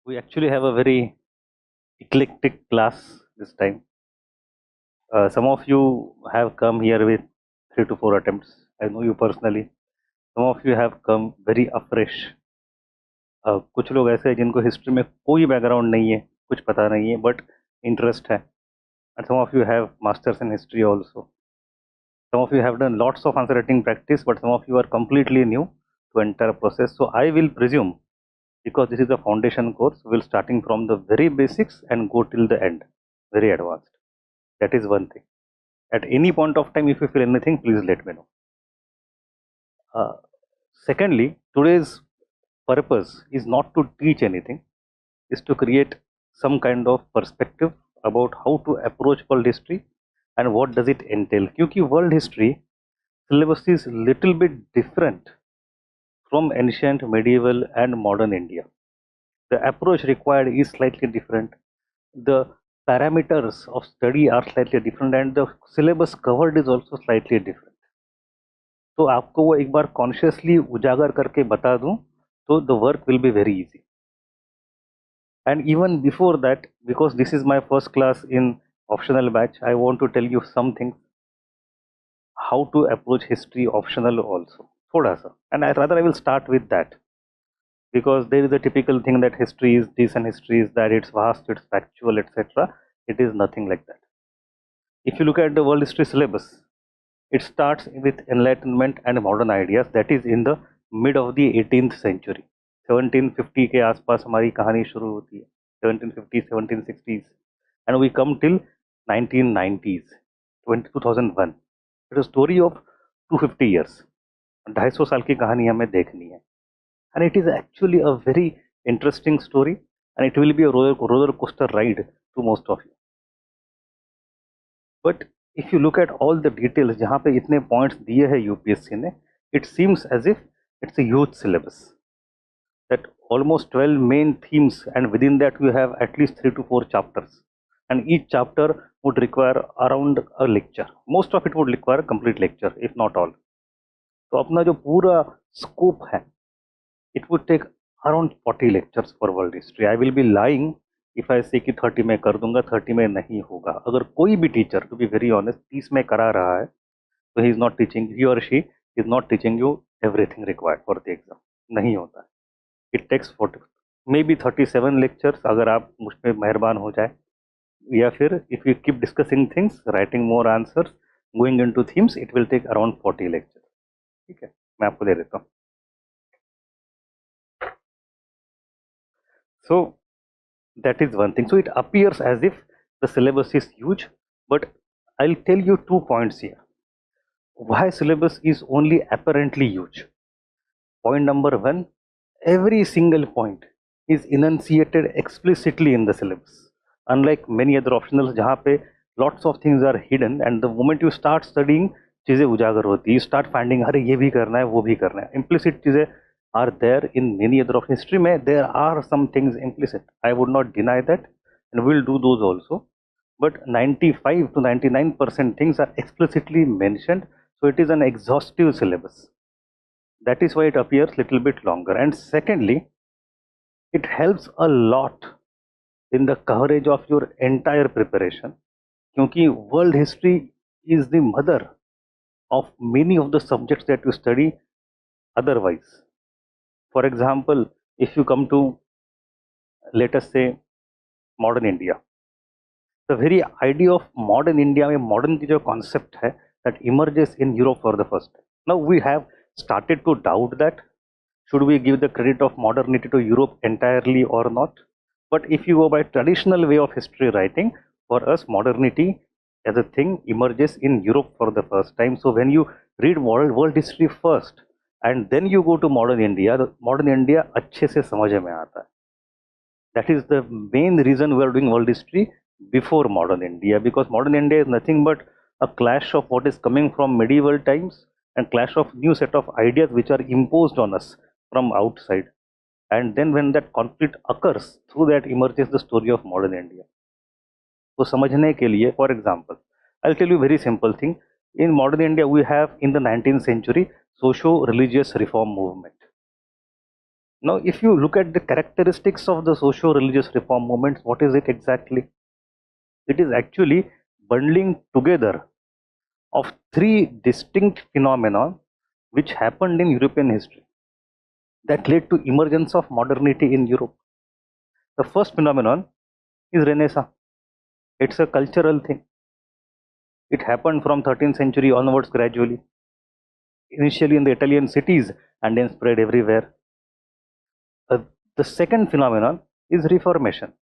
We actually have a very eclectic class this time. Some of you have come here with 3 to 4 attempts. I know you personally. Some of you have come very afresh. कुछ लोग ऐसे हैं जिनको history में कोई background नहीं है, कुछ पता नहीं है, बट इंटरेस्ट है. And some of you have masters in history also. Some of you have done lots of answer writing practice, but some of you are completely new to entire process. So I will presume, because this is a foundation course, we'll starting from the very basics and go till the end, very advanced. That is one thing. At any point of time, if you feel anything, please let me know. Secondly, today's purpose is not to teach anything, is to create some kind of perspective about how to approach world history and what does it entail. क्योंकि world history syllabus is little bit different from ancient, medieval and modern India. The approach required is slightly different. The parameters of study are slightly different and the syllabus covered is also slightly different. तो आपको वो एक बार consciously उजागर करके बता दूं तो the work will be very easy. And even before that, because this is my first class in optional batch, I want to tell you something how to approach history optional also. Thoda sa. And I will start with that, because there is a typical thing that history is this and history is that, it's vast, it's factual, etc. It is nothing like that. If you look at the world history syllabus, it starts with enlightenment and modern ideas, that is in the mid of the 18th century. 1750 के आसपास हमारी कहानी शुरू होती है, 1750 1760s, and we come till 1990s, 2001. It's a story of 250 years. 250 साल की कहानी हमें देखनी है, and it is actually a very interesting story, and it will be a roller coaster ride to most of you. But if you look at all the details, जहाँ पे इतने points दिए हैं UPSC ने, it seems as if it's a huge syllabus, that almost 12 main themes, and within that we have at least 3 to 4 chapters, and each chapter would require around a lecture. Most of it would require a complete lecture, if not all. तो अपना जो पूरा scope है, it would take around 40 lectures for world history. I will be lying if I say कि 30 में कर दूंगा, 30 में नहीं होगा. अगर कोई भी teacher, to be very honest, 30 में करा रहा है, तो he is not teaching, he or she is not teaching you everything required for the exam. नहीं होता है. It takes 40, maybe 37 lectures अगर आप मुझ पे मेहरबान हो जाए, या फिर if you keep discussing things, writing more answers, going into themes, it will take around 40 lectures. ठीक है, मैं आपको दे देता हूँ. So that is one thing. So it appears as if the syllabus is huge, but I'll tell you 2 points here. Why syllabus is only apparently huge? Point number 1, every single point is enunciated explicitly in the syllabus. Unlike many other optionals जहाँ पे lots of things are hidden, and the moment you start studying, चीजें उजागर होती है. You start finding, अरे ये भी करना है, वो भी करना है. Implicit चीजें are there in many other of history में. There are some things implicit. I would not deny that, and we'll do those also. But 95 to 99% things are explicitly mentioned, so it is an exhaustive syllabus. That is why it appears little bit longer. And secondly, it helps a lot in the coverage of your entire preparation, क्योंकि world history is the mother of many of the subjects that you study otherwise. For example, if you come to, let us say, modern India, the very idea of modern India में modern की जो concept है, that emerges in Europe for the first time. Now we have started to doubt that, should we give the credit of modernity to Europe entirely or not? But if you go by traditional way of history writing, for us modernity as a thing emerges in Europe for the first time. So when you read world history first and then you go to modern India, the modern India अच्छे से समझ में आता है. That is the main reason we are doing world history before modern India, because modern India is nothing but a clash of what is coming from medieval times and clash of new set of ideas which are imposed on us from outside. And then when that conflict occurs, through that emerges the story of modern India. तो समझने के लिए, for example, I'll tell you very simple thing. In modern India, we have in the 19th century socio-religious reform movement. Now, if you look at the characteristics of the socio-religious reform movements, what is it exactly? It is actually bundling together of three distinct phenomena which happened in European history that led to emergence of modernity in Europe. The first phenomenon is Renaissance. It's a cultural thing. It happened from 13th century onwards gradually, initially in the Italian cities and then spread everywhere. The second phenomenon is Reformation.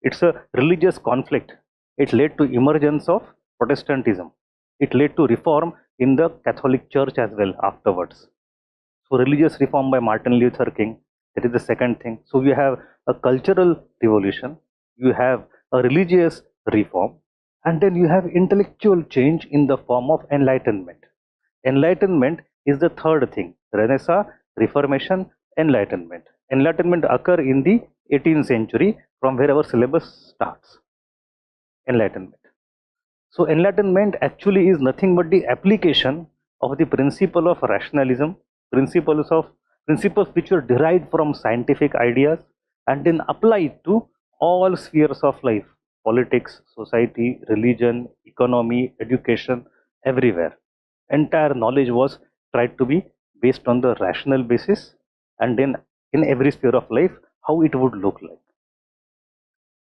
It's a religious conflict. It led to emergence of Protestantism. It led to reform in the Catholic Church as well afterwards. So religious reform by Martin Luther King, that is the second thing. So you have a cultural revolution, you have a religious reform, and then you have intellectual change in the form of enlightenment. Enlightenment is the third thing. Renaissance, Reformation, Enlightenment. Enlightenment occur in the 18th century from where our syllabus starts. Enlightenment. So enlightenment actually is nothing but the application of the principle of rationalism, principles which were derived from scientific ideas and then applied to all spheres of life, politics, society, religion, economy, education, everywhere. Entire knowledge was tried to be based on the rational basis, and then in every sphere of life how it would look like.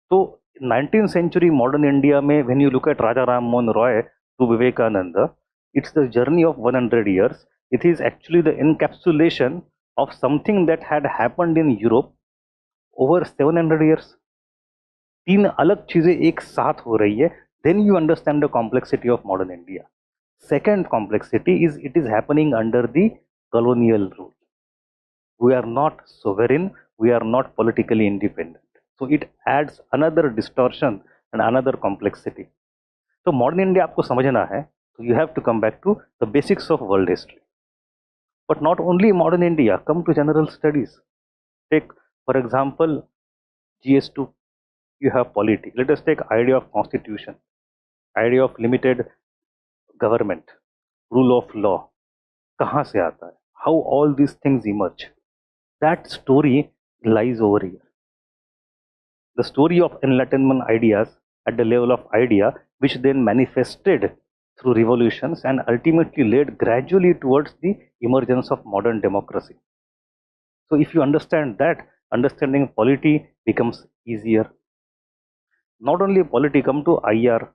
So 19th century modern India mein, when you look at Raja Ram Mohan Roy to Vivekananda, it's the journey of 100 years. It is actually the encapsulation of something that had happened in Europe over 700 years. तीन अलग चीजें एक साथ हो रही है, then you understand the complexity of modern India. Second complexity is it is happening under the colonial rule. We are not sovereign, we are not politically independent. So it adds another distortion and another complexity. So modern India आपको समझना है, so you have to come back to the basics of world history. But not only modern India, come to general studies. Take, for example, GS2, you have polity. Let us take idea of constitution, idea of limited government, rule of law. कहाँ से आता है? How all these things emerge? That story lies over here. The story of enlightenment ideas at the level of idea, which then manifested through revolutions and ultimately led gradually towards the emergence of modern democracy. So if you understand that, understanding polity becomes easier. Not only polity, come to IR.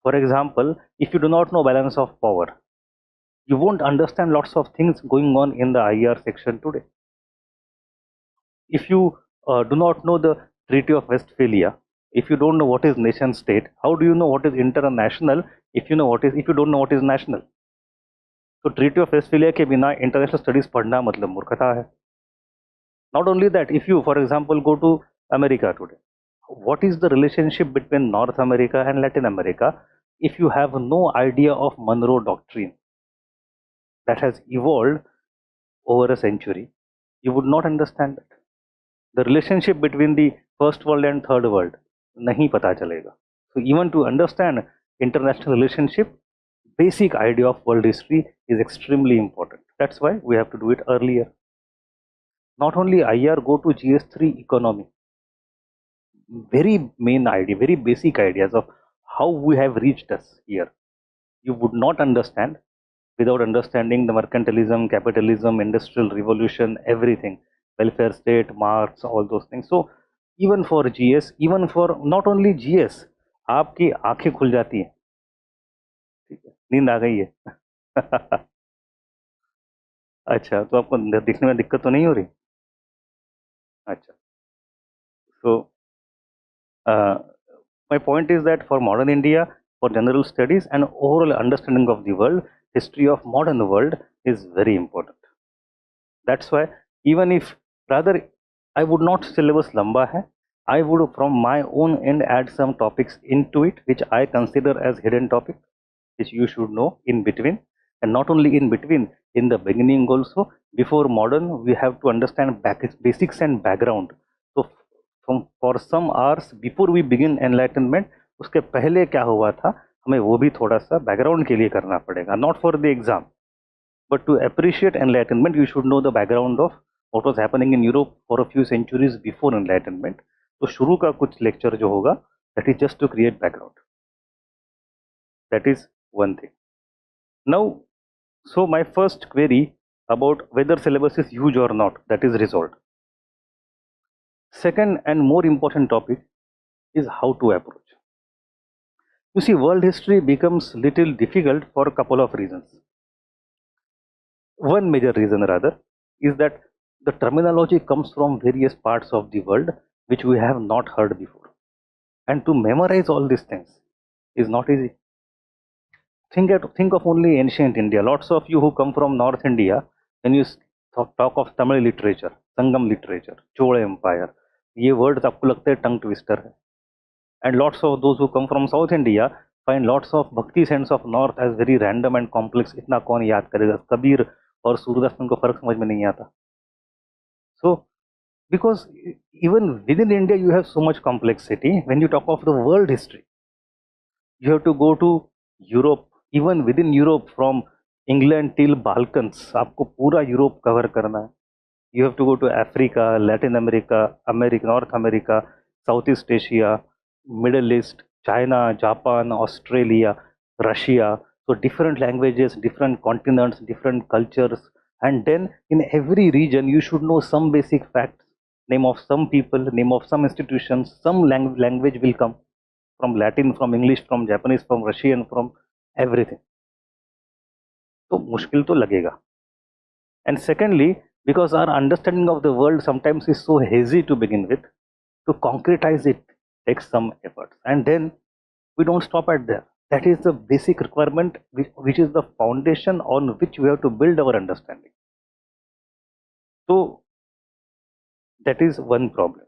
For example, if you do not know balance of power, you won't understand lots of things going on in the IR section today. If you do not know the Treaty of Westphalia, if you don't know what is nation state, how do you know what is international if you don't know what is national? So Treaty of Westphalia के बिना international studies पढ़ना मतलब मूर्खता है. Not only that, if you, for example, go to America today, what is the relationship between North America and Latin America? If you have no idea of Monroe Doctrine that has evolved over a century, you would not understand it. The relationship between the first world and third world नहीं पता चलेगा. So even to understand international relationship, basic idea of world history is extremely important. That's why we have to do it earlier. Not only IR, go to GS3 economy. Very main idea, very basic ideas of how we have reached us here. You would not understand without understanding the mercantilism, capitalism, industrial revolution, everything, welfare state, Marx, all those things. So even for GS, even for not only GS, आपकी आंखें खुल जाती हैं. ठीक है, नींद आ गई है. अच्छा, तो आपको दिखने में दिक्कत तो नहीं हो रही? अच्छा. So my point is that for modern India, for general studies and overall understanding of the world, history of modern world is very important. That's why even if rather I would not syllabus lamba hai, I would from my own end add some topics into it which I consider as hidden topic, which you should know in between, and not only in between, in the beginning also. Before modern, we have to understand basics and background. So for some hours before we begin enlightenment, उसके पहले क्या हुआ था, हमें वो भी थोड़ा सा बैकग्राउंड के लिए करना पड़ेगा. Not for the exam, but to appreciate enlightenment, you should know the background of what was happening in Europe for a few centuries before enlightenment. तो शुरू का कुछ लेक्चर जो होगा, that is just to create background. That is one thing. Now, so my first query about whether syllabus is huge or not, that is resolved. Second and more important topic is how to approach. You see, world history becomes little difficult for a couple of reasons. One major reason rather is that the terminology comes from various parts of the world which we have not heard before, and to memorize all these things is not easy. Think of only ancient India. Lots of you who come from North India, when you talk of Tamil literature, Sangam literature, Chola Empire, ये words आपको लगते हैं tongue twister है. And lots of those who come from South India find lots of bhakti sense of North as very random and complex. इतना कौन याद करेगा? कबीर और सूरदास में उनको फर्क समझ में नहीं आता. So because even within India you have so much complexity. When you talk of the world history, you have to go to Europe. Even within Europe, from England till Balkans, आपको पूरा यूरोप कवर करना है. You have to go to Africa, Latin America, North America, Southeast Asia, Middle East, China, Japan, Australia, Russia. So different languages, different continents, different cultures, and then in every region you should know some basic facts, name of some people, name of some institutions. Some language will come from Latin, from English, from Japanese, from Russian, from everything. तो मुश्किल तो लगेगा. And secondly, because our understanding of the world sometimes is so hazy to begin with, to concretize it takes some effort, and then we don't stop at there. That is the basic requirement, which is the foundation on which we have to build our understanding. So that is one problem.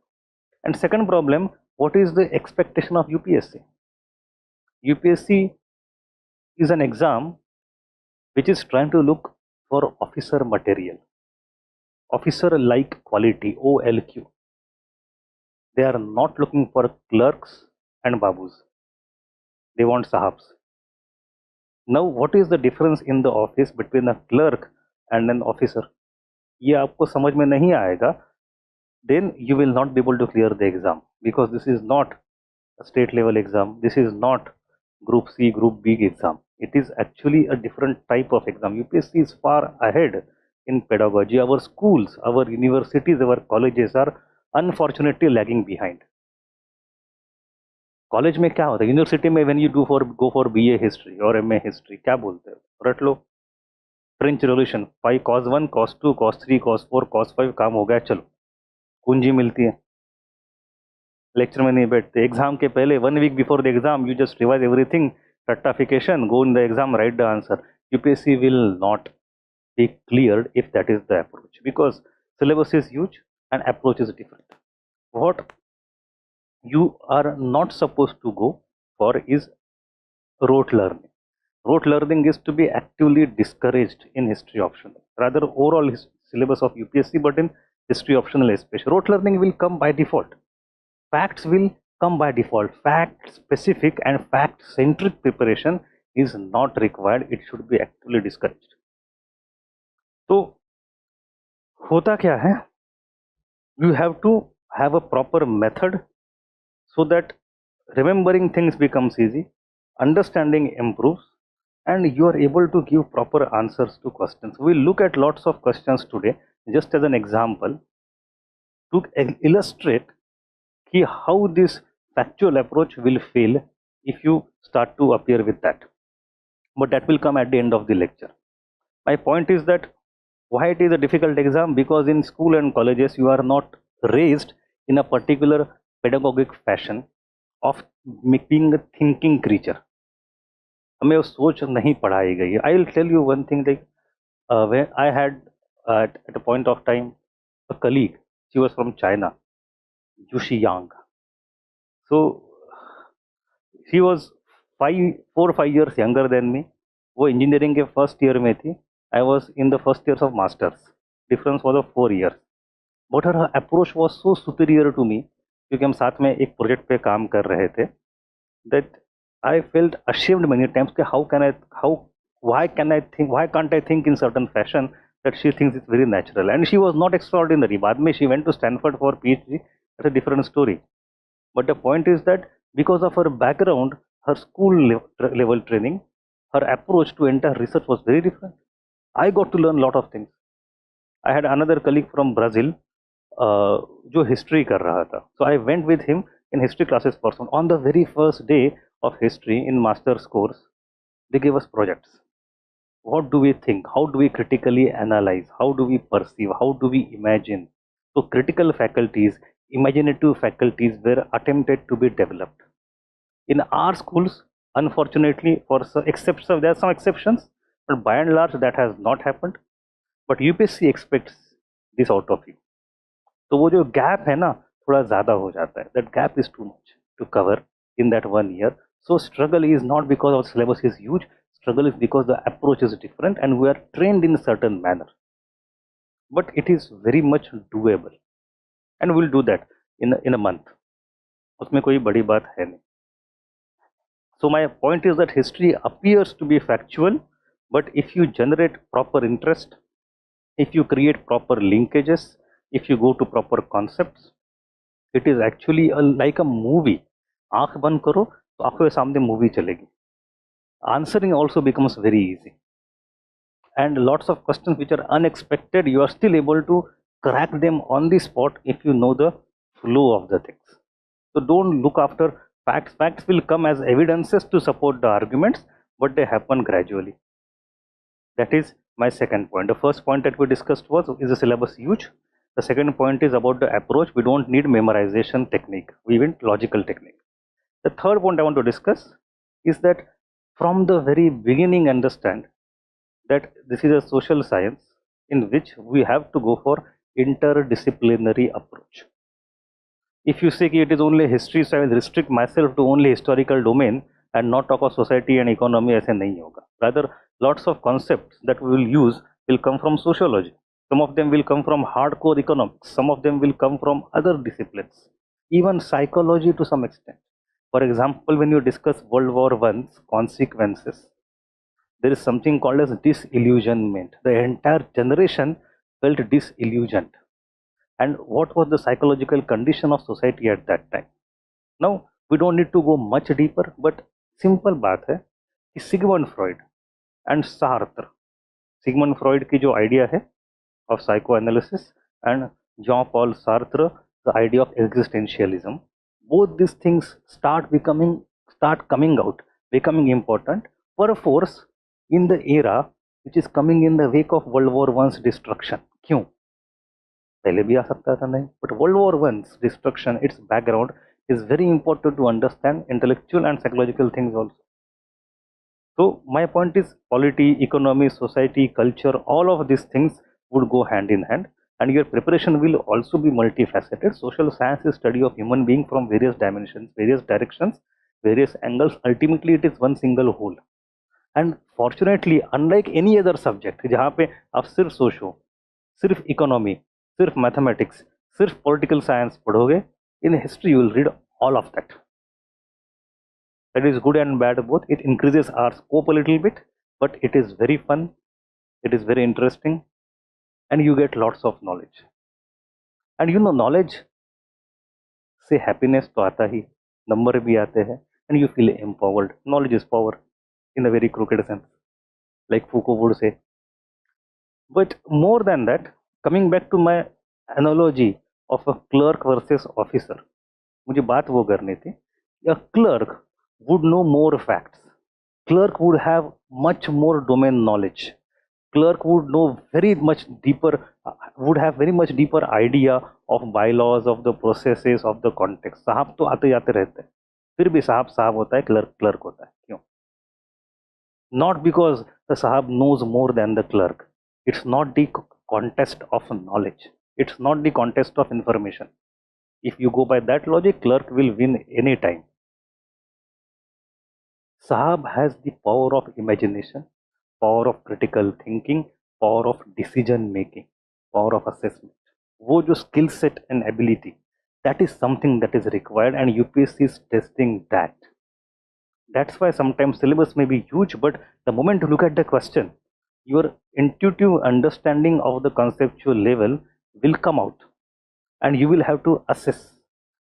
And second problem, what is the expectation of UPSC? UPSC is an exam which is trying to look for officer material, officer like quality, OLQ. They are not looking for clerks and babus. They want sahabs. Now, what is the difference in the office between a clerk and an officer? ये आपको समझ में नहीं आएगा, then you will not be able to clear the exam, because this is not a state level exam. This is not Group C, Group B exam. It is actually a different type of exam. UPSC is far ahead in pedagogy. Our schools, our universities, our colleges are unfortunately lagging behind. College में क्या होता है? University में when you go for BA history और MA history, क्या बोलते हैं? रट लो, French revolution, 5 cos 1 cos 2 cos 3 cos 4 cos 5, काम हो गया, चलो. कुंजी मिलती है, लेक्चर में नहीं बैठते. एग्जाम के पहले 1 week before the exam you just revise everything, rectification, go in the exam, write the answer. UPSC will not be cleared if that is the approach, because syllabus is huge and approach is different. What you are not supposed to go for is rote learning. Rote learning is to be actively discouraged in history optional, rather overall syllabus of UPSC, but in history optional especially. Rote learning will come by default. Facts will come by default. Fact specific and fact centric preparation is not required. It should be actively discouraged. तो होता क्या है? You have to have a proper method so that remembering things becomes easy, understanding improves, and you are able to give proper answers to questions. We'll look at lots of questions today just as an example to illustrate how this factual approach will fail if you start to appear with that. But that will come at the end of the lecture. My point is that why it is a difficult exam, because in school and colleges you are not raised in a particular pedagogic fashion of being a thinking creature. हमें वो सोच नहीं पढ़ाई गई है. I will tell you one thing, like when I had at a point of time a colleague, she was from China, Yushi Yang. So she was 4 or 5 years younger than me. वो engineering के first year में थी. I was in the first years of masters. Difference was of 4 years. But her approach was so superior to me, क्योंकि हम साथ में एक project पे काम कर रहे थे, that I felt ashamed many times कि why can't I think in certain fashion that she thinks it's very natural, and she was not extraordinary. बाद में she went to Stanford for PhD. That's a different story. But the point is that because of her background, her school level training, her approach to entire research was very different. I got to learn a lot of things. I had another colleague from Brazil जो history कर रहा था. So I went with him in history classes person. On the very first day of history in master's course, they gave us projects. What do we think? How do we critically analyze? How do we perceive? How do we imagine? So critical faculties, imaginative faculties were attempted to be developed. In our schools, unfortunately, for some exceptions, there are some exceptions, but by and large that has not happened. But UPSC expects this out of you. तो वो जो gap है ना थोड़ा ज़्यादा हो जाता है. That gap is too much to cover in that 1 year. So struggle is not because our syllabus is huge. Struggle is because the approach is different and we are trained in a certain manner. But it is very much doable, and we'll do that in a month. उसमें कोई बड़ी बात है नहीं. So my point is that history appears to be factual, but if you generate proper interest, if you create proper linkages, if you go to proper concepts, it is actually like a movie. आंख बंद करो तो आंखों के सामने movie चलेगी. Answering also becomes very easy, and lots of questions which are unexpected, you are still able to crack them on the spot if you know the flow of the things. So don't look after facts. Facts will come as evidences to support the arguments, but they happen gradually. That is my second point. The first point that we discussed was, is the syllabus huge? The second point is about the approach. We don't need memorization technique, we want logical technique. The third point I want to discuss is that from the very beginning understand that this is a social science in which we have to go for interdisciplinary approach. If you say it is only history, so I will restrict myself to only historical domain and not talk of society and economy, ऐसे नहीं होगा. Rather, lots of concepts that we will use will come from sociology. Some of them will come from hardcore economics. Some of them will come from other disciplines, even psychology to some extent. For example, when you discuss World War I's consequences, there is something called as disillusionment. The entire generation felt disillusioned. And what was the psychological condition of society at that time? Now, we don't need to go much deeper, but simple बात है कि Sigmund Freud and Sartre, Sigmund Freud की जो idea है of psychoanalysis, and Jean-Paul Sartre, the idea of existentialism, both these things start coming out, becoming important for a force in the era which is coming in the wake of World War I's destruction. क्यों? पहले भी आ सकता था नहीं, but World War I's destruction, its background is very important to understand intellectual and psychological things also. So my point is polity, economy, society, culture, all of these things would go hand in hand, and your preparation will also be multifaceted. Social science is study of human being from various dimensions, various directions, various angles. Ultimately it is one single whole. And fortunately, unlike any other subject जहाँ पे आप सिर्फ socio, सिर्फ economy, सिर्फ mathematics, सिर्फ political science पढ़ोगे, in history you will read all of that. That is good and bad both. It increases our scope a little bit, but it is very fun, it is very interesting, and you get lots of knowledge. And you know, knowledge से happiness तो आता ही, number भी आते हैं, and you feel empowered. Knowledge is power in a very crooked sense, like Foucault would say. But more than that, coming back to my analogy of a clerk versus officer, मुझे बात वो करनी थी. A clerk would know more facts. Clerk would have much more domain knowledge. Clerk would know very much deeper, would have very much deeper idea of bylaws, of the processes, of the context. साहब तो आते जाते रहते हैं, फिर भी साहब साहब होता है, क्लर्क क्लर्क होता है. क्यों? Not because the sahab knows more than the clerk. It's not the contest of knowledge. It's not the contest of information. If you go by that logic, clerk will win any time. Sahab has the power of imagination, power of critical thinking, power of decision making, power of assessment. वो जो skill set and ability, that is something that is required, and UPSC is testing that. That's why sometimes syllabus may be huge, but the moment you look at the question, your intuitive understanding of the conceptual level will come out, and you will have to assess,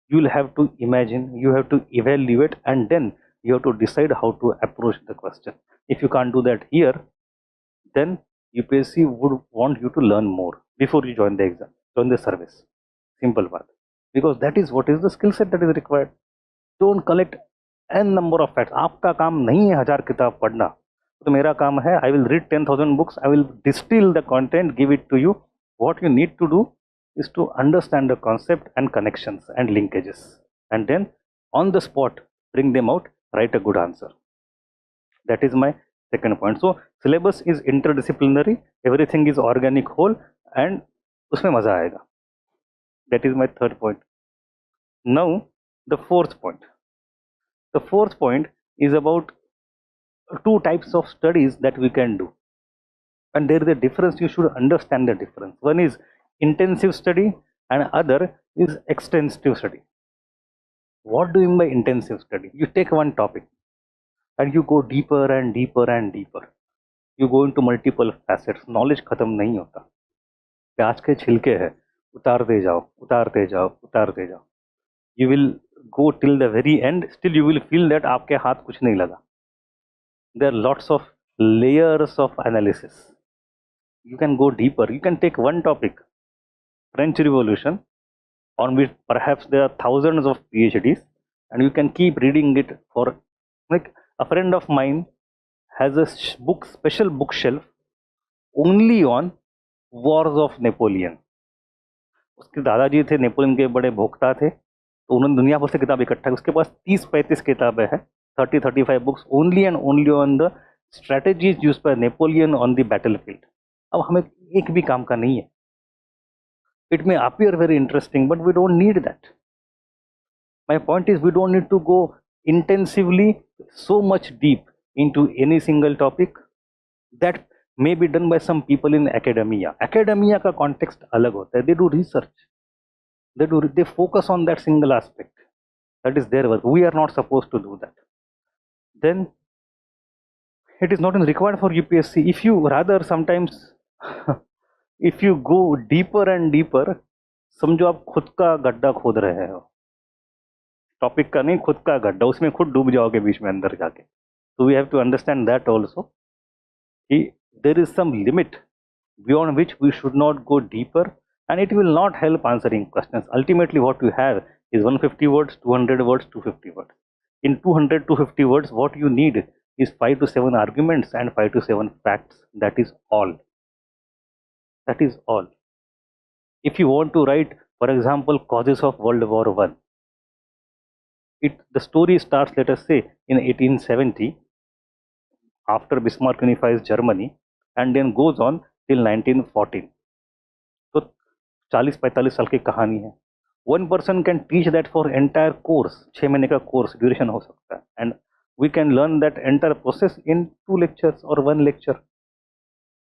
you will have to imagine, you have to evaluate, and then you have to decide how to approach the question. If you can't do that here, then UPSC would want you to learn more before you join the exam, join the service. Simple path. Because that is what is the skill set that is required. Don't collect n number of facts. आपका काम नहीं है 1000 किताब पढ़ना, तो मेरा काम है I will read 10,000 books, I will distill the content, give it to you. What you need to do is to understand the concept and connections and linkages, and then on the spot bring them out, write a good answer. That is my second point. So syllabus is interdisciplinary, everything is organic whole, and उसमें मजा आएगा. That is my third point. Now the fourth point. The fourth point is about two types of studies that we can do, and there is a difference. You should understand the difference. One is intensive study and other is extensive study. What do you mean by intensive study? You take one topic and you go deeper and deeper and deeper. You go into multiple facets. Knowledge खत्म नहीं होता. प्याज के छिलके है, उतारते जाओ, उतारते जाओ, उतारते जाओ. You will go till the very end. Still you will feel that आपके हाथ कुछ नहीं लगा. There are lots of layers of analysis. You can go deeper. You can take one topic, French Revolution, on which perhaps there are thousands of PhDs, and you can keep reading it for, like, a friend of mine has a special bookshelf only on wars of Napoleon. उसके दादाजी थे Napoleon के बड़े भोक्ता थे, तो उन्होंने दुनिया भर से किताब इकट्ठा की. उसके पास 30-35 किताबें हैं, 30-35 books only and only on the strategies used by Napoleon on the battlefield. अब हमें एक भी काम का नहीं है. It may appear very interesting, but we don't need that. My point is, we don't need to go intensively so much deep into any single topic. That may be done by some people in academia. Academia का context अलग होता है. They do research. They focus on that single aspect. That is their work. We are not supposed to do that. Then it is not required for UPSC. If you rather sometimes if you go deeper and deeper, समझो आप खुद का गड्ढा खोद रहे हो. Topic का नहीं, खुद का गड्ढा, उसमें खुद डूब जाओगे बीच में अंदर जाके. So we have to understand that also. There is some limit beyond which we should not go deeper, and it will not help answering questions. Ultimately what you have is 150 words, 200 words, 250 words. In 200 to 50 words, what you need is 5 to 7 arguments and 5 to 7 facts. That is all. That is all. If you want to write, for example, causes of World War I, the story starts, let us say, in 1870, after Bismarck unifies Germany, and then goes on till 1914. So 40-45 साल की कहानी है. One person can teach that for entire course. 6 महीने का course duration हो सकता है, and we can learn that entire process in 2 lectures or 1 lecture.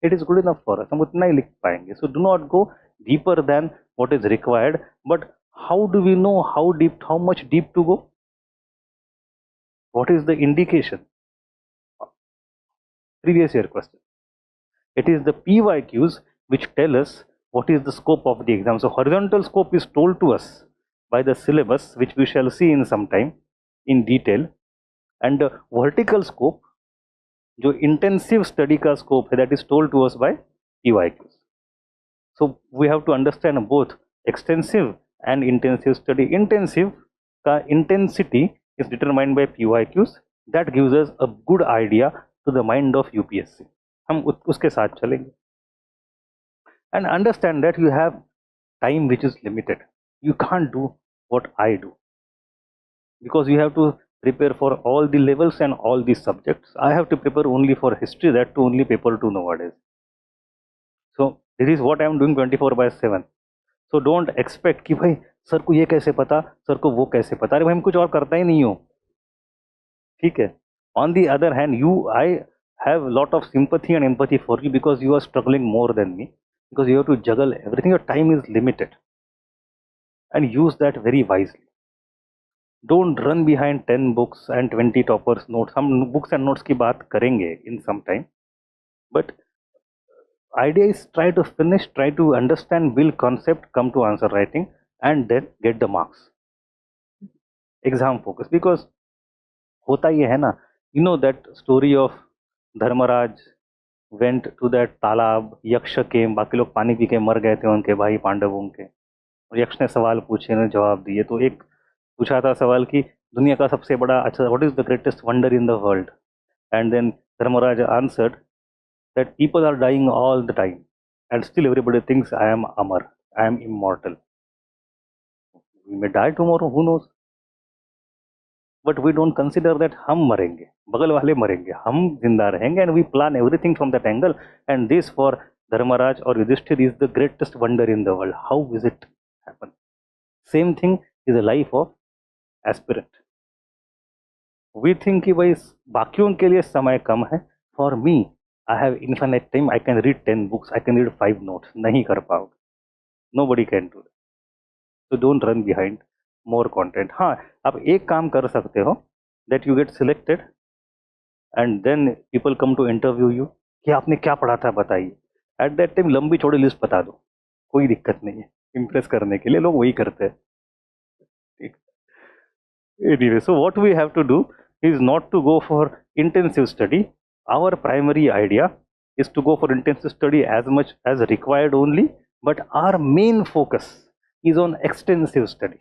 It is good enough for us. हम उतना ही लिख पाएंगे. So do not go deeper than what is required. But how do we know how deep, how much deep to go? What is the indication? Previous year question. It is the PYQs which tell us what is the scope of the exam. So horizontal scope is told to us by the syllabus, which we shall see in some time in detail, and the vertical scope, जो intensive study का scope है, that is told to us by PYQs. So we have to understand both extensive and intensive study. Intensive का intensity is determined by PYQs. That gives us a good idea to the mind of UPSC. हम उसके साथ चलेंगे. And understand that you have time which is limited. You can't do what I do, because you have to prepare for all the levels and all the subjects. I have to prepare only for history, that too only paper 2 nowadays. So this is what I am doing 24/7. So don't expect कि भाई sir को ये कैसे पता, sir को वो कैसे पता. अरे भाई हम कुछ और करता ही नहीं हो. ठीक है. On the other hand, I have a lot of sympathy and empathy for you, because you are struggling more than me, because you have to juggle everything. Your time is limited, and use that very wisely. Don't run behind 10 books and 20 toppers notes. हम books and notes की बात करेंगे in some time, but Idea is try to finish, try to understand, build concept, come to answer writing, and then get the marks. Exam focus, because होता ये है ना, you know that story of Dharmaraj went to that तालाब, यक्ष के, बाकी लोग पानी पी के मर गए थे, उनके भाई पांडवों के, और यक्ष ने सवाल पूछे, ने जवाब दिए। तो एक पूछा था सवाल कि दुनिया का सबसे बड़ा, अच्छा, what is the greatest wonder in the world, and then Dharmaraj answered that people are dying all the time and still everybody thinks I am Amar, I am immortal. We may die tomorrow, who knows? But we don't consider that हम मरेंगे, बगल वाले मरेंगे, हम जिंदा रहेंगे, and we plan everything from that angle. And this for Dharmaraj or Yudhishthir is the greatest wonder in the world. How is it happen? Same thing is the life of aspirant. We think कि भाई बाकियों के लिए समय कम है. For me, I have infinite time. I can read 10 books. I can read 5 notes. नहीं कर पाओगे. Nobody can do that. So don't run behind more content. हाँ, आप एक काम कर सकते हो, that you get selected and then people come to interview you कि आपने क्या पढ़ा था बताइए. At that time लंबी चौड़ी लिस्ट बता दो, कोई दिक्कत नहीं है. इम्प्रेस करने के लिए लोग वही करते हैं. Anyway, so what we have to do is not to go for intensive study. Our primary idea is to go for intensive study as much as required only, but our main focus is on extensive study,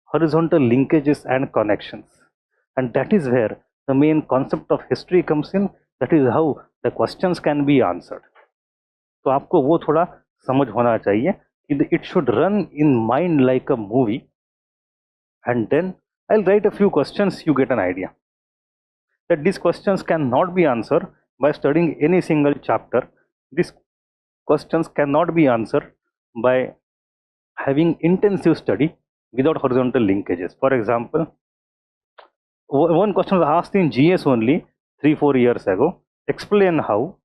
horizontal linkages and connections, and that is where the main concept of history comes in. That is how the questions can be answered. तो आपको वो थोड़ा समझ होना चाहिए कि it should run in mind like a movie, and then I'll write a few questions, you get an idea that these questions cannot be answered by studying any single chapter. These questions cannot be answered by having intensive study without horizontal linkages. For example, one question was asked in GS only 3-4 years ago. Explain how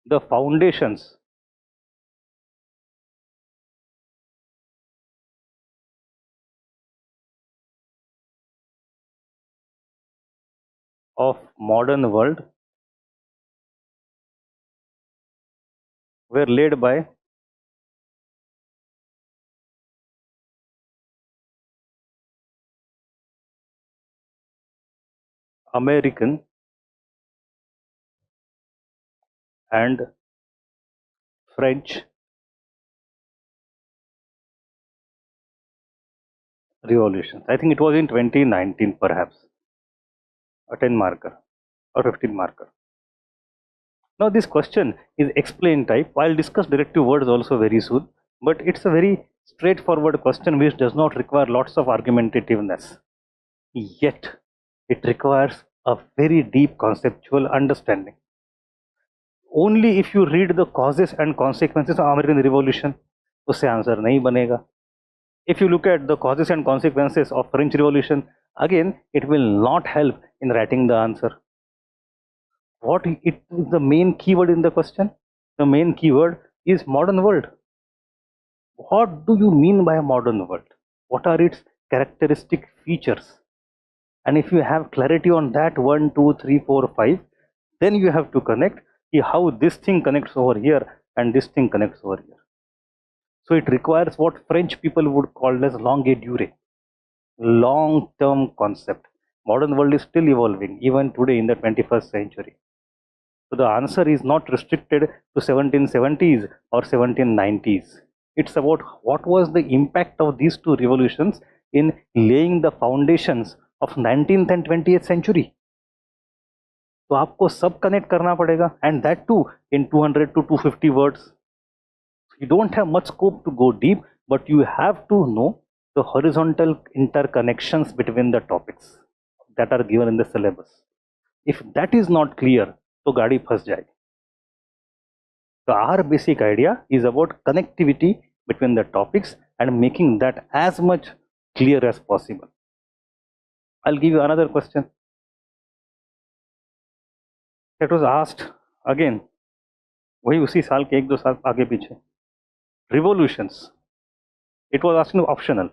the foundations of modern world were laid by American and French revolutions. I think it was in 2019 perhaps, a 10 marker or 15 marker. Now this question is explain type. I'll discuss directive words also very soon, but it's a very straightforward question which does not require lots of argumentativeness. Yet it requires a very deep conceptual understanding. Only if you read the causes and consequences of American Revolution, उससे answer नहीं बनेगा. If you look at the causes and consequences of French Revolution, again it will not help in writing the answer. What it is the main keyword in the question? The main keyword is modern world. What do you mean by a modern world? What are its characteristic features? And if you have clarity on that 1, 2, 3, 4, 5, then you have to connect how this thing connects over here and this thing connects over here. So it requires what French people would call as longue durée, long-term concept. Modern world is still evolving even today in the 21st century. So the answer is not restricted to 1770s or 1790s. It's about what was the impact of these two revolutions in laying the foundations of 19th and 20th century. तो आपको सब connect करना पड़ेगा, and that too in 200 to 250 words. You don't have much scope to go deep, but you have to know the horizontal interconnections between the topics that are given in the syllabus. If that is not clear, तो गाड़ी फंस जाएगी. So our basic idea is about connectivity between the topics and making that as much clear as possible. I'll give you another question that was asked again, वही उसी साल के 1-2 साल आगे पीछे. Revolutions. It was asked optional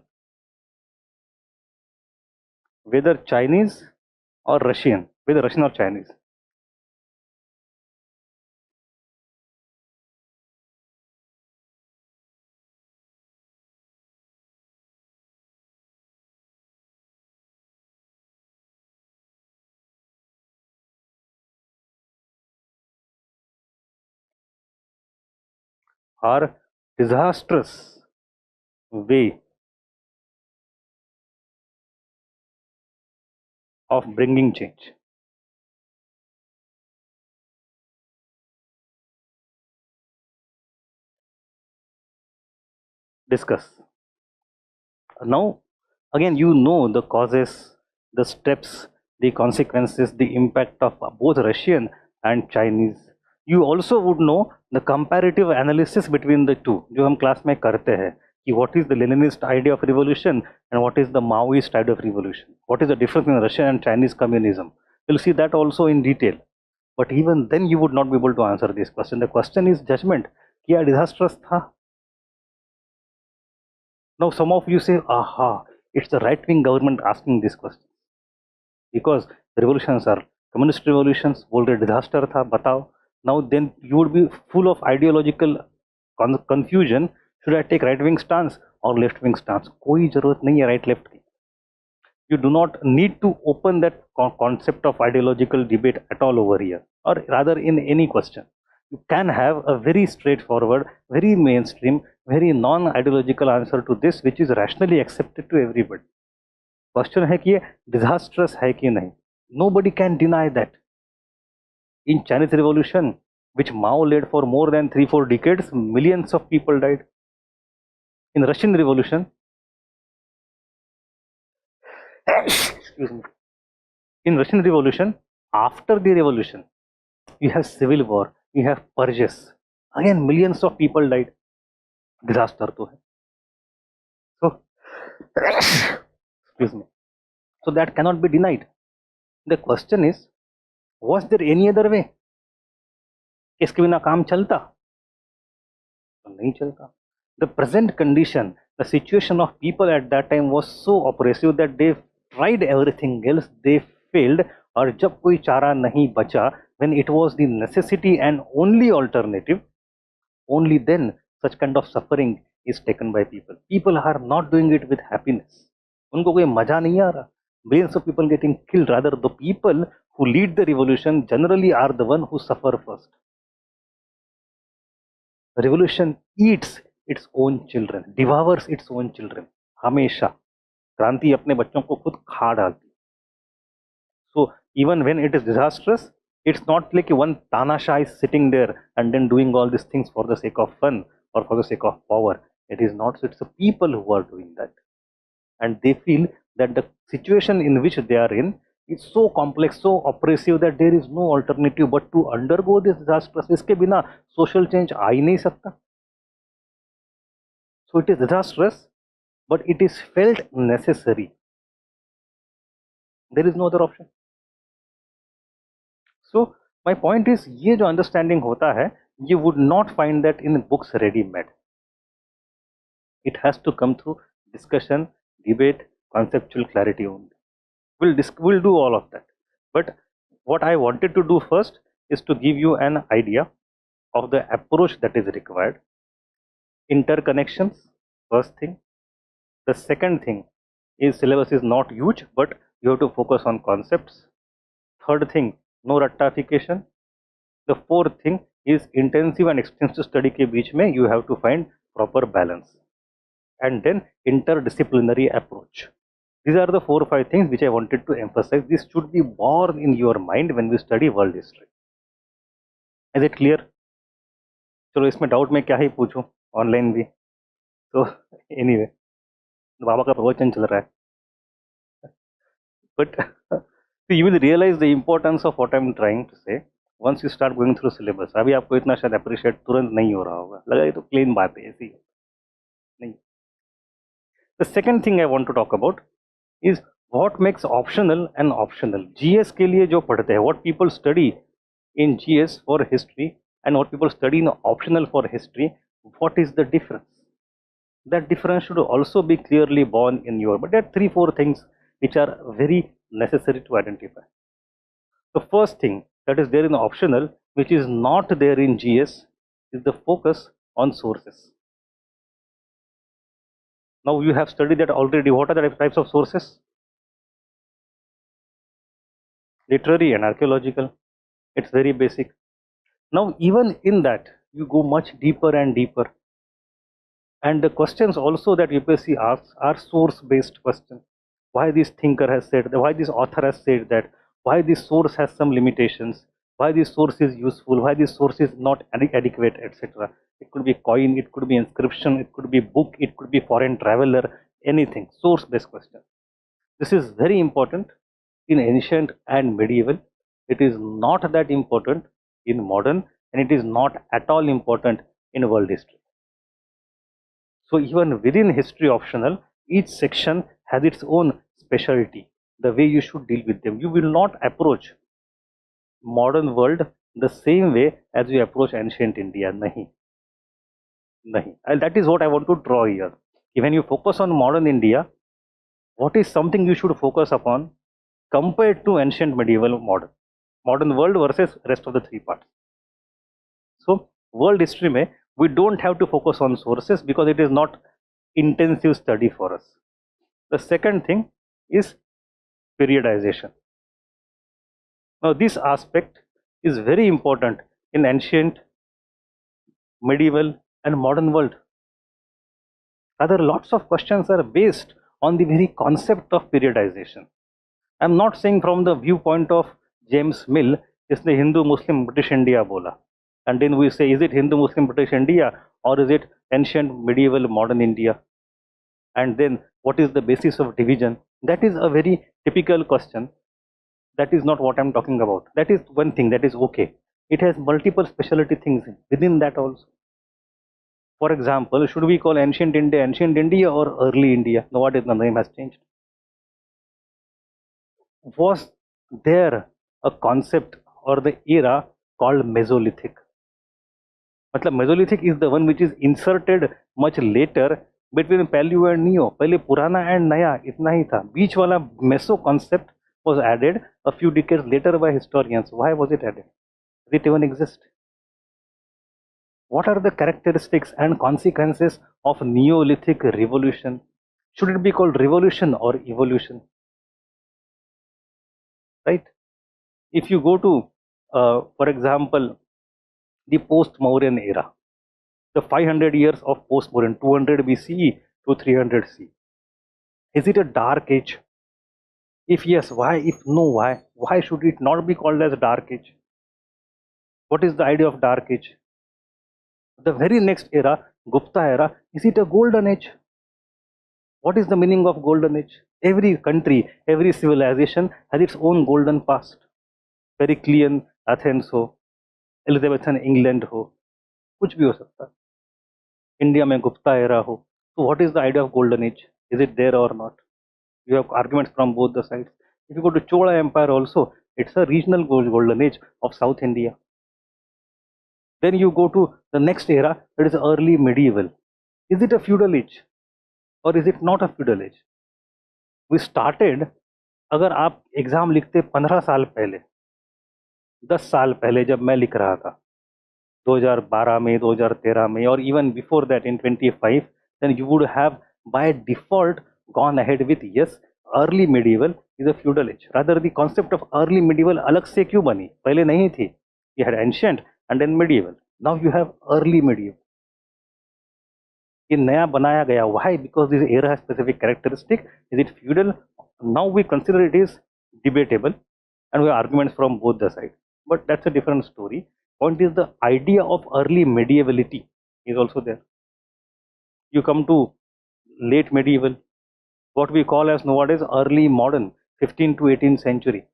whether Chinese or Russian, whether Russian or Chinese. Are disastrous way of bringing change. Discuss. Now, again, you know the causes, the steps, the consequences, the impact of both Russian and Chinese. You also would know the comparative analysis between the two, जो हम class में करते हैं कि what is the Leninist idea of revolution and what is the Maoist idea of revolution. What is the difference in Russian and Chinese communism? You'll see that also in detail. But even then, you would not be able to answer this question. The question is judgment. क्या disastrous था? Now, some of you say, aha, it's the right wing government asking this question. Because revolutions are communist revolutions, already disaster tha, batao. Now, then you would be full of ideological confusion. Should I take right wing stance or left wing stance? Koi zarurat nahi hai right left ki. You do not need to open that concept of ideological debate at all over here, or rather in any question. You can have a very straightforward, very mainstream, very non-ideological answer to this, which is rationally accepted to everybody. Question है कि ये disastrous है कि नहीं? Nobody can deny that. In Chinese Revolution, which Mao led for more than 3-4 decades, millions of people died. In Russian Revolution, excuse me, in Russian Revolution, after the revolution, you have civil war, you have purges. Again, millions of people died. Disaster to hai. So, excuse me. So that cannot be denied. The question is, was there any other way? इसके बिना काम चलता? नहीं चलता. The present condition, the situation of people at that time was so oppressive that they tried everything else, they failed, और जब कोई चारा नहीं बचा, when it was the necessity and only alternative, only then such kind of suffering is taken by people. People are not doing it with happiness. उनको कोई मजा नहीं आ रहा. Millions of people getting killed. Rather, the people who lead the revolution generally are the one who suffer first. The revolution eats its own children, devours its own children. हमेशा क्रांति अपने बच्चों को खुद खा डालती. So even when it is disastrous, it's not like one Tanasha is sitting there and then doing all these things for the sake of fun or for the sake of power. It is not. So it's the people who are doing that, and they feel that the situation in which they are in is so complex, so oppressive that there is no alternative but to undergo this disastrous. इसके बिना social change आ ही नहीं सकता. So it is disastrous, but it is felt necessary. There is no other option. So my point is, ये जो understanding होता है, you would not find that in books ready-made. It has to come through discussion, debate, conceptual clarity only. We'll do all of that. But what I wanted to do first is to give you an idea of the approach that is required. Interconnections, first thing. The second thing is syllabus is not huge, but you have to focus on concepts. Third thing, no rattafication. The fourth thing is intensive and extensive study के बीच में you have to find proper balance. And then interdisciplinary approach. These are the 4 or 5 things which I wanted to emphasize. This should be born in your mind when we study world history. Is it clear? चलो इसमें doubt मैं क्या ही पूछूं, online भी. तो anyway, बाबा का प्रवचन चल रहा है. But you will realize the importance of what I am trying to say once you start going through syllabus. अभी आपको इतना शायद अप्रिशिएट तुरंत नहीं हो रहा होगा, लगा ये तो प्लेन बात है, ऐसी नहीं. The second thing I want to talk about is what makes optional and optional. GS के लिए जो पढ़ते हैं, what people study in GS for history and what people study in optional for history, what is the difference? That difference should also be clearly born in your, but there are 3-4 things which are very necessary to identify. The first thing that is there in the optional, which is not there in GS, is the focus on sources. Now you have studied that already. What are the types of sources? Literary and archaeological. It's very basic. Now even in that, you go much deeper and deeper. And the questions also that UPSC asks are source-based questions. Why this thinker has said that, why this author has said that, why this source has some limitations, why this source is useful, why this source is not adequate, etc. It could be coin, it could be inscription, it could be book, it could be foreign traveler, anything, source-based question. This is very important in ancient and medieval. It is not that important in modern, and it is not at all important in world history. So even within history optional, each section has its own specialty, the way you should deal with them. You will not approach modern world the same way as you approach ancient India. Nahi. Nahi. And that is what I want to draw here. When you focus on modern India, what is something you should focus upon compared to ancient, medieval, modern? Modern world versus rest of the three parts. So world history mein, we don't have to focus on sources because it is not intensive study for us. The second thing is periodization. Now this aspect is very important in ancient, medieval and modern world. Rather, lots of questions are based on the very concept of periodization. I am not saying from the viewpoint of James Mill, जिसने Hindu, Muslim, British India बोला, and then we say, is it Hindu, Muslim, British India, or is it ancient, medieval, modern India? And then what is the basis of division? That is a very typical question. That is not what I'm talking about. That is one thing, that is okay. It has multiple specialty things within that also. For example, should we call ancient India or early India? No, what is the name has changed? Was there a concept or the era called Mesolithic? मतलब Mesolithic is the one which is inserted much later between Paleo and Neo. पहले पुराना and नया इतना ही था. बीच वाला Meso concept was added a few decades later by historians. Why was it added? Does it even exist? What are the characteristics and consequences of Neolithic revolution? Should it be called revolution or evolution? Right? If you go to, for example, the post-Mauryan era, the 500 years of post-Mauryan, 200 BCE to 300 CE, is it a dark age? If yes, why? If no, why? Why should it not be called as dark age? What is the idea of dark age? The very next era, Gupta era, is it a golden age? What is the meaning of golden age? Every country, every civilization has its own golden past. Periclean Athens हो, Elizabethan England हो, कुछ भी हो सकता है. India में Gupta era हो. So what is the idea of golden age? Is it there or not? You have arguments from both the sides. If you go to Chola Empire also, it's a regional golden age of South India. Then you go to the next era, that is early medieval. Is it a feudal age or is it not a feudal age? We started, अगर आप exam लिखते 15 साल पहले, 10 साल पहले जब मैं लिख रहा था 2012 में, 2013 में, और even before that in 25, then you would have by default gone ahead with yes, early medieval is a feudal age. Rather, the concept of early medieval अलग से क्यों बनी? पहले नहीं थी. You had ancient and then medieval. Now you have early medieval. ये नया बनाया गया. Why? Because this era has specific characteristic. Is it feudal? Now we consider it is debatable, and we have arguments from both the sides. But that's a different story. Point is the idea of early medievality is also there. You come to late medieval, what we call as nowadays early modern, 15th to 18th century.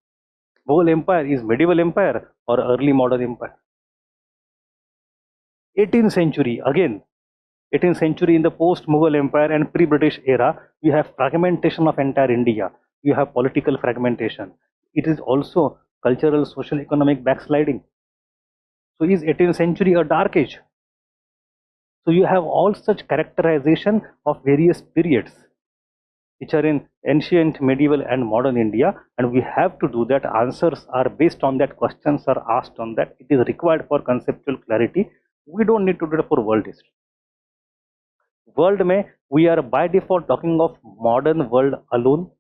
Mughal Empire is medieval empire or early modern empire? 18th century, again 18th century in the post-Mughal Empire and pre-British era, you have fragmentation of entire India. You have political fragmentation. It is also cultural, social, economic backsliding. So is 18th century a dark age? So you have all such characterization of various periods. which are in ancient, medieval, and modern India, and we have to do that. Answers are based on that, questions are asked on that. It is required for conceptual clarity. We don't need to do it for world history. World may, we are by default talking of modern world alone.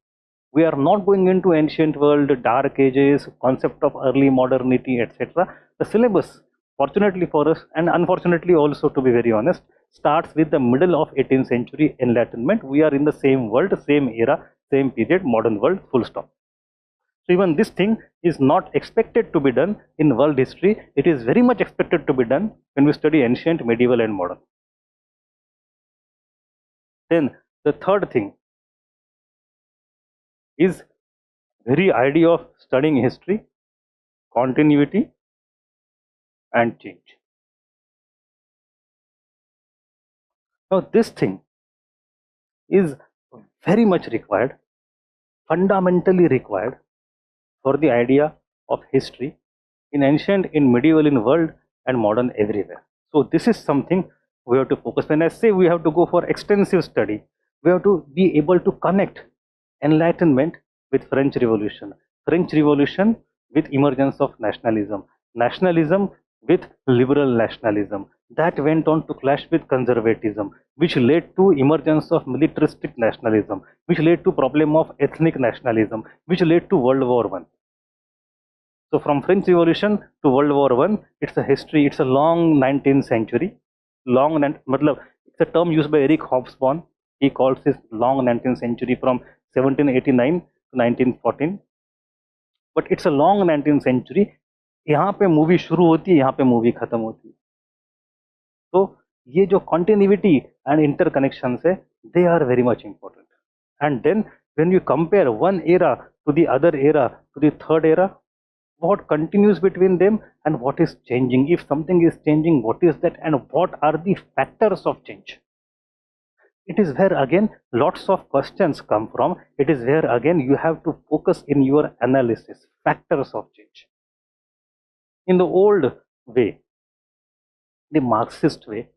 We are not going into ancient world, dark ages, concept of early modernity, etc. The syllabus, fortunately for us, and unfortunately also, to be very honest, starts with the middle of 18th century enlightenment. We are in the same world, same era, same period, modern world, full stop. So even this thing is not expected to be done in world history. It is very much expected to be done when we study ancient, medieval, and modern. Then the third thing is very idea of studying history, continuity and change. Now this thing is very much required, fundamentally required for the idea of history in ancient, in medieval, in world and modern, everywhere. So this is something we have to focus. When I say we have to go for extensive study, we have to be able to connect enlightenment with French Revolution, French Revolution with emergence of nationalism, nationalism with liberal nationalism. That went on to clash with conservatism, which led to emergence of militaristic nationalism, which led to problem of ethnic nationalism, which led to World War I. So from French Revolution to World War I, it's a history, it's a long 19th century. It's a term used by Eric Hobsbawm. He calls this long 19th century from 1789 to 1914. But it's a long 19th century. यहाँ पे movie शुरू होती है, यहाँ पे movie खत्म होती है. तो ये जो continuity and interconnections है, they are very much important. And then when you compare one era to the other era to the third era, what continues between them and what is changing? If something is changing, what is that and what are the factors of change? It is where again lots of questions come from. It is where again you have to focus in your analysis, factors of change. In the old way, the Marxist way,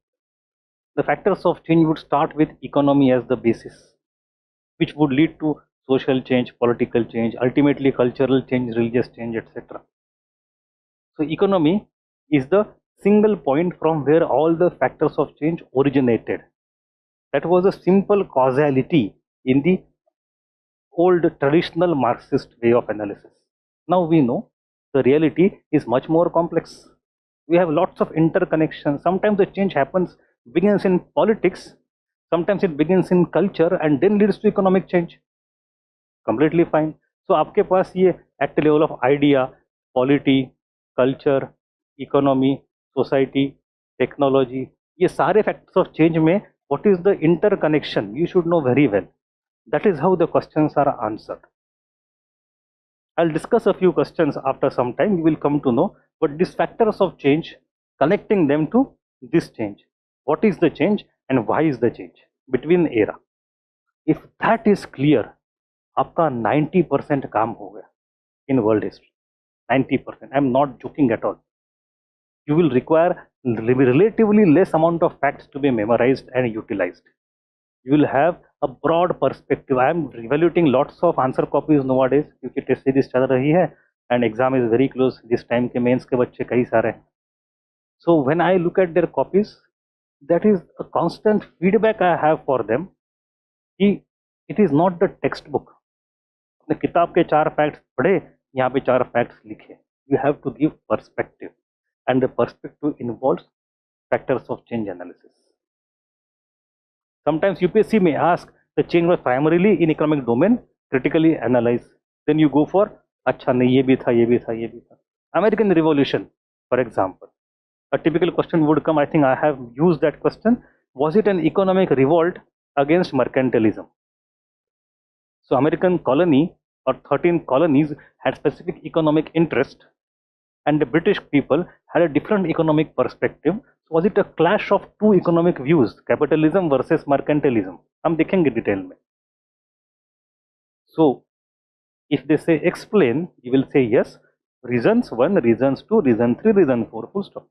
the factors of change would start with economy as the basis, which would lead to social change, political change, ultimately cultural change, religious change, etc. So economy is the single point from where all the factors of change originated. That was a simple causality in the old traditional Marxist way of analysis. Now we know the reality is much more complex. We have lots of interconnections. Sometimes the change begins in politics, sometimes it begins in culture and then leads to economic change. Completely fine. So आपके पास ये at the level of idea, polity, culture, economy, society, technology, ये सारे factors of change में what is the interconnection? You should know very well. That is how the questions are answered. I'll discuss a few questions after some time. You will come to know. But these factors of change, connecting them to this change. What is the change and why is the change between era? If that is clear, आपका 90% काम हो गया in world history. 90%. I'm not joking at all. You will require relatively less amount of facts to be memorized and utilized. You will have a broad perspective. I am evaluating lots of answer copies nowadays क्योंकि test series चल रही है and exam is very close. This time के mains के बच्चे कई सारे हैं. So when I look at their copies, that is a constant feedback I have for them. It is not the textbook. अपने किताब के 4 फैक्ट्स पढ़े, यहाँ पे 4 फैक्ट्स लिखे. You have to give perspective, and the perspective involves factors of change analysis. Sometimes UPSC may ask the change was primarily in economic domain, critically analyze. Then you go for अच्छा नहीं ये भी था ये भी था ये भी था. American Revolution, for example, a typical question would come. I think I have used that question. Was it an economic revolt against mercantilism? So American colony or 13 colonies had specific economic interest, and the British people had a different economic perspective. So was it a clash of two economic views, capitalism versus mercantilism? हम देखेंगे detail में. So if they say explain, you will say yes, reasons 1, reasons 2, reason 3, reason 4, full stop.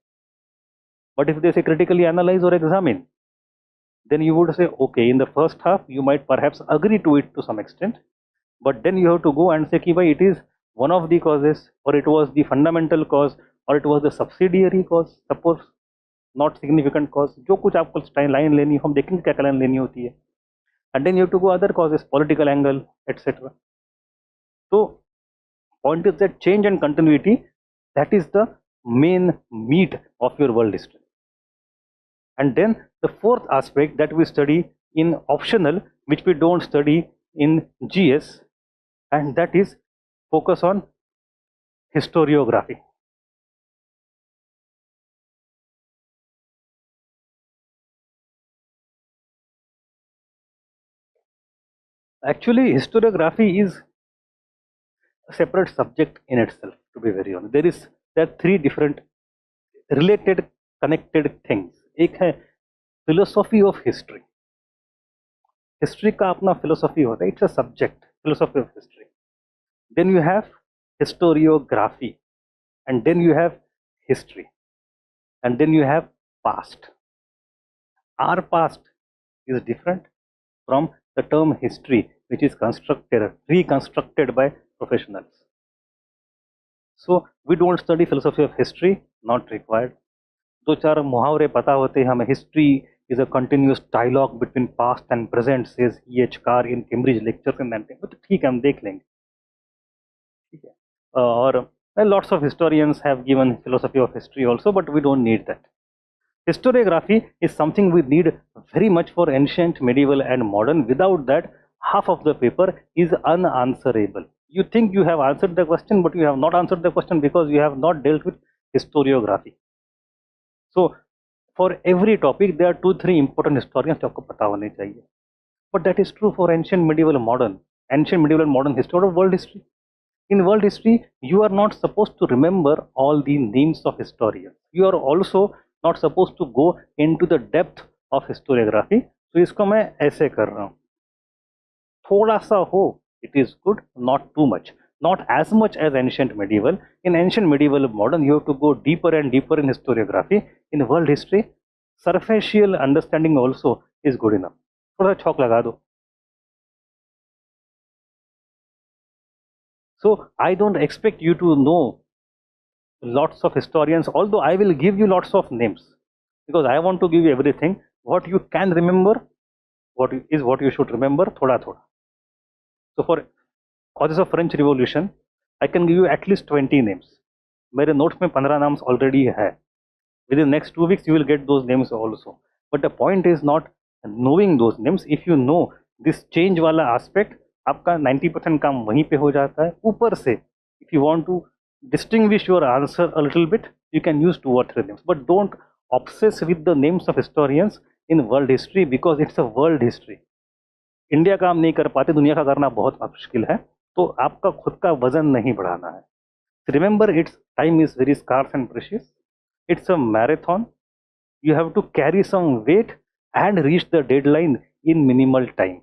But if they say critically analyze or examine, then you would say, okay, in the first half, you might perhaps agree to it to some extent, but then you have to go and say, ki, bhai, it is one of the causes, or it was the fundamental cause, or it was the subsidiary cause, suppose, not significant cause. जो कुछ आपको line लेनी हो, हम देखेंगे क्या line लेनी होती है. And then you have to go other causes, political angle, etc. So, point is that change and continuity, that is the main meat of your world history. And then the fourth aspect that we study in optional, which we don't study in GS, and that is focus on historiography. Actually, historiography is a separate subject in itself, to be very honest. There are three different related, connected things. एक है philosophy of history. History का अपना philosophy होता है. It's a subject, philosophy of history. Then you have historiography, and then you have history, and then you have past. Our past is different from the term history, which is reconstructed by professionals. So we don't study philosophy of history, not required. दो चार मुहावरे पता होते हैं हमें. History is a continuous dialogue between past and present, says E.H. Carr in Cambridge lectures and that thing. But ठीक है, हम देख लेंगे. ठीक है. और lots of historians have given philosophy of history also, but we don't need that. Historiography is something we need very much for ancient, medieval and modern. Without that, half of the paper is unanswerable. You think you have answered the question, but you have not answered the question because you have not dealt with historiography. So for every topic, there are 2-3 important historians जो आपको पता होने चाहिए. But that is true for ancient, medieval, modern. Ancient, medieval, and modern history or world history. In world history, you are not supposed to remember all the names of historians. You are also not supposed to go into the depth of historiography. So इसको मैं ऐसे कर रहा हूँ. थोड़ा सा हो, it is good, not too much. Not as much as ancient medieval. In ancient medieval modern, you have to go deeper and deeper in historiography. In world history, superficial understanding also is good enough. थोड़ा छौक लगा दो. So I don't expect you to know lots of historians, although I will give you lots of names because I want to give you everything. What you can remember, what you should remember, thoda thoda. So for causes of French Revolution, I can give you at least 20 names. मेरे notes में 15 names already है. Within the next 2 weeks, you will get those names also. But the point is not knowing those names. If you know this change वाला aspect, आपका 90% काम वहीं पे हो जाता है. ऊपर से, if you want to distinguish your answer a little bit, you can use 2 or 3 names. But don't obsess with the names of historians in world history because it's a world history. India काम नहीं कर पाते, दुनिया का करना बहुत मुश्किल है. तो आपका खुद का वजन नहीं बढ़ाना है. Remember, it's time is very scarce and precious. It's a marathon. You have to carry some weight and reach the deadline in minimal time.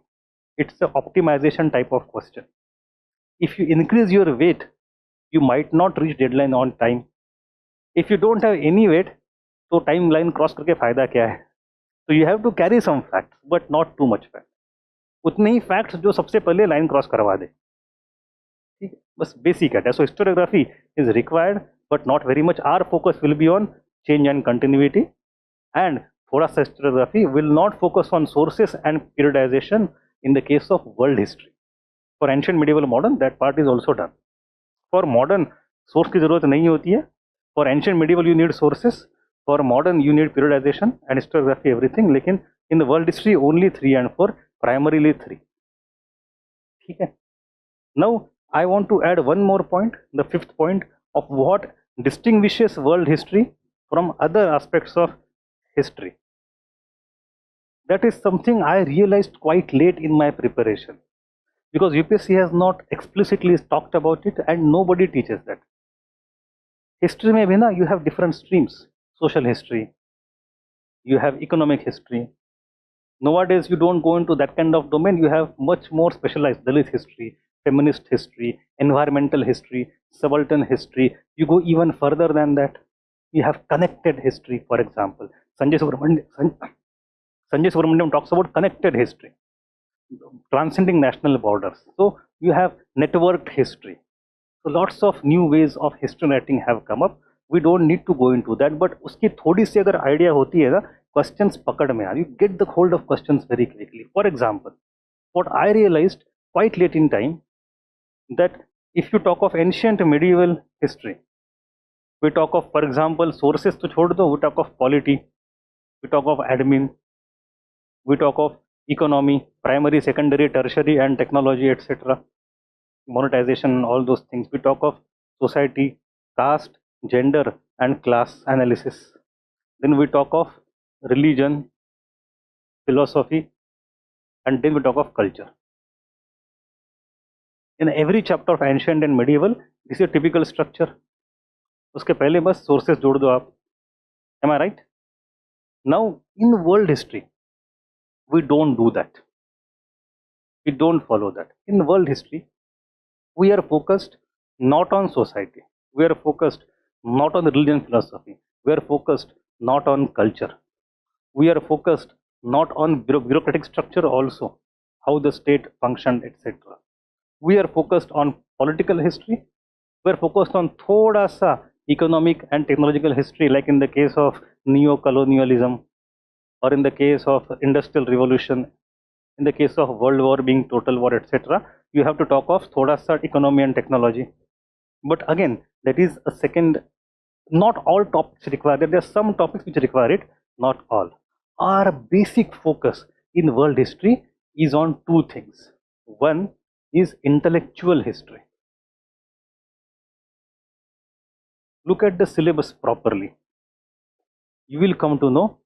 It's an optimization type of question. If you increase your weight, you might not reach deadline on time. If you don't have any weight, तो timeline cross करके फायदा क्या है? So you have to carry some facts, but not too much fact. उतने ही facts जो सबसे पहले line cross करवा दे. ठीक है, बस basic है. So historiography is required, but not very much. Our focus will be on change and continuity, and thoda sa historiography will not focus on sources and periodization in the case of world history. For ancient, medieval, modern, that part is also done. For modern, source की जरूरत नहीं होती है. For ancient, medieval, you need sources. For modern, you need periodization and historiography, everything. लेकिन in the world history, only 3 and 4, primarily 3. ठीक है. Now I want to add one more point, the 5th point of what distinguishes world history from other aspects of history. That is something I realized quite late in my preparation because UPSC has not explicitly talked about it and nobody teaches that. History mein bhi na, you have different streams. Social history, you have economic history. Nowadays you don't go into that kind of domain. You have much more specialized Dalit history, feminist history, environmental history, subaltern history. You go even further than that. You have connected history, for example. Sanjay Subramanian, Sanjay Subramaniam talks about connected history, transcending national borders. So you have networked history. So lots of new ways of history writing have come up. We don't need to go into that, but उसकी थोड़ी सी अगर idea होती है ना, questions पकड़ में आ, you get the hold of questions very quickly. For example, what I realized quite late in time, that if you talk of ancient medieval history, we talk of, for example, sources तो छोड़ दो, we talk of polity, we talk of admin, we talk of economy, primary, secondary, tertiary, and technology, etc., monetization, all those things. We talk of society, caste, gender, and class analysis. Then we talk of religion, philosophy, and then we talk of culture. In every chapter of ancient and medieval, this is a typical structure. उसके पहले बस sources जोड़ दो आप. Am I right? Now, in world history, we don't do that. We don't follow that. In world history, we are focused not on society. We are focused not on religion philosophy. We are focused not on culture. We are focused not on bureaucratic structure also, how the state functioned, etc. We are focused on political history. We are focused on thoda sa economic and technological history, like in the case of neo-colonialism, or in the case of industrial revolution, in the case of world war being total war, etc. You have to talk of thoda sa economy and technology. But again, that is a second. Not all topics require that. There are some topics which require it, not all. Our basic focus in world history is on two things. One is intellectual history. Look at the syllabus properly. You will come to know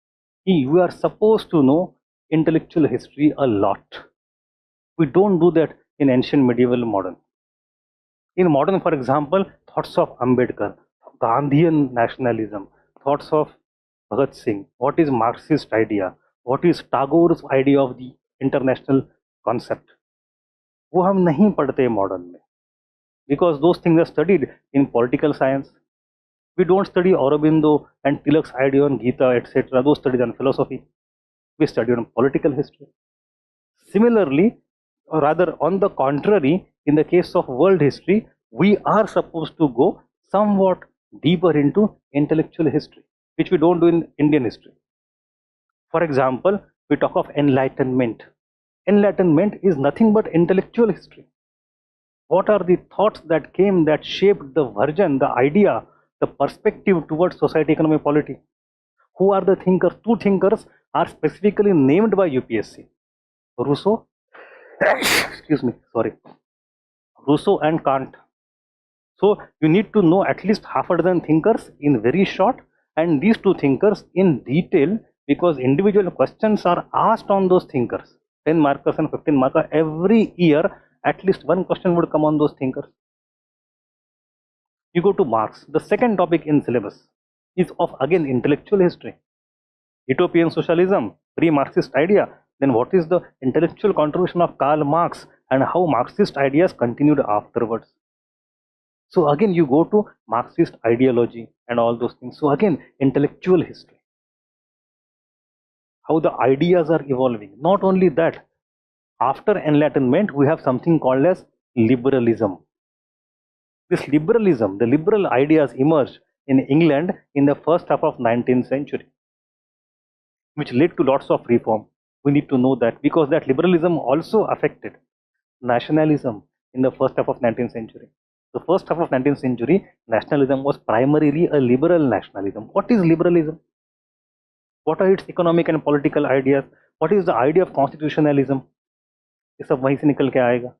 you are supposed to know intellectual history a lot. We don't do that in ancient, medieval, modern. In modern, for example, thoughts of Ambedkar, Gandhian nationalism, thoughts of Bhagat Singh, what is Marxist idea, what is Tagore's idea of the international concept, वो हम नहीं पढ़ते modern में, because those things are studied in political science. We don't study Aurobindo and Tilak's idea on Gita, etc. Those studied on philosophy. We study on political history. Similarly, or rather on the contrary, in the case of world history, we are supposed to go somewhat deeper into intellectual history, which we don't do in Indian history. For example, we talk of enlightenment. Enlightenment is nothing but intellectual history. What are the thoughts that came that shaped the version, the idea, the perspective towards society, economy, polity? Who are the thinkers? Two thinkers are specifically named by UPSC. Rousseau, excuse me, sorry, Rousseau and Kant. So you need to know at least half a dozen thinkers in very short, and these two thinkers in detail, because individual questions are asked on those thinkers. 10 markers and 15 markers every year, at least one question would come on those thinkers. You go to Marx. The second topic in syllabus is of again intellectual history. Utopian socialism, pre-Marxist idea. Then what is the intellectual contribution of Karl Marx and how Marxist ideas continued afterwards? So again, you go to Marxist ideology and all those things. So again, intellectual history. How the ideas are evolving. Not only that, after Enlightenment, we have something called as liberalism. This liberalism, the liberal ideas emerged in England in the first half of 19th century, which led to lots of reform. We need to know that, because that liberalism also affected nationalism in the first half of 19th century. The first half of 19th century, nationalism was primarily a liberal nationalism. What is liberalism? What are its economic and political ideas? What is the idea of constitutionalism? ये सब वहीं से निकल के आएगा.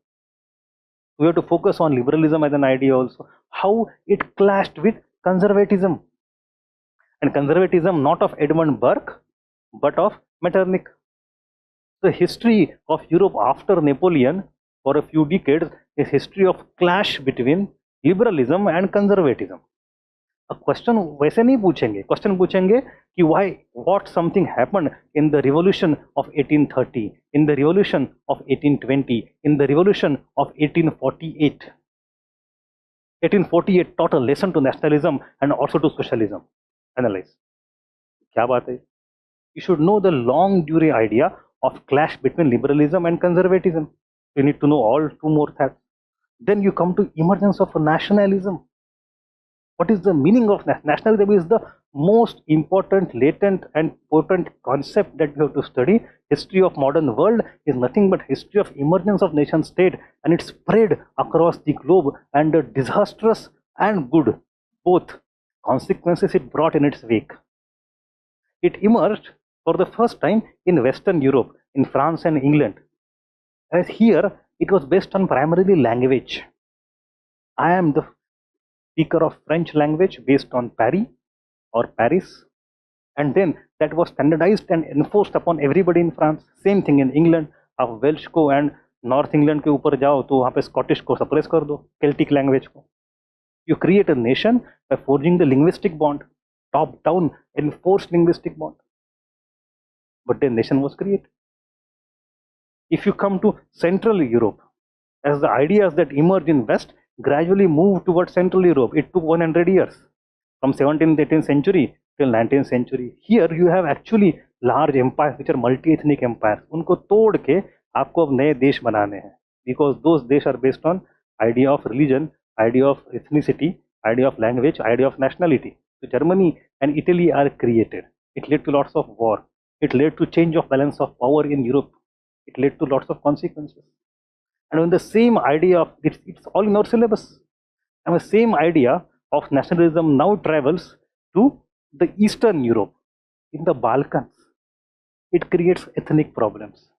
We have to focus on liberalism as an idea also. How it clashed with conservatism. And conservatism not of Edmund Burke, but of Metternich. The history of Europe after Napoleon for a few decades is history of clash between liberalism and conservatism. A question वैसे नहीं पूछेंगे, question पूछेंगे कि why, what something happened in the revolution of 1830, in the revolution of 1820, in the revolution of 1848. 1848 taught a lesson to nationalism and also to socialism. Analyze. क्या बात है? You should know the long durée idea of clash between liberalism and conservatism. You need to know all two more facts. Then you come to emergence of nationalism. What is the meaning of nationalism? Is the most important, latent, and potent concept that we have to study. History of modern world is nothing but history of emergence of nation state and its spread across the globe and the disastrous and good both consequences it brought in its wake. It emerged for the first time in Western Europe, in France and England. As here, it was based on primarily language. I am the speaker of French language based on Paris or Paris, and then that was standardized and enforced upon everybody in France. Same thing in England. आप Welsh को and north England के ऊपर जाओ तो वहाँ पे Scottish को suppress कर दो, केल्टिक लैंग्वेज को. You create a nation by forging the linguistic bond, top down enforced linguistic bond. But then nation was created. If you come to Central Europe, as the ideas that emerged in West gradually moved towards Central Europe, it took 100 years, from 17th, 18th century till 19th century. Here you have actually large empires which are multi-ethnic empires. उनको तोड़ के आपको अब नए देश बनाने हैं, because those देश are based on idea of religion, idea of ethnicity, idea of language, idea of nationality. So Germany and Italy are created. It led to lots of war. It led to change of balance of power in Europe. It led to lots of consequences. And when the same idea of it's all in our syllabus, and the same idea of nationalism now travels to the Eastern Europe, in the Balkans. It creates ethnic problems.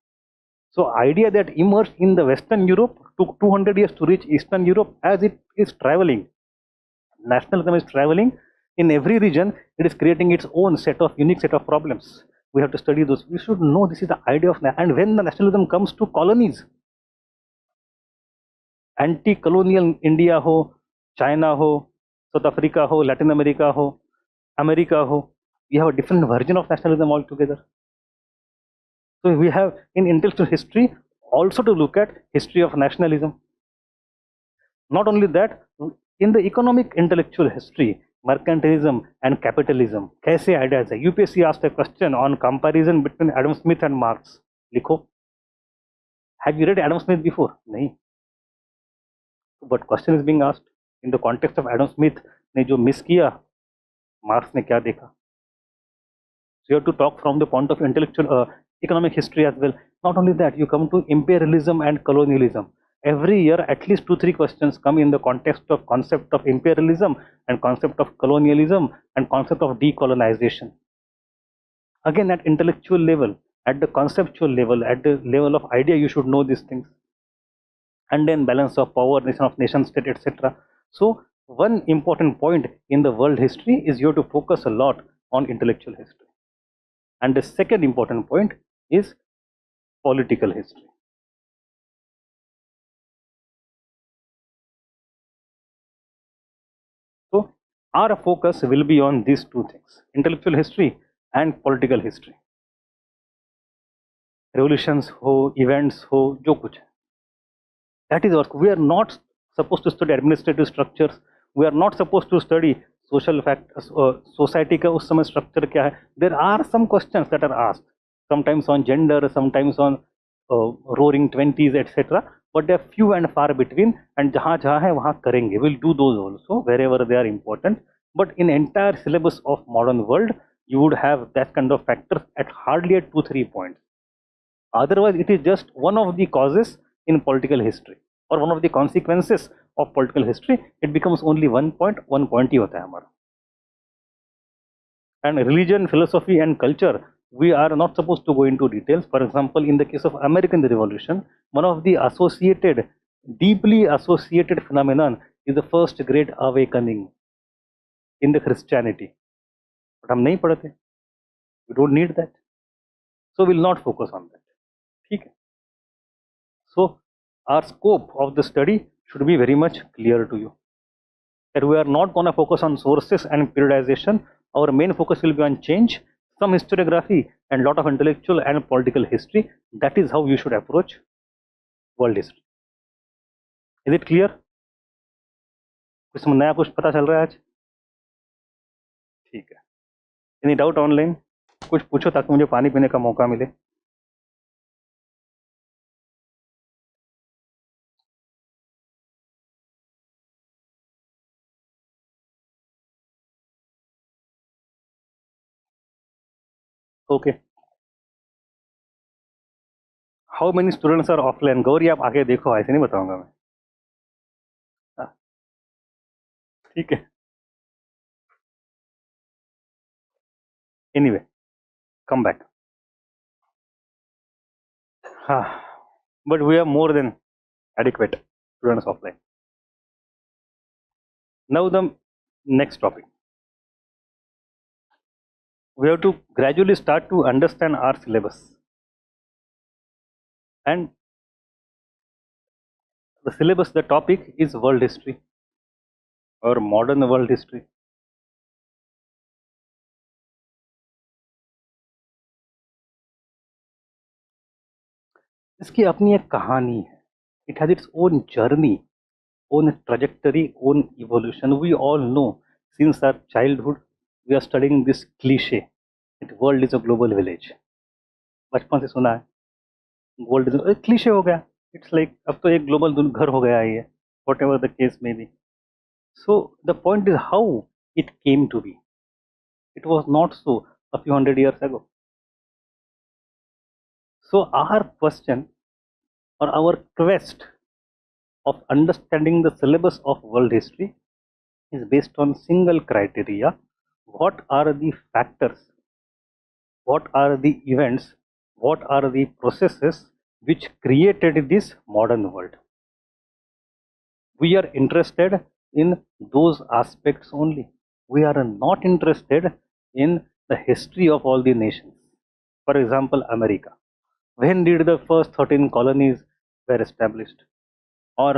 So idea that emerged in the Western Europe took 200 years to reach Eastern Europe. As it is traveling, nationalism is traveling in every region, it is creating its own unique set of problems. We have to study those. We should know this is the idea of, and when the nationalism comes to colonies, anti-colonial India ho, China ho, South Africa ho, Latin America ho, America ho, we have a different version of nationalism altogether. So we have in intellectual history also to look at history of nationalism. Not only that, in the economic intellectual history, mercantilism and capitalism, कैसे ideas है? UPSC asked a question on comparison between Adam Smith and Marx. लिखो. Have you read Adam Smith before? नहीं. But question is being asked in the context of Adam Smith ने जो miss किया, marks ने क्या देखा? So you have to talk from the point of intellectual economic history as well. Not only that, you come to imperialism and colonialism. Every year, at least 2-3 questions come in the context of concept of imperialism and concept of colonialism and concept of decolonization. Again, at intellectual level, at the conceptual level, at the level of idea, you should know these things. And then balance of power, nation state, etc. So one important point in the world history is you have to focus a lot on intellectual history. And the second important point is political history. So our focus will be on these two things, intellectual history and political history. Revolutions ho, events ho, jo kuch hai. That is what we are not supposed to study administrative structures. We are not supposed to study social factors, society का उस समय structure क्या है. There are some questions that are asked, sometimes on gender, sometimes on roaring 20s, etc. But they are few and far between, and जहाँ जहाँ है वहाँ करेंगे. We'll do those also wherever they are important. But in entire syllabus of modern world, you would have that kind of factors at hardly at 2-3 points. Otherwise, it is just one of the causes in political history or one of the consequences of political history. It becomes only 1 point ही होता है हमारा. And religion, philosophy and culture, we are not supposed to go into details. For example, in the case of American Revolution, one of the associated, deeply associated phenomenon is the first great awakening in the Christianity. But हम नहीं पढ़ते. We don't need that. So we'll not focus on that. ठीक है. So our scope of the study should be very much clear to you. That we are not going to focus on sources and periodization. Our main focus will be on change, some historiography, and lot of intellectual and political history. That is how you should approach world history. Is it clear? कुछ नया कुछ पता चल रहा है आज? ठीक है. Any doubt online? कुछ पूछो ताकि मुझे पानी पीने का मौका मिले। Okay, how many students are offline? Gauri आप आगे देखो, ऐसे नहीं बताऊंगा मैं। हाँ, ठीक है, एनीवे, कम बैक। हाँ, but we are more than adequate students offline. Now the next topic, we have to gradually start to understand our syllabus, and the syllabus, the topic is world history or modern world history. इसकी अपनी एक कहानी है. It has its own journey, own trajectory, own evolution. We all know since our childhood we are studying this cliche that world is a global village. बचपन से सुना है world is cliché हो गया. इट्स लाइक अब तो एक global घर हो गया है ये, whatever the case may be. So the point is how it came to be. It was not so a few hundred years ago. So our question or our quest of understanding the syllabus of world history is based on single criteria: what are the factors, what are the events, what are the processes which created this modern world. We are interested in those aspects only. We are not interested in the history of all the nations. For example, America. When did the first 13 colonies were established? Or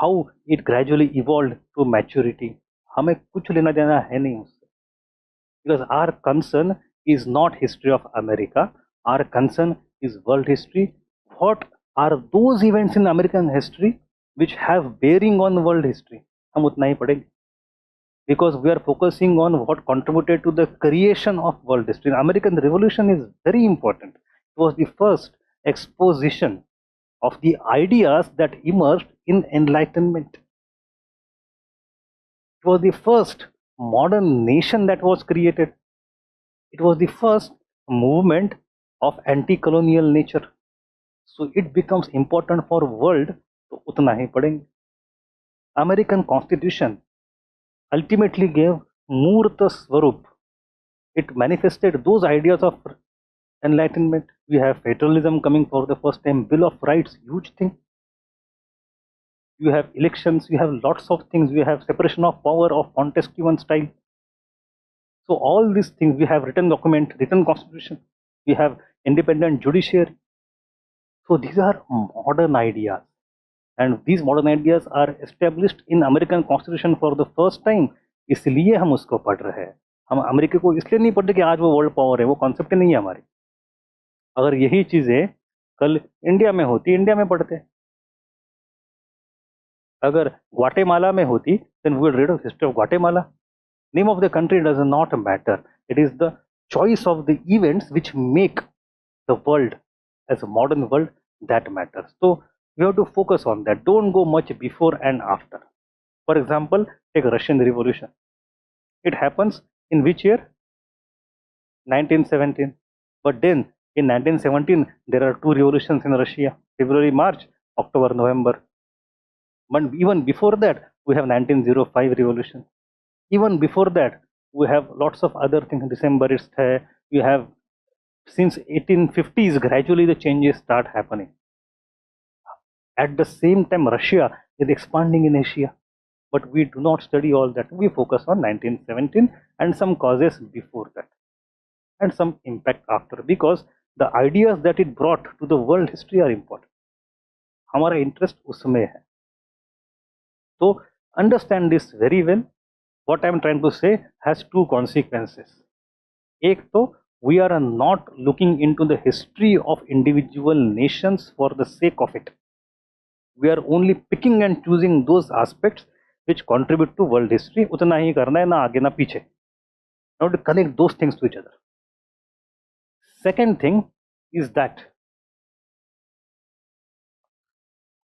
how it gradually evolved to maturity? हमें कुछ लेना देना है नहीं उससे. Because our concern is not history of America. Our concern is world history. What are those events in American history which have bearing on world history? हम उतना ही पढ़ेंगे. Because we are focusing on what contributed to the creation of world history. American Revolution is very important. It was the first exposition of the ideas that emerged in Enlightenment. It was the first modern nation that was created. It was the first movement of anti-colonial nature. So it becomes important for world, तो उतना ही पढ़ेंगे. American Constitution ultimately gave Murta Swarup. It manifested those ideas of Enlightenment. We have federalism coming for the first time, Bill of Rights, huge thing. You have elections, you have lots of things, you have separation of power of Montesquieu style. So all these things, we have written document, written constitution, we have independent judiciary. So these are modern ideas, and these modern ideas are established in American Constitution for the first time. इसलिए हम उसको पढ़ रहे हैं. हम America को इसलिए नहीं पढ़ते कि आज वो वर्ल्ड पावर है, वो कॉन्सेप्ट नहीं है हमारी. अगर यही चीजें कल इंडिया में होती, इंडिया में पढ़ते. अगर ग्वाटेमाला में होती, then we would read of history of Guatemala. Name of the country does not matter. It is the choice of the events which make the world as a modern world that matters. So we have to focus on that. Don't go much before and after. For example, take Russian Revolution. It happens in which year? 1917. But then in 1917 there are two revolutions in Russia: February, March, October, November. But even before that we have 1905 revolution. Even before that we have lots of other things. December is there. We have since 1850s gradually the changes start happening. At the same time Russia is expanding in Asia, but we do not study all that. We focus on 1917 and some causes before that and some impact after, because the ideas that it brought to the world history are important. हमारा interest उसमें है. So understand this very well. What I am trying to say has two consequences. एक तो we are not looking into the history of individual nations for the sake of it. We are only picking and choosing those aspects which contribute to world history. उतना ही करना है, ना आगे ना पीछे. Now to connect those things to each other. Second thing is that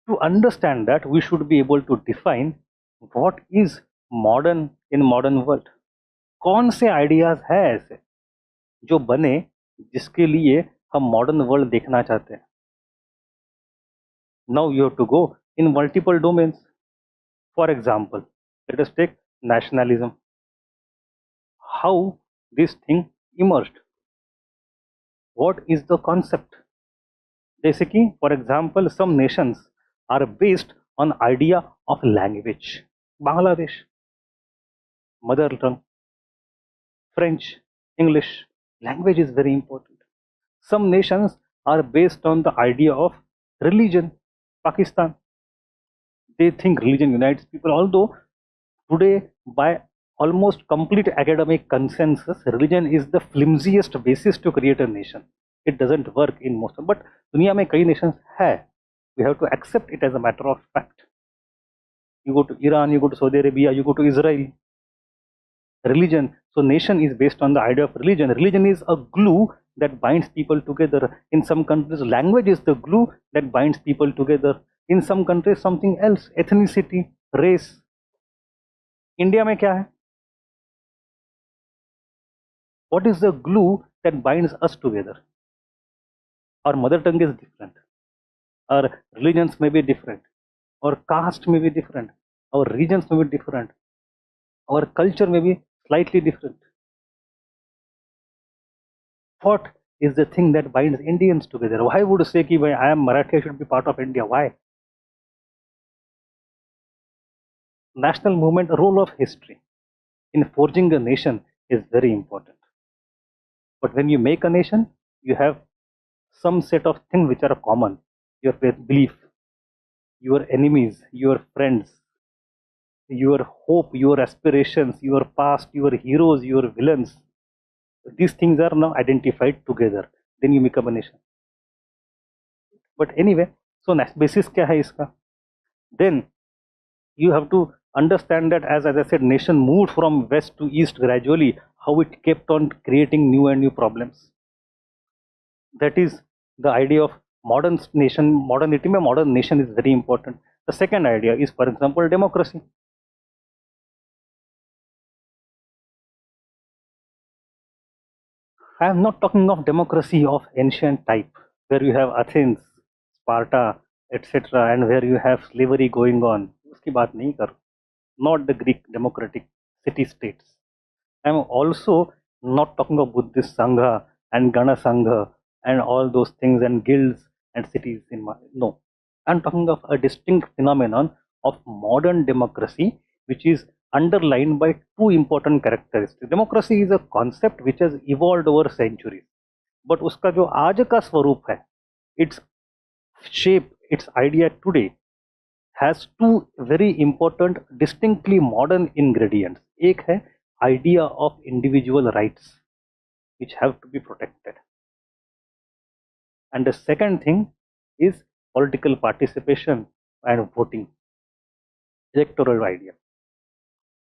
to understand that, we should be able to define what is modern in modern world. कौन से ideas है ऐसे जो बने जिसके लिए हम मॉडर्न वर्ल्ड देखना चाहते हैं. Now you have to go in multiple domains. For example, let us take nationalism. How this thing emerged? What is the concept? जैसे कि for example, some nations are based on idea of language. Bangladesh, mother tongue, French, English. Language is very important. Some nations are based on the idea of religion. Pakistan, they think religion unites people, although today, by almost complete academic consensus, religion is the flimsiest basis to create a nation. It doesn't work in most of, but दुनिया में कई nations है. We have to accept it as a matter of fact. You go to Iran, you go to Saudi Arabia, you go to Israel. Religion, so nation is based on the idea of religion. Religion is a glue that binds people together. In some countries, language is the glue that binds people together. In some countries, something else, ethnicity, race. India में क्या है? What is the glue that binds us together? Our mother tongue is different. Our religions may be different. Our caste may be different. Our regions may be different. Our culture may be slightly different. What is the thing that binds Indians together? Why would you say कि I am Marathi, I should be part of India? Why? National movement, role of history in forging a nation is very important. But when you make a nation, you have some set of things which are common. Your faith, belief, your enemies, your friends, your hope, your aspirations, your past, your heroes, your villains. These things are now identified together. Then you become a nation. But anyway, so basis क्या है इसका? Then you have to understand that, as I said, nation moved from west to east gradually, how it kept on creating new and new problems. That is the idea of modern nation. Modernity में modern nation is very important. The second idea is, for example, democracy. I am not talking of democracy of ancient type, where you have Athens, Sparta, etc., and where you have slavery going on. उसकी बात नहीं कर. Not the Greek democratic city-states. I am also not talking of Buddhist Sangha and Gana Sangha and all those things and guilds and cities in my, no. I am talking of a distinct phenomenon of modern democracy, which is underlined by two important characteristics. Democracy is a concept which has evolved over centuries, but उसका जो आज का स्वरूप है, its shape, its idea today has two very important, distinctly modern ingredients. एक है idea of individual rights, which have to be protected. And the second thing is political participation and voting, electoral idea.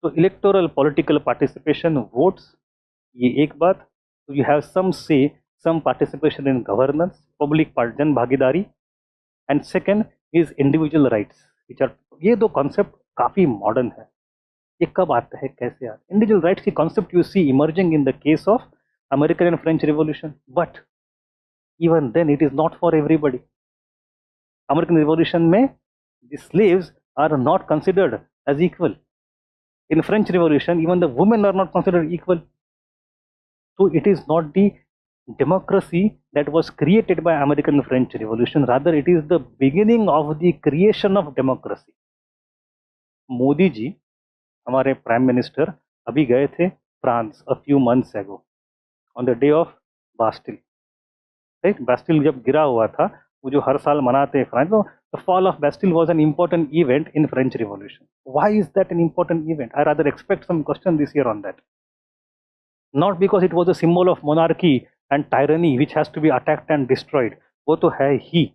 So electoral political participation, votes, ये एक बात. So you have some say, some participation in governance, public जन भागीदारी. And second is individual rights, which are, ये दो concept काफी modern है. ये कब आता है, कैसे आता है? Individual rights की concept you see emerging in the case of American and French Revolution, but even then it is not for everybody. American Revolution में the slaves are not considered as equal. In French Revolution, even the women are not considered equal. So it is not the democracy that was created by American and French Revolution, rather it is the beginning of the creation of democracy. Modi ji, हमारे prime minister, अभी गए थे France a few months ago on the day of Bastille. Right? Bastille जब गिरा हुआ था, वो जो हर साल मनाते हैं फ्रांस, तो the fall of Bastille was an important event in French Revolution. Why is that an important event? I rather expect some question this year on that. Not because it was a symbol of monarchy and tyranny which has to be attacked and destroyed. वो तो है ही.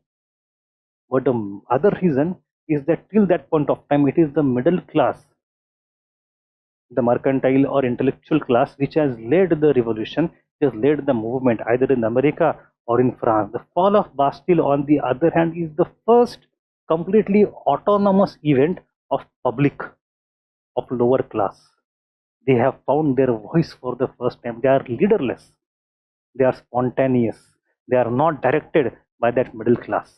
But the other reason is that till that point of time, it is the middle class, the mercantile or intellectual class, which has led the revolution, has led the movement either in America or in France. The fall of Bastille, on the other hand, is the first completely autonomous event of public, of lower class. They have found their voice for the first time. They are leaderless. They are spontaneous. They are not directed by that middle class.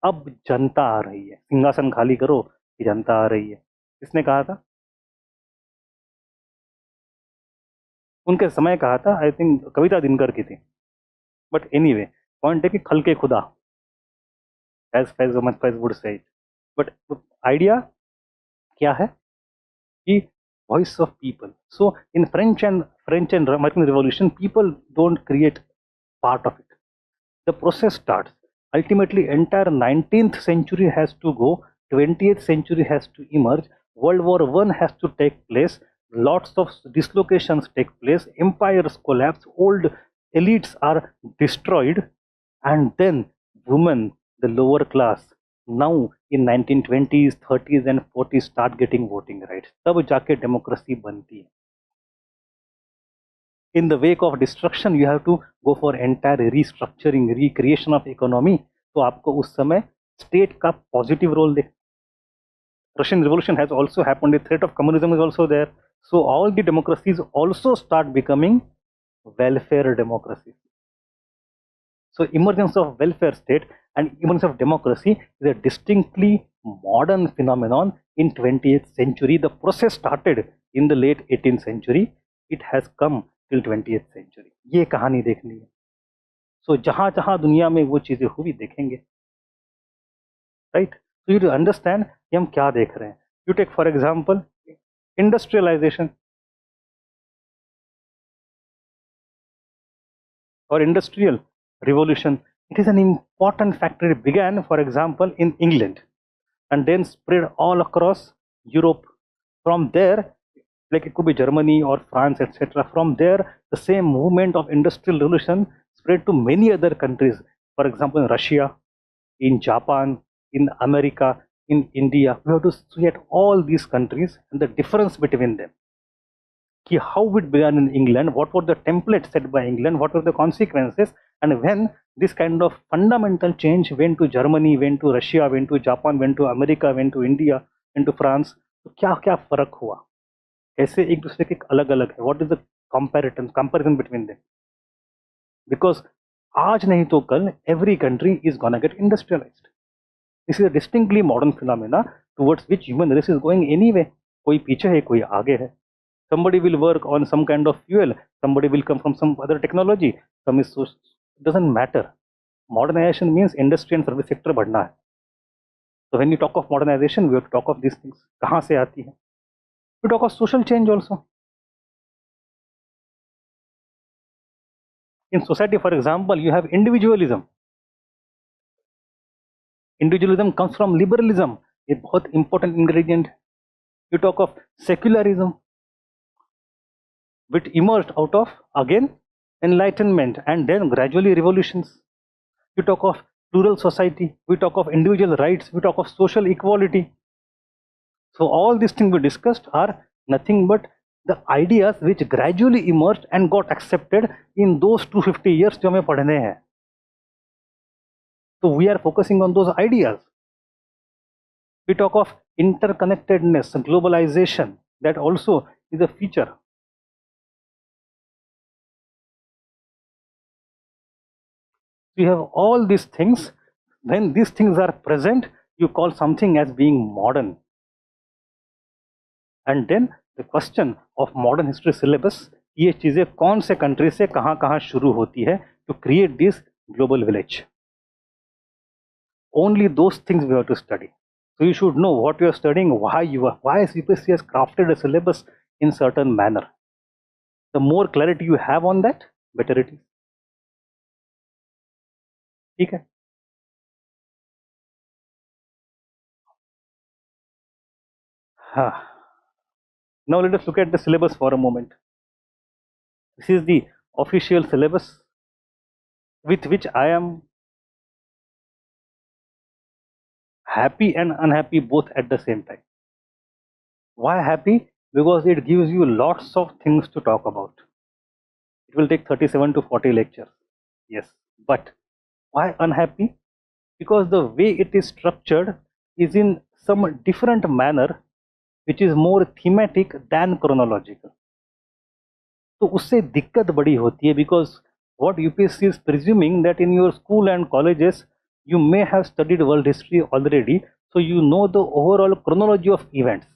अब जनता आ रही है, सिंहासन खाली करो कि जनता आ रही है. किसने कहा था? उनके समय कहा था, आई थिंक कविता दिनकर की थी. बट एनीवे, पॉइंट है कि खल के खुदा, as Faiz Mohammad Faiz would say. But idea क्या है कि voice of people. So in French and American Revolution, people don't create part of it. The process starts. Ultimately, entire 19th century has to go, 20th century has to emerge, World War I has to take place, lots of dislocations take place, empires collapse, old elites are destroyed, and then women, the lower class, now in 1920s, 30s and 40s start getting voting rights. तब जाके democracy बनती है. In the wake of destruction, you have to go for entire restructuring, recreation of economy. तो आपको उस समय state का positive role they. Russian Revolution has also happened. The threat of communism is also there. So all the democracies also start becoming welfare democracies. So emergence of welfare state and emergence of democracy is a distinctly modern phenomenon in 20th century. The process started in the late 18th century. It has come till 20th century. ये कहानी देखनी है. So जहाँ जहाँ दुनिया में वो चीजें हुई देखेंगे. Right? So you to understand कि हम क्या देख रहे हैं. You take for example industrialization or industrial revolution. It is an important factor. It began, for example, in England and then spread all across Europe. From there, like it could be Germany or France, etc. From there, the same movement of industrial revolution spread to many other countries. For example, in Russia, in Japan, in America, in India. We have to see at all these countries and the difference between them. How it began in England, what were the templates set by England, what were the consequences, and when this kind of fundamental change went to Germany, went to Russia, went to Japan, went to America, went to India, went to France, तो क्या क्या फर्क हुआ, कैसे एक दूसरे के अलग अलग है, what is the comparison between them? Because आज नहीं तो कल every country is gonna get industrialized. This is a distinctly modern phenomena towards which human race is going anyway. कोई पीछे है, कोई आगे है. Somebody will work on some kind of fuel, somebody will come from some other technology, some is so, doesn't matter. Modernization means industry and service sector बढ़ना है. So when you talk of modernization, we have to talk of these things. कहाँ से आती है? We talk of social change also. In society, for example, you have individualism. Individualism comes from liberalism, a बहुत important ingredient. You talk of secularism, which emerged out of, again, enlightenment and then gradually revolutions. We talk of plural society, we talk of individual rights, we talk of social equality. So all these things we discussed are nothing but the ideas which gradually emerged and got accepted in those 250 years जो हमें पढ़ने हैं. So we are focusing on those ideas. We talk of interconnectedness, globalization, that also is a feature. You have all these things. When these things are present, you call something as being modern. And then the question of modern history syllabus, ये चीजें कौन से country से कहाँ कहाँ शुरू होती है to create this global village. Only those things we have to study. So you should know what you are studying, why UPSC has crafted a syllabus in certain manner. The more clarity you have on that, better it is. ठीक है. Now let us look at the syllabus for a moment. This is the official syllabus with which I am happy and unhappy both at the same time. Why happy? Because it gives you lots of things to talk about. It will take 37 to 40 lectures. Yes, but why unhappy? Because the way it is structured is in some different manner which is more thematic than chronological. तो उससे दिक्कत बड़ी होती है, because what UPSC is presuming that in your school and colleges you may have studied world history already, so you know the overall chronology of events.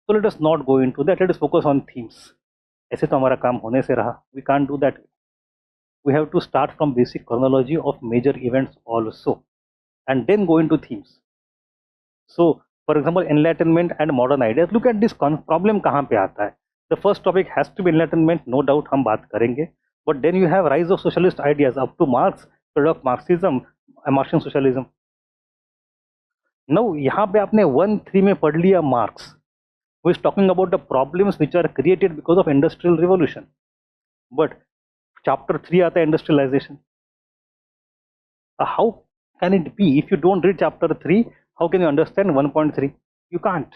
So let us not go into that, let us focus on themes. ऐसे तो हमारा काम होने से रहा, we can't do that. We have to start from basic chronology of major events also and then go into themes. So for example, enlightenment and modern ideas, look at this problem कहाँ पे आता है. The first topic has to be enlightenment, no doubt हम बात करेंगे, but then you have rise of socialist ideas up to Marx, period of Marxism, Marxian socialism. Now यहाँ पे आपने 1-3 में पढ़ लिया Marx, who is talking about the problems which are created because of industrial revolution, but chapter 3 आता है industrialization. How can it be? If you don't read chapter 3, how can you understand 1.3? You can't.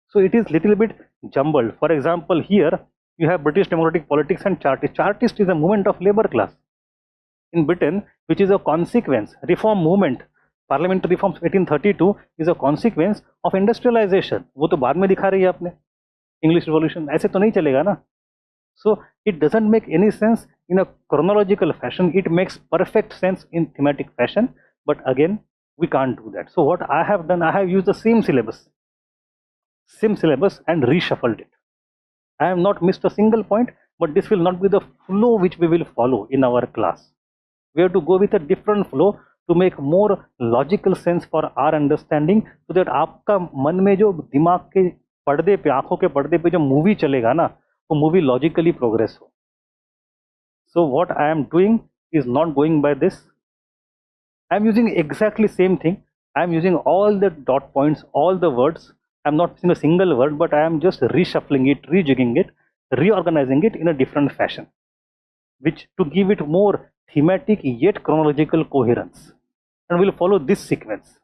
So it is little bit jumbled. For example, here you have British democratic politics and Chartist. Chartist is a movement of labor class in Britain, which is a consequence, reform movement. Parliamentary reforms 1832 is a consequence of industrialization. वो तो बाद में दिखा रही है आपने, English Revolution. ऐसे तो नहीं चलेगा ना. So it doesn't make any sense in a chronological fashion. It makes perfect sense in thematic fashion. But again, we can't do that. So what I have done, I have used the same syllabus and reshuffled it. I have not missed a single point, but this will not be the flow which we will follow in our class. We have to go with a different flow to make more logical sense for our understanding, so that आपका मन में जो दिमाग के पर्दे पे, आंखों के पर्दे पे जो मूवी चलेगा ना, वो मूवी logically progress हो. So what I am doing is not going by this. I am using exactly same thing. I am using all the dot points, all the words. I am not using a single word, but I am just reshuffling it, rejigging it, reorganizing it in a different fashion, which to give it more thematic yet chronological coherence. And we'll follow this sequence.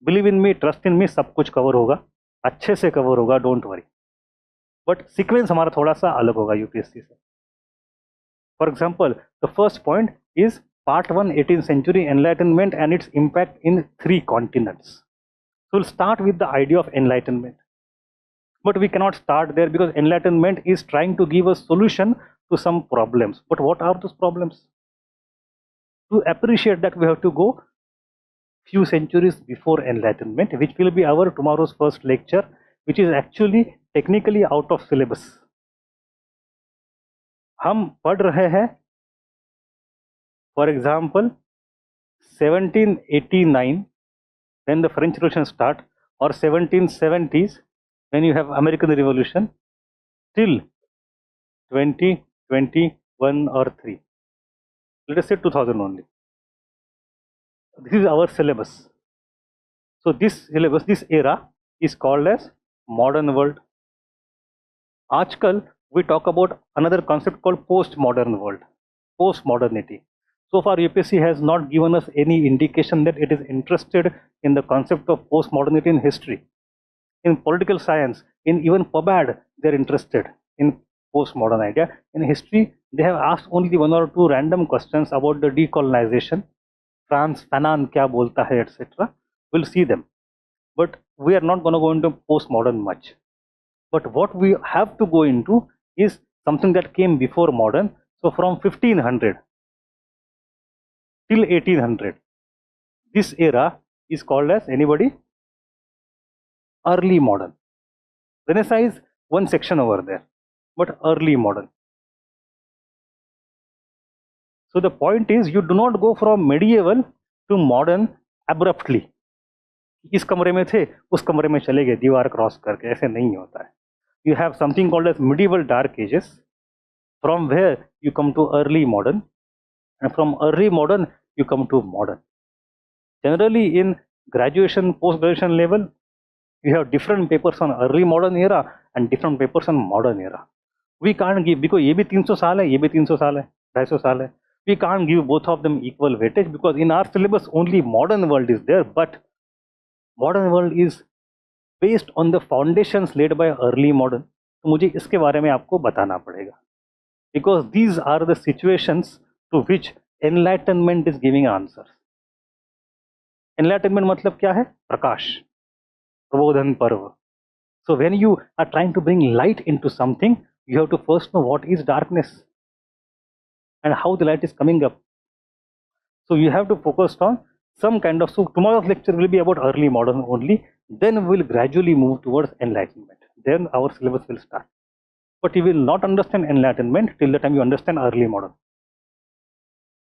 Believe in me, trust in me, सब कुछ cover होगा, अच्छे से cover होगा, don't worry. But sequence हमारा थोड़ा सा अलग होगा UPSC से. For example, the first point is Part 1, 18th century enlightenment and its impact in 3 continents. So we'll start with the idea of enlightenment. But we cannot start there, because enlightenment is trying to give a solution to some problems. But what are those problems? To appreciate that, we have to go few centuries before enlightenment, which will be our tomorrow's first lecture, which is actually technically out of syllabus. हम पढ़ रहे हैं, for example, 1789 when the French Revolution start, or 1770s when you have American Revolution, till 2021 or 3. Let us say 2000 only. This is our syllabus. So this syllabus, this era is called as modern world. Aajkal we talk about another concept called postmodern world, postmodernity. So far UPSC has not given us any indication that it is interested in the concept of postmodernity in history. In political science, in even PubAd, they are interested in postmodern idea. In history, they have asked only 1 or 2 random questions about the decolonization, France, Fanon kya bolta hai, etc. We'll see them. But we are not going to go into postmodern much. But what we have to go into is something that came before modern. So from 1500 till 1800, this era is called as, anybody? Early modern. Renaissance is one section over there, but early modern. So the point is, you do not go from medieval to modern abruptly. इस कमरे में थे, उस कमरे में चले गए दीवार क्रॉस करके, ऐसे नहीं होता है. You have something called as medieval dark ages, from where you come to early modern, and from early modern you come to modern. Generally in graduation, post-graduation level, you have different papers on early modern era and different papers on modern era. We can't give, because ये भी 300 साल है, ये भी 300 साल है, 250 साल है. We can't give both of them equal weightage, because in our syllabus only modern world is there, but modern world is based on the foundations laid by early modern. तो मुझे इसके बारे में आपको बताना पड़ेगा. because these are the situations to which enlightenment is giving answers. Enlightenment मतलब क्या है? प्रकाश, प्रबोधन पर्व. So when you are trying to bring light into something, you have to first know what is darkness and how the light is coming up. So you have to focus on some kind of, so tomorrow's lecture will be about early modern only, then we will gradually move towards enlightenment. Then our syllabus will start. But you will not understand enlightenment till the time you understand early modern.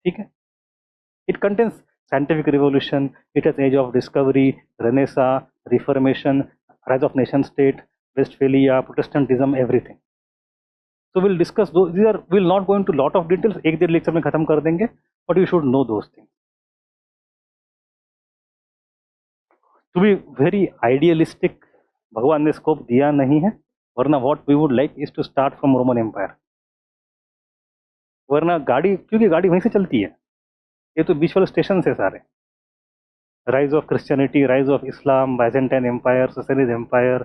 Okay? It contains scientific revolution, it has age of discovery, Renaissance, Reformation, rise of nation state, Westphalia, Protestantism, everything. So we'll discuss those. These are, we'll not go into lot of details. एक डेढ़ lecture में खत्म कर देंगे, but you should know those things. To be very idealistic, भगवान ने scope दिया नहीं है, वरना what we would like is to start from Roman Empire. वरना गाड़ी, क्योंकि गाड़ी वहीं से चलती है, ये तो बीच वाले स्टेशन से सारे. Rise of Christianity, rise of Islam, Byzantine empire, Sassanid empire,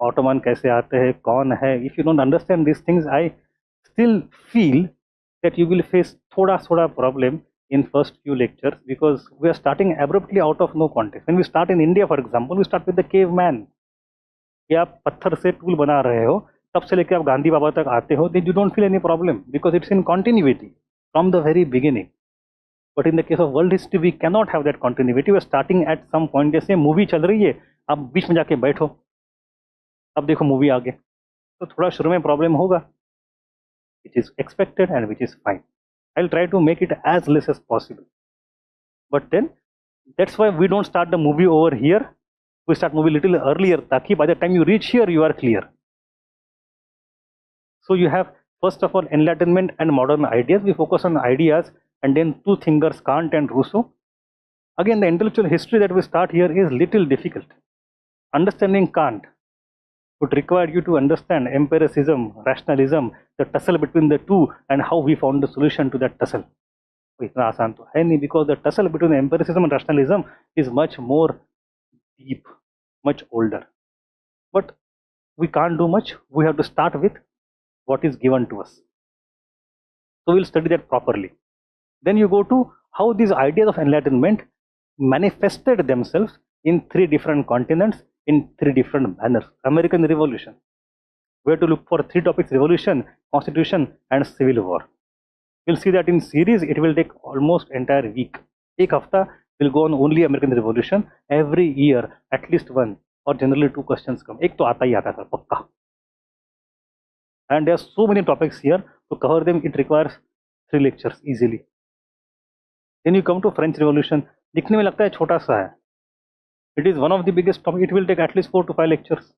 Ottoman कैसे आते हैं, कौन है. If you don't understand this things, I still feel that you will face थोड़ा problem in first few lectures, because we are starting abruptly out of no context. When we start in India, for example, we start with the caveman. कि आप पत्थर से tool बना रहे हो, तब से लेकर आप गांधी बाबा तक आते हो, then you don't feel any problem because it's in continuity from the very beginning. But in the case of world history, we cannot have that continuity. We are starting at some point. जैसे movie चल रही है, आप बीच में जाके बैठो, अब देखो मूवी आगे, तो थोड़ा शुरू में प्रॉब्लम होगा, which is expected and which is fine. I'll try to make it as less as possible. But then, that's why we don't start the movie over here. We start movie little earlier, ताकि by the time you reach here, you are clear. So you have, first of all, enlightenment and modern ideas. We focus on ideas, and then two thinkers, Kant and Rousseau. Again, the intellectual history that we start here is little difficult. Understanding Kant would require you to understand empiricism, rationalism, the tussle between the two, and how we found the solution to that tussle. इतना आसान तो है नहीं, because the tussle between empiricism and rationalism is much more deep, much older. But we can't do much. We have to start with what is given to us. So we'll study that properly. Then you go to how these ideas of enlightenment manifested themselves in three different continents in three different manners. American Revolution. We have to look for three topics: revolution, constitution, and civil war. We'll see that in series it will take almost entire week. एक हफ्ता will go on only American Revolution. Every year at least one or generally two questions come. एक तो आता ही आता था पक्का. And there are so many topics here, to cover them it requires 3 lectures easily. Then you come to French Revolution. दिखने में लगता है छोटा सा है. It is one of the biggest topics. It will take at least 4 to 5 lectures.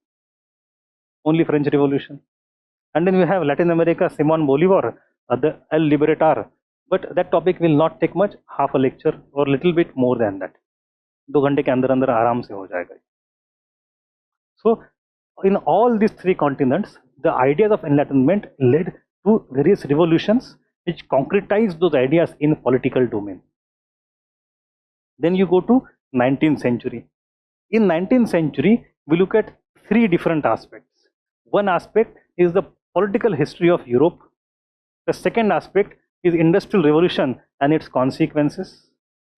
Only French Revolution. And then we have Latin America, Simon Bolivar, the El Libertador. But that topic will not take much, half a lecture or little bit more than that. 2 घंटे के अंदर अंदर आराम से हो जाएगा. So in all these 3 continents, the ideas of enlightenment led to various revolutions which concretized those ideas in political domain. Then you go to 19th century. In 19th century, we look at 3 different aspects. One aspect is the political history of Europe. The second aspect is industrial revolution and its consequences.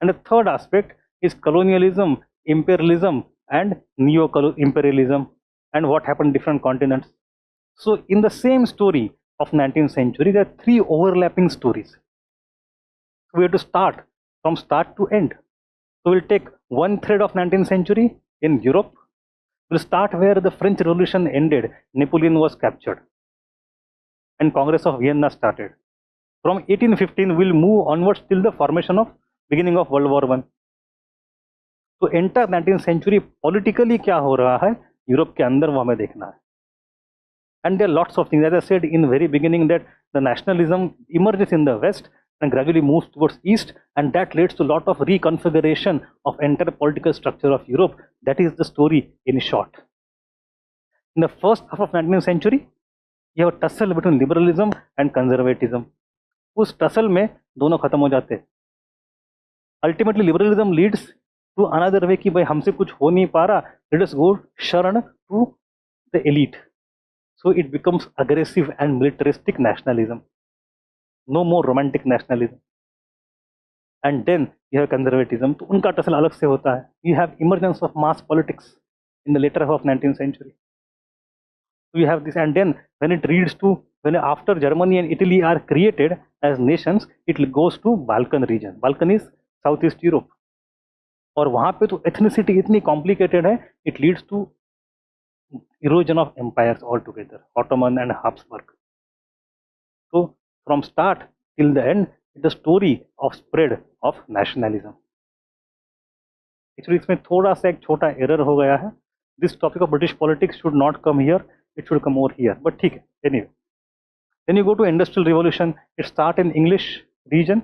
And the third aspect is colonialism, imperialism, and neo-imperialism, and what happened in different continents. So in the same story of 19th century, there are 3 overlapping stories. We have to start from start to end. So we'll take one thread of 19th century in Europe. We'll start where the French Revolution ended. Napoleon was captured and Congress of Vienna started. From 1815 we'll move onwards till the formation of beginning of World War I. So entire 19th century politically क्या हो रहा है Europe के अंदर, वो हमें देखना है. And there are lots of things, as I said in the very beginning, that the nationalism emerges in the West and gradually moves towards East, and that leads to a lot of reconfiguration of entire political structure of Europe. That is the story in short. In the first half of 19th century, you have a tussle between liberalism and conservatism. उस tussle में दोनों खत्म हो जाते हैं. Ultimately, liberalism leads to another way कि भाई हमसे कुछ हो नहीं पा रहा, let us go शरण to the elite. So it becomes aggressive and militaristic nationalism. no more romantic nationalism. And then you have conservatism, तो उनका टसल अलग से होता है. You have emergence of mass politics in the later half of 19th century. We have this, and then when it reads to, when after Germany and Italy are created as nations, it goes to Balkan region. Balkan is Southeast Europe. और वहाँ पे तो ethnicity इतनी complicated है, it leads to erosion of empires altogether, Ottoman and Habsburg. So from start till the end, the story of spread of nationalism. Actually इसमें थोड़ा सा एक छोटा error हो गया है. This topic of British politics should not come here, it should come over here, but ठीक है. Anyway, then you go to Industrial Revolution. It start in English region.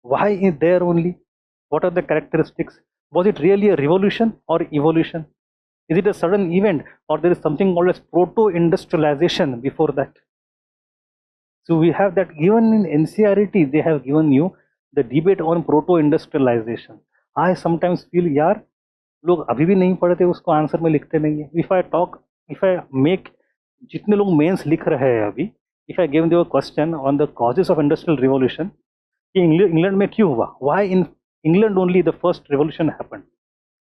Why is there only? What are the characteristics? Was it really a revolution or evolution? Is it a sudden event, or there is something called as proto-industrialization before that? So we have that given in NCERT. They have given you the debate on proto-industrialization. I sometimes feel यार लोग अभी भी नहीं पढ़ते, उसको answer में लिखते नहीं है. If I make जितने लोग मेंस लिख रहे हैं अभी, if I give them a question on the causes of industrial revolution, कि इंग्लैंड में क्यों हुआ, why in England only the first revolution happened,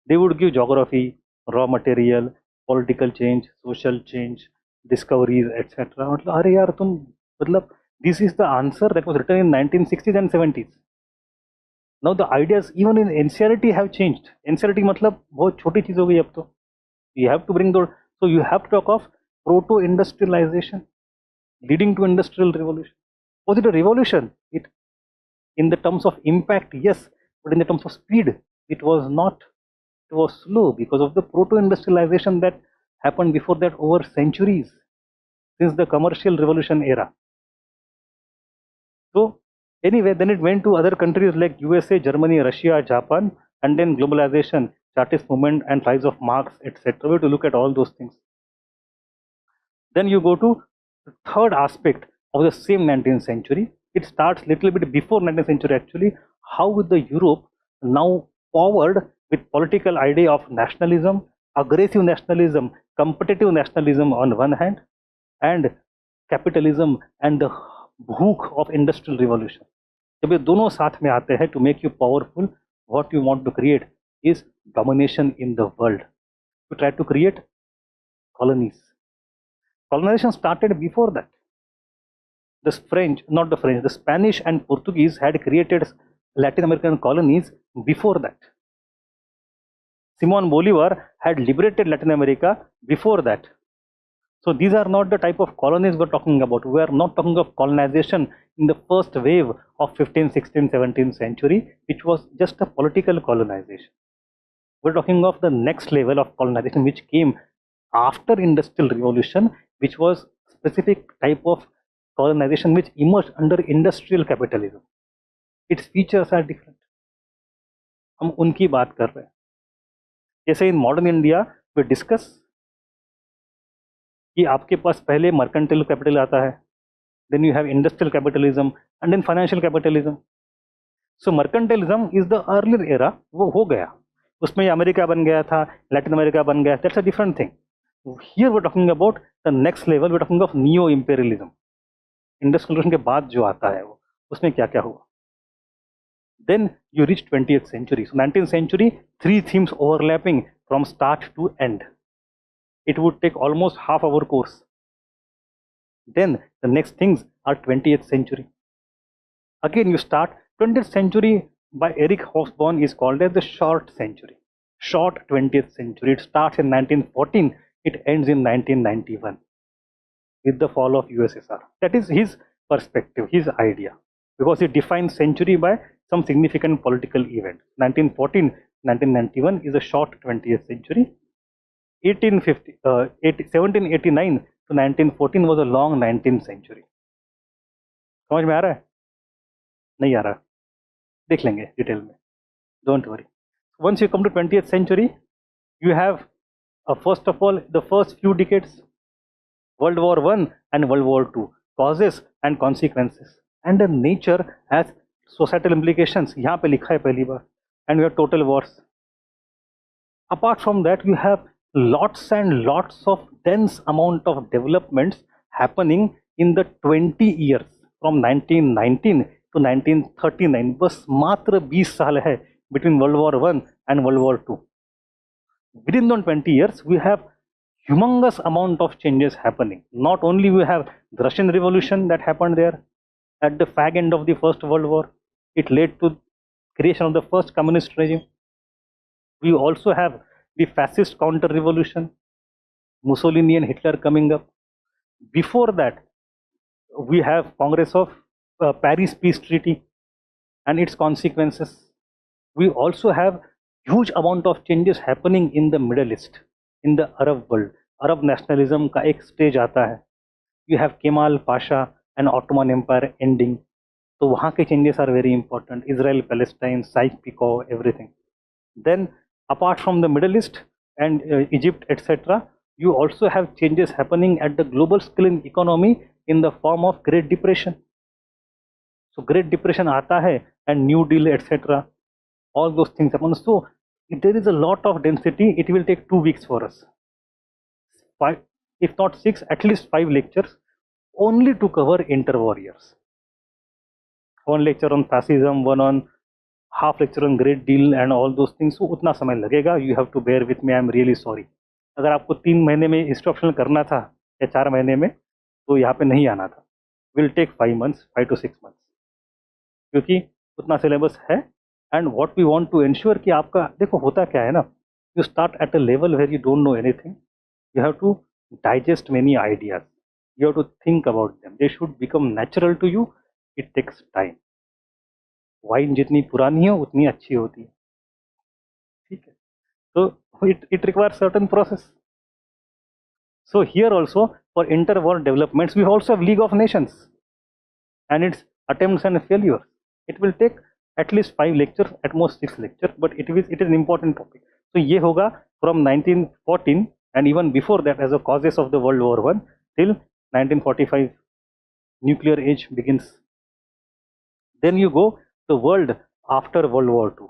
they would give geography, raw material, political change, social change, discoveries, etc. मतलब अरे यार तुम मतलब this is the answer that was written in 1960s and 70s. Now the ideas even in NCERT have changed. NCERT मतलब बहुत छोटी चीज हो गई अब तो. You have to bring those. So you have to talk of proto-industrialization leading to industrial revolution. Was it a revolution? It, in the terms of impact, yes, but in the terms of speed, it was not. It was slow because of the proto-industrialization that happened before that over centuries, since the commercial revolution era. So anyway, then it went to other countries like USA, Germany, Russia, Japan, and then globalization, Chartist movement, and rise of Marx, etc. We have to look at all those things. Then you go to the third aspect of the same 19th century. It starts little bit before 19th century actually. How with the Europe now forward with political idea of nationalism, aggressive nationalism, competitive nationalism on one hand, and capitalism and the भूख of industrial revolution. जब ये दोनों साथ में आते हैं to make you powerful, what you want to create is domination in the world. You try to create colonies. Colonization started before that. The French, not the French, the Spanish and Portuguese had created Latin American colonies before that. Simon Bolivar had liberated Latin America before that. So these are not the type of colonies we're talking about. We are not talking of colonization in the first wave of 15th, 16th, 17th century, which was just a political colonization. We're talking of the next level of colonization which came after Industrial Revolution, which was specific type of colonization which emerged under industrial capitalism. Its features are different. हम उनकी बात कर रहे हैं. जैसे in modern India we discuss कि आपके पास पहले मर्केंटाइल कैपिटल आता है, then you have industrial capitalism and then financial capitalism. So mercantilism is the earlier era. वो हो गया, उसमें अमेरिका बन गया था, लैटिन अमेरिका बन गया. That's a different thing. Here we're talking about the next level. We're talking of neo imperialism. Industrial revolution के बाद जो आता है वो, उसमें क्या क्या हुआ. Then you reach 20th century. So 19th century, three themes overlapping from start to end. It would take almost half our course. Then the next things are 20th century. Again you start 20th century by Eric Hobsbawm is called as the short century. Short 20th century. It starts in 1914. It ends in 1991 with the fall of USSR. That is his perspective, his idea, because he defines century by some significant political event. 1914, 1991 is a short 20th century. 1789 to 1914 was a long 19th century. समझ में आ रहा है? नहीं आ रहा, देख लेंगे detail में, don't worry. Once you come to 20th century, you have first of all the first few decades, World War I and World War II, causes and consequences, and the nature has societal implications. यहाँ पे लिखा है पहली बार, and we have total wars. Apart from that, you have lots and lots of dense amount of developments happening in the 20 years. From 1919 to 1939, बस मात्र 20 साल है between World War I and World War II. Within those 20 years, we have humongous amount of changes happening. Not only we have the Russian Revolution that happened there at the fag end of the First World War, it led to creation of the first communist regime. We also have the fascist counter-revolution, Mussolini and Hitler coming up. Before that, we have Congress of Paris Peace Treaty and its consequences. We also have huge amount of changes happening in the Middle East, in the Arab world. Arab nationalism का एक stage आता है. You have Kemal Pasha and Ottoman Empire ending. तो वहाँ के changes are very important. Israel, Palestine, Sykes-Picot, everything. Then apart from the Middle East and Egypt, etc., you also have changes happening at the global scale in economy in the form of Great Depression. So Great Depression आता है and New Deal, etc. All those things happen. So if there is a lot of density, it will take 2 weeks for us. 5, if not 6, at least 5 lectures only to cover interwar years. 1 lecture on fascism, 1 on half lecture on Great Deal and all those things. So उतना समय लगेगा. You have to bear with me. I am really sorry. अगर आपको 3 महीने में history optional करना था या 4 महीने में, तो यहाँ पे नहीं आना था. Will take 5 months, 5 to 6 months. क्योंकि उतना सिलेबस है. And what we want to ensure कि आपका देखो होता क्या है ना, you start at a level where you don't know anything. You have to digest many ideas. You have to think about them. They should become natural to you. It takes time. Wine जितनी पुरानी है उतनी अच्छी होती है. ठीक है. So it requires certain process. So here also for interwar developments we also have League of Nations and its attempts and failures. It will take at least 5 lectures, at most 6 lectures, but it is an important topic. So ये होगा from 1914 and even before that as a causes of the World War I till 1945 nuclear age begins. Then you go the world after World War II.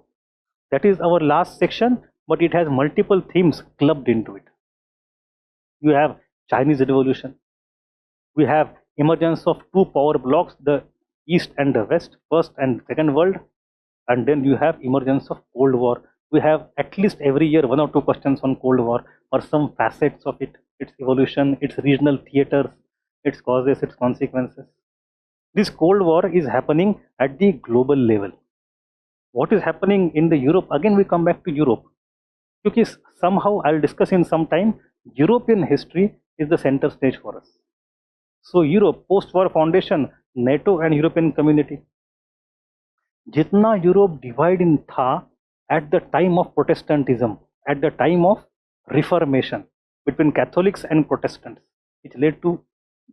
That is our last section, but it has multiple themes clubbed into it. You have Chinese Revolution. We have emergence of 2 power blocks, the East and the West, First and Second World. And then you have emergence of Cold War. We have at least every year 1 or 2 questions on Cold War or some facets of it, its evolution, its regional theaters, its causes, its consequences. This Cold War is happening at the global level. What is happening in the Europe? Again, we come back to Europe. Because somehow I'll discuss in some time, European history is the center stage for us. So Europe, post-war foundation, NATO and European community. जितना Europe divide in था at the time of Protestantism, at the time of reformation between Catholics and Protestants, which led to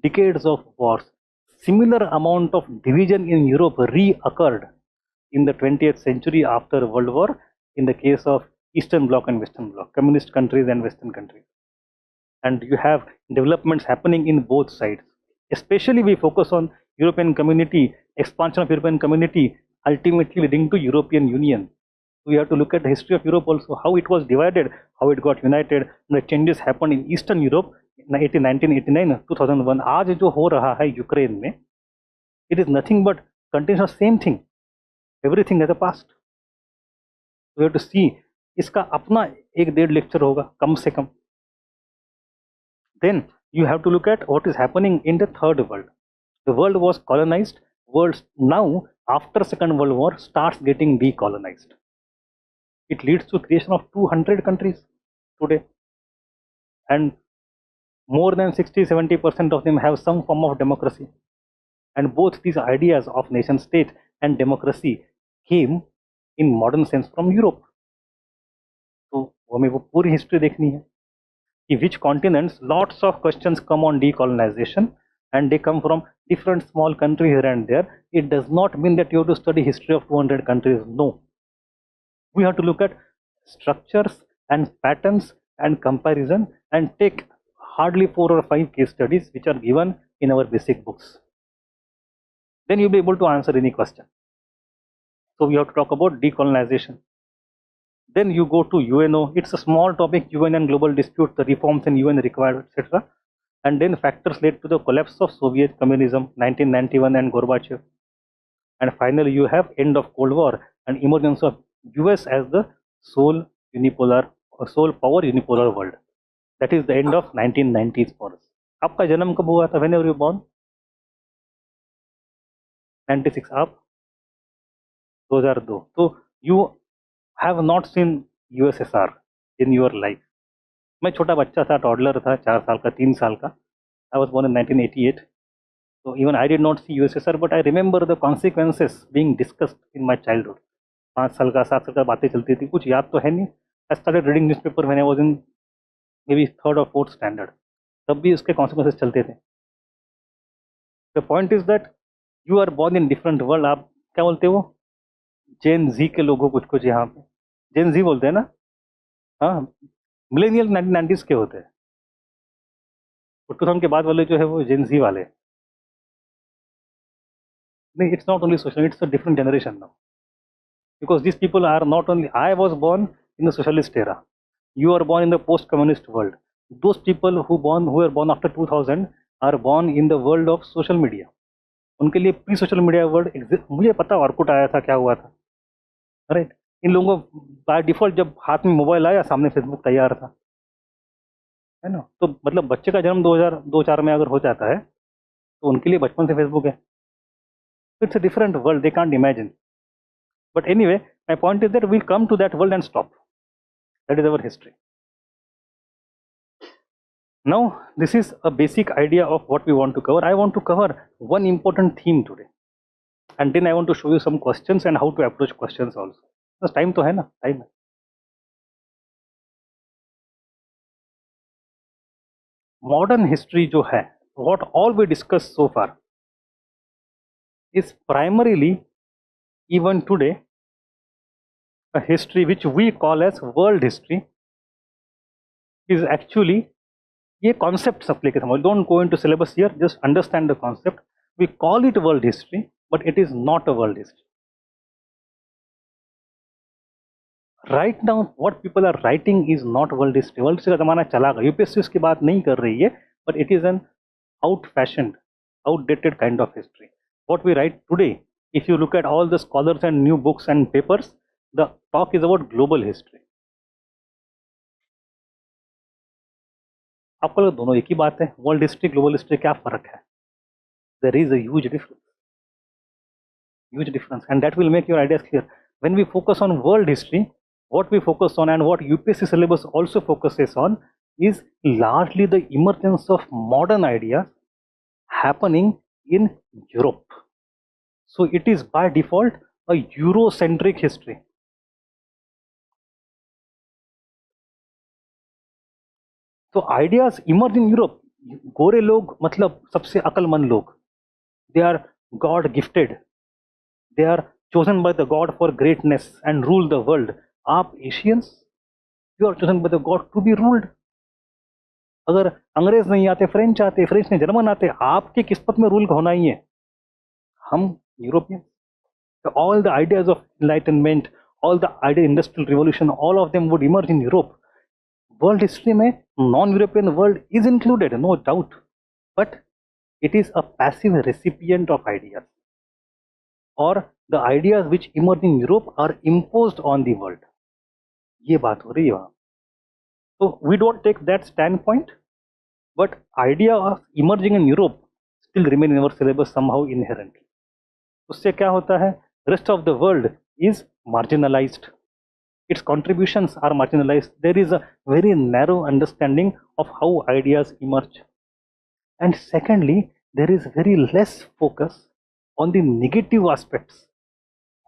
decades of wars. Similar amount of division in Europe reoccurred in the 20th century after World War in the case of Eastern Bloc and Western Bloc, communist countries and Western countries. And you have developments happening in both sides. Especially we focus on European community, expansion of European community, ultimately leading to European Union. We have to look at the history of Europe also, how it was divided, how it got united, the changes happened in Eastern Europe in 1989, 2001. आज जो हो रहा है Ukraine में, it is nothing but contains the same thing. Everything has a past. We have to see. इसका अपना 1-1.5 lecture होगा कम से कम. Then you have to look at what is happening in the third world. The world was colonized. World now after Second World War starts getting decolonized. It leads to creation of 200 countries today, and more than 60-70% of them have some form of democracy. And both these ideas of nation state and democracy came in modern sense from Europe. तो हमें वो पूरी history देखनी है कि which continents, lots of questions come on decolonization and they come from different small countries here and there. It does not mean that you have to study history of 200 countries. No. We have to look at structures and patterns and comparison and take hardly 4 or 5 case studies which are given in our basic books. Then you'll be able to answer any question. So we have to talk about decolonization. Then you go to UNO. It's a small topic, UN and global dispute, the reforms in UN required, etc. And then factors led to the collapse of Soviet communism, 1991 and Gorbachev. And finally, you have end of Cold War and emergence of US as the sole unipolar or sole power unipolar world. That is the end of 1990s for us. आपका जन्म कब हुआ था? When were you born? 96. आप 2002. तो you have not seen USSR in your life. मैं छोटा बच्चा था, टॉडलर था, 4 साल का, 3 साल का. I was born in 1988. So even I did not see USSR, but I remember the consequences being discussed in my childhood. 5 साल का, 7 साल का बातें चलती थी, कुछ याद तो है नहीं. I started reading newspaper when I was in maybe 3rd or 4th standard. तब भी उसके consequences चलते थे. The point is that you are born in different world. आप क्या बोलते हो? जेन जी के लोगों कुछ कुछ यहाँ पे जेन जी बोलते हैं ना. हाँ, मिलेनियल 1990s के होते हैं. 2000 के बाद वाले जो है वो जेन जी वाले. नहीं, it's not only social, it's a different generation now. Because these people are not only, I was born in the socialist era. You are born in the post-communist world. Those people who were born after 2000 are born in the world of social media. उनके लिए pre social media world मुझे पता Orkut आया था, क्या हुआ था, right. इन लोगों को बाय डिफॉल्ट जब हाथ में मोबाइल आया, सामने फेसबुक तैयार था, है ना. तो मतलब बच्चे का जन्म 2002-4 में अगर हो जाता है तो उनके लिए बचपन से फेसबुक है. It's a different world, they can't imagine. But anyway, my point is that we'll come to that world and stop. That is our history. Now, this is a basic idea of what we want to cover. I want to cover one important theme today. And then I want to show you some questions and how to approach questions also. Because time to hai na, time. Modern history jo hai, what all we discussed so far, is primarily, even today, a history which we call as world history, is actually ये concepts apply. Don't go into syllabus here, just understand the concept. We call it world history, but it is not a world history. Right now, what people are writing is not world history. World history का जमाना चला गया. UPSC इसकी बात नहीं कर रही है, but it is an out-fashioned, outdated kind of history. What we write today, if you look at all the scholars and new books and papers, the talk is about global history. आपको लगा दोनों एक ही बात है? World history, global history, क्या फर्क है? There is a huge difference, and that will make your ideas clear. When we focus on world history, what we focus on and what UPSC syllabus also focuses on is largely the emergence of modern ideas happening in Europe. So it is by default a Eurocentric history. So ideas emerge in Europe. गोरे लोग मतलब सबसे अक्लमंद लोग. They are God gifted. They are chosen by the God for greatness and rule the world. आप Asians, you are chosen by the God to be ruled. अगर अंग्रेज नहीं आते, French आते, फ्रेंच नहीं जर्मन आते, आपकी किस्मत में रूल होना ही है. हम European. All the ideas of enlightenment, all the idea industrial revolution, all of them would emerge in Europe. World history में non-European world is included, no doubt, but it is a passive recipient of ideas, or the ideas which emerge in Europe are imposed on the world. ये बात हो रही है वहाँ. So we don't take that standpoint, but idea of emerging in Europe still remain in our syllabus somehow inherently. उससे क्या होता है? Rest of the world is marginalized. Its contributions are marginalized. There is a very narrow understanding of how ideas emerge. And secondly, there is very less focus on the negative aspects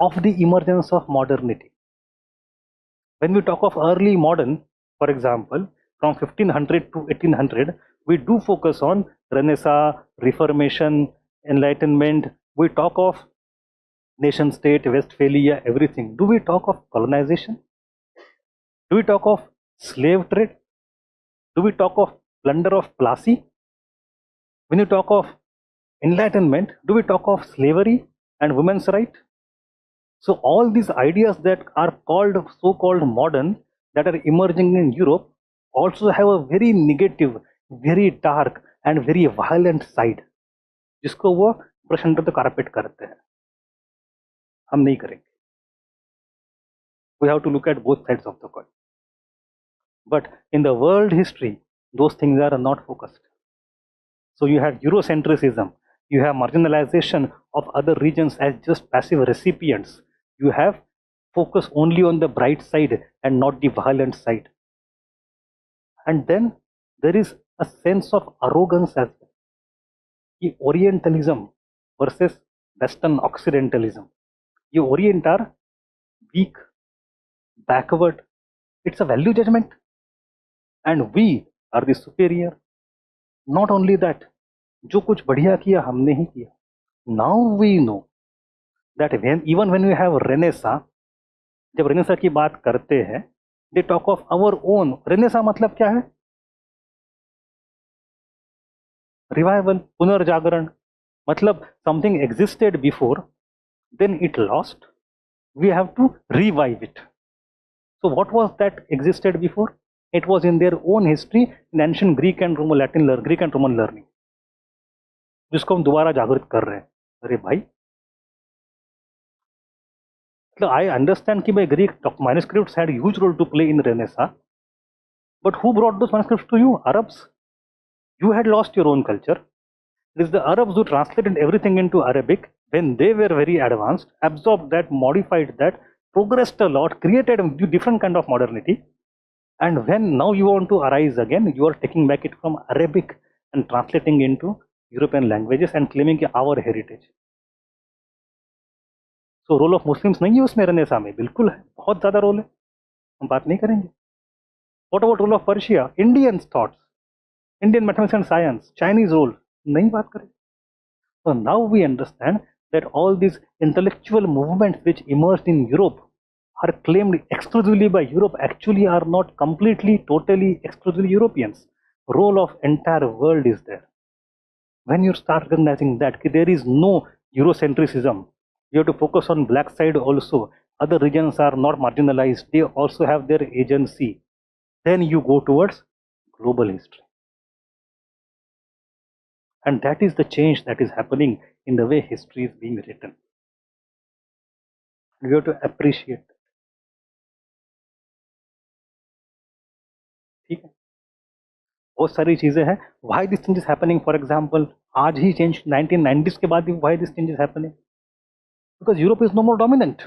of the emergence of modernity. When we talk of early modern, for example, from 1500 to 1800, we do focus on Renaissance, Reformation, Enlightenment. We talk of nation state, Westphalia, everything. Do we talk of colonization? Do we talk of slave trade? Do we talk of plunder of Plassey? When you talk of enlightenment, do we talk of slavery and women's right? So all these ideas that are called so-called modern, that are emerging in Europe, also have a very negative, very dark, and very violent side, जिसको वो brush under the carpet करते हैं, हम नहीं करेंगे. We have to look at both sides of the coin. But in the world history, those things are not focused. So you have Eurocentrism, you have marginalization of other regions as just passive recipients. You have focus only on the bright side and not the violent side. And then there is a sense of arrogance as well. The Orientalism versus Western Occidentalism. You Orient are weak, backward. It's a value judgment. And we are the superior. Not only that, जो कुछ बढ़िया किया हमने ही किया. Now we know that even when we have Renaissance, जब Renaissance की बात करते हैं, they talk of our own. Renaissance मतलब क्या है? Revival, पुनर्जागरण. मतलब something existed before, then it lost. We have to revive it. So what was that existed before? It was in their own history in ancient Greek and Roman learning, जिसको हम दोबारा जागृत कर रहे हैं. अरे भाई, मतलब I understand कि भाई Greek manuscripts had huge role to play in Renaissance, but who brought those manuscripts to you? Arabs. You had lost your own culture. It is the Arabs who translated everything into Arabic when they were very advanced, absorbed that, modified that, progressed a lot, created a different kind of modernity. And when now you want to arise again, you are taking back it from Arabic and translating into European languages and claiming our heritage. So role of Muslims नहीं है उसमें renaissance में, बिल्कुल है, बहुत ज़्यादा role है, हम बात नहीं करेंगे. What about role of Persia? Indian thoughts, Indian mathematics and science, Chinese role, नहीं बात करेंगे. So now we understand that all these intellectual movements which emerged in Europe are claimed exclusively by Europe actually are not completely, totally, exclusively Europeans. Role of entire world is there. When you start recognizing that there is no Eurocentrism, you have to focus on black side also. Other regions are not marginalized. They also have their agency. Then you go towards global history. And that is the change that is happening in the way history is being written. You have to appreciate. ठीक है, बहुत सारी चीजें हैं. Why this change is happening? For example, आज ही change 1990s के बाद why this change is happening? Because Europe is no more dominant.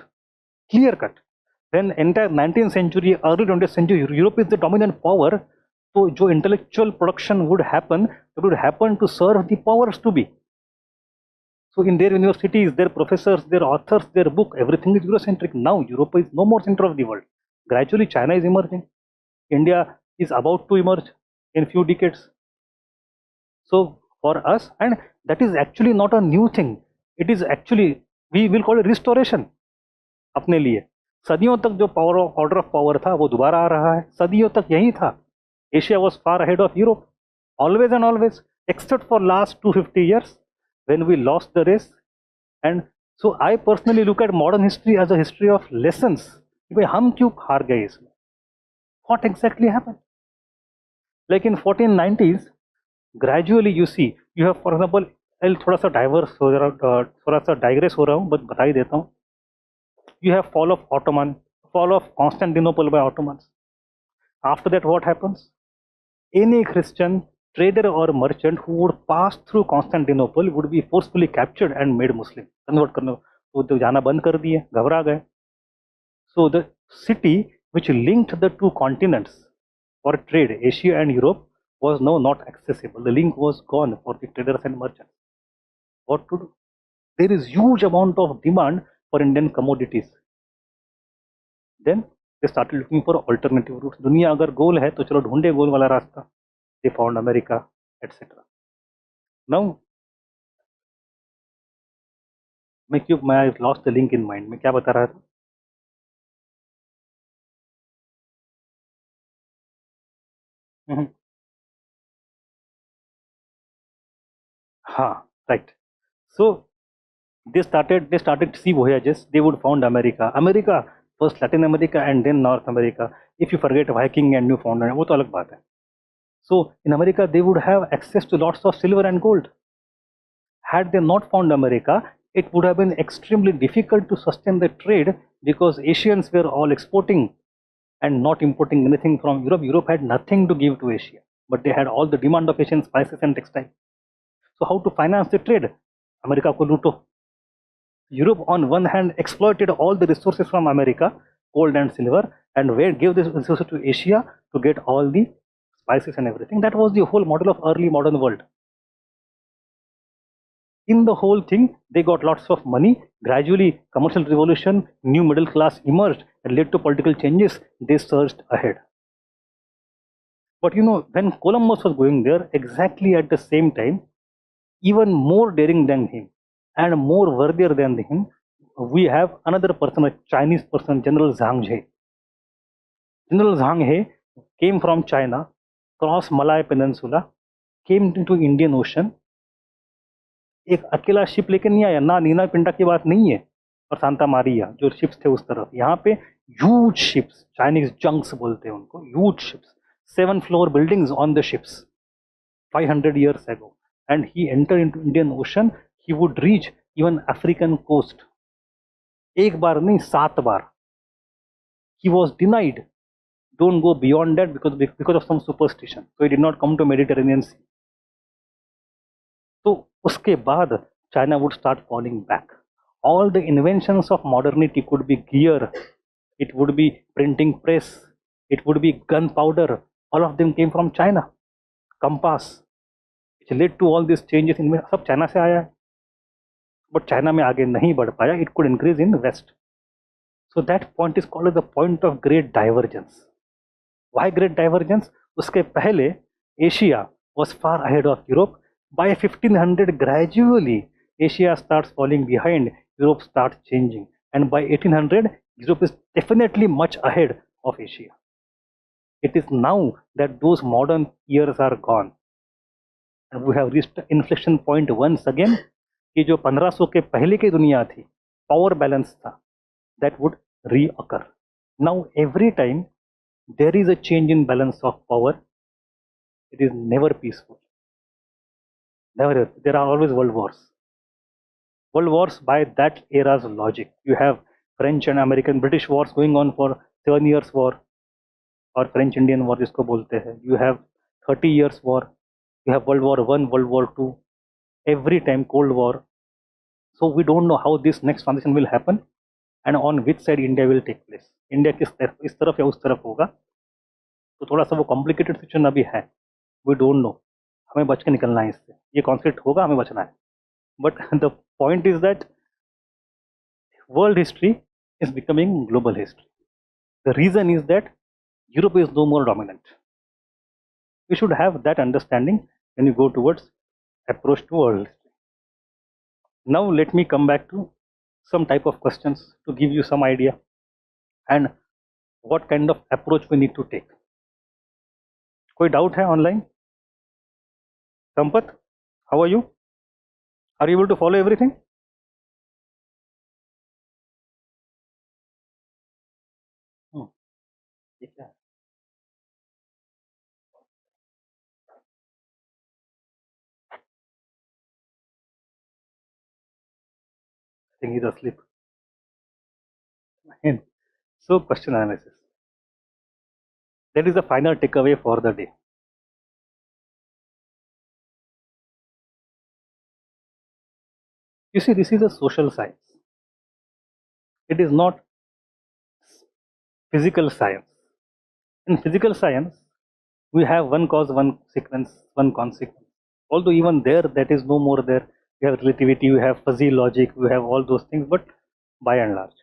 Clear cut. When entire 19th century, early 20th century, Europe is the dominant power. So जो intellectual production would happen, it would happen to serve the powers to be. So in their universities, their professors, their authors, their book, everything is Eurocentric. Now Europe is no more center of the world. Gradually China is emerging. India is about to emerge in few decades. So for us, and that is actually not a new thing. It is actually, we will call it restoration. अपने लिए सदियों तक जो power of order of power था वो दोबारा आ रहा है. सदियों तक यही था. Asia was far ahead of Europe, always and always, except for last 250 years when we lost the race. And so I personally look at modern history as a history of lessons. भाई हम क्यों हार गए इसमें? What exactly happened? Like in 1490s, gradually you see, you have, for example, थोड़ा सा diverse हो रहा, थोड़ा सा डाइग्रेस हो रहा हूँ, बट बता ही देता हूँ. You have fall of Ottoman, fall of Constantinople by Ottomans. After that, what happens? Any Christian trader or merchant who would pass through Constantinople would be forcefully captured and made Muslim. Convert करना, तो जाना बंद कर दिए, घबरा गए. So the city which linked the two continents for trade, Asia and Europe, was now not accessible. The link was gone for the traders and merchants. What to do? There is huge amount of demand for Indian commodities. Then they started looking for alternative routes. दुनिया अगर गोल है तो चलो ढूंढे गोल वाला रास्ता. They found America, etc. Now, मैं lost the link in mind. मैं क्या बता रहा था? हाँ, right. So they started sea voyages. They would found America first Latin America and then North America. If you forget Viking and Newfoundland, वो तो अलग बात है. So in America, they would have access to lots of silver and gold. Had they not found America, it would have been extremely difficult to sustain the trade because Asians were all exporting and not importing anything from Europe. Europe had nothing to give to Asia, but they had all the demand of Asian spices and textile. So how to finance the trade? America ko looto. Europe on one hand exploited all the resources from America, gold and silver, and where gave this resources to Asia to get all the spices and everything. That was the whole model of early modern world. In the whole thing, they got lots of money. Gradually, commercial revolution, new middle class emerged and led to political changes. They surged ahead. But you know, when Columbus was going there, exactly at the same time, even more daring than him and more worthier than him, we have another person, a Chinese person, General Zhang He. General Zhang He came from China, crossed Malay Peninsula, came into Indian Ocean. एक अकेला ship लेके नहीं आया, ना नीना पिंडा की बात नहीं है और सांता मारिया जो शिप्स थे उस तरफ. यहाँ पे ह्यूज शिप्स, चाइनीज जंक्स बोलते हैं उनको, huge ships, 7 floor buildings on the ships 500 years ago, and he entered into Indian Ocean. He would reach even African coast. एक बार नहीं, 7 बार. He was denied, don't go beyond that because of some superstition, so he did not come to Mediterranean Sea. So उसके बाद China would start falling back. All the inventions of modernity could be gear, it would be printing press, it would be gunpowder. All of them came from China. Compass, which led to all these changes in सब China से आया है. But China में आगे नहीं बढ़ पाया. It could increase in the West. So that point is called the point of great divergence. Why great divergence? उसके पहले Asia was far ahead of Europe. By 1500, gradually Asia starts falling behind, Europe starts changing, and by 1800, Europe is definitely much ahead of Asia. It is now that those modern years are gone, and we have reached inflection point once again. कि जो 1500 के पहले की दुनिया थी, power balance था, that would reoccur. Now every time there is a change in balance of power, it is never peaceful. Never. There are always world wars. World wars by that era's logic. You have French and American, British wars going on for 7 years war, or French Indian war जिसको बोलते हैं. You have 30 years war. You have World War I, World War II. Every time Cold War. So we don't know how this next transition will happen and on which side India will take place. India किस तरफ, इस तरफ या उस तरफ होगा. तो थोड़ा सा वो complicated situation अभी है. We don't know. हमें बच के निकलना है इससे. ये कॉन्फ्लिक्ट होगा, हमें बचना है. But the point is that world history is becoming global history. The reason is that Europe is no more dominant. We should have that understanding when you go towards approach to world history. Now let me come back to some type of questions to give you some idea and what kind of approach we need to take. कोई doubt है online? Sampath, how are you? Are you able to follow everything? I think he's asleep. So question analysis. That is the final takeaway for the day. You see, this is a social science. It is not physical science. In physical science, we have one cause, one sequence, one consequence. Although even there, that is no more there. We have relativity, we have fuzzy logic, we have all those things, but by and large.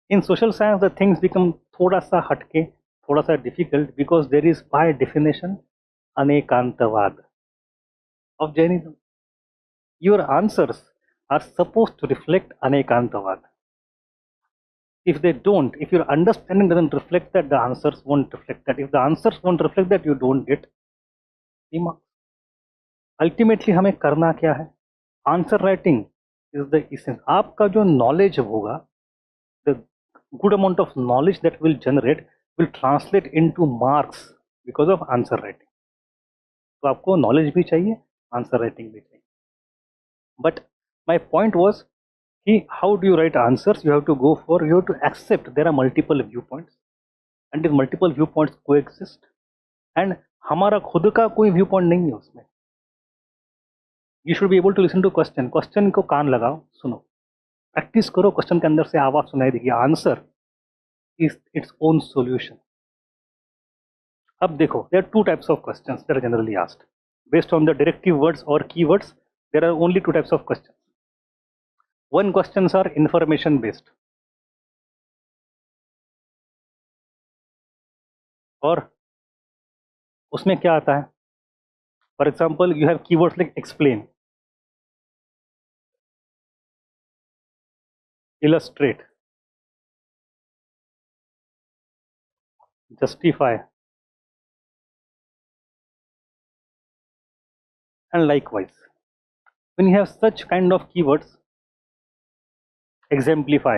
In social science, the things become thoda sa hatke, thoda sa difficult because there is by definition anekantavad of Jainism. Your answers are supposed to reflect anekantavad. If they don't, if your understanding doesn't reflect that, the answers won't reflect that. If the answers won't reflect that, you don't get the marks. Ultimately, हमें करना क्या है? Answer writing is the essence. आपका जो knowledge होगा, the good amount of knowledge that will generate will translate into marks because of answer writing. तो आपको knowledge भी चाहिए, आंसर राइटिंग भी चाहिए. बट माई पॉइंट वॉज कि how do you write answers. You have to go for, you have to accept there are multiple view points and this multiple view points coexist. एंड हमारा खुद का कोई view point नहीं है उसमें. You should be able to listen to question. Question को कान लगाओ, सुनो, प्रैक्टिस करो. क्वेश्चन के अंदर से आवाज सुनाई देगी. Answer is its own solution. अब देखो, there are two types of questions that are generally asked based on the directive words और keywords. There are only two types of questions. One questions are information based, और उसमें क्या आता है. For example, you have keywords like explain, illustrate, justify, and likewise. When you have such kind of keywords, exemplify,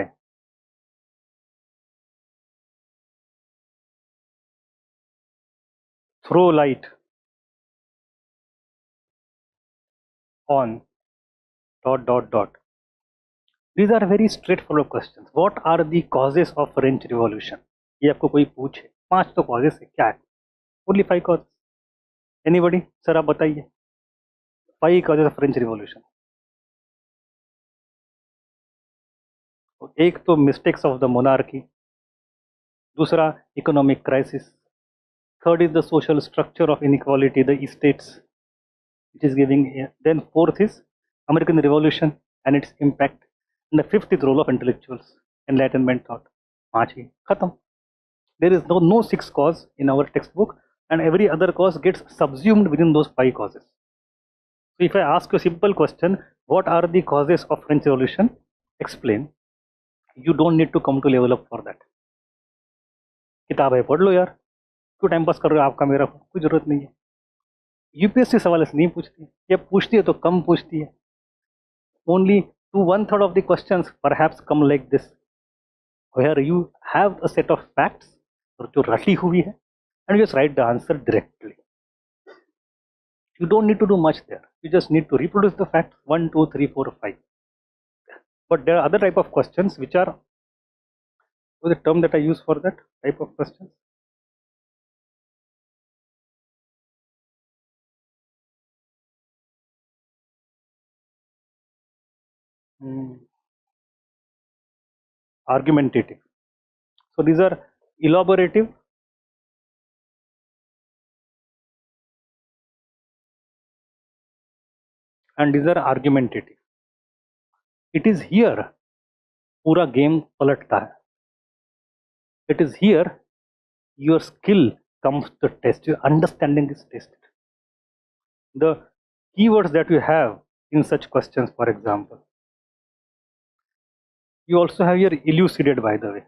throw light on, dot dot dot. These are very straightforward questions. What are the causes of French Revolution? ये आपको कोई पूछे, 5 तो causes है, क्या है? Only 5 causes. Anybody? Sir आप बताइए. 5 causes of French Revolution. एक तो मिस्टेक्स ऑफ द मोनार्की, दूसरा economic crisis, third is the social structure of inequality, the states which is giving, then fourth is American Revolution and its impact, and the fifth is role of intellectuals, enlightenment thought. 5 ही खत्म. There is no sixth cause in our textbook, and every other cause gets subsumed within those 5 causes. So if I ask you a simple question, what are the causes of French Revolution? Explain. You don't need to come to level up for that. किताब है, पढ़ लो यार. क्यों time pass कर रहे हो आपका मेरा? कोई जरूरत नहीं है. यूपीएससी सवाल ऐसे नहीं पूछती, ये पूछती है तो कम पूछती है. Only 1/3 of the questions perhaps come like this, where you have a set of facts जो रटी हुई है, and you just write the answer directly. You don't need to do much there. You just need to reproduce the facts 1, 2, 3, 4, 5. But there are other type of questions which are, what is the term that I use for that type of questions? Argumentative. So these are elaborative and these are argumentative. It is here पूरा game पलटता है. It is here your skill comes to test. Your understanding is tested. The keywords that you have in such questions, for example, you also have your elucidate, by the way.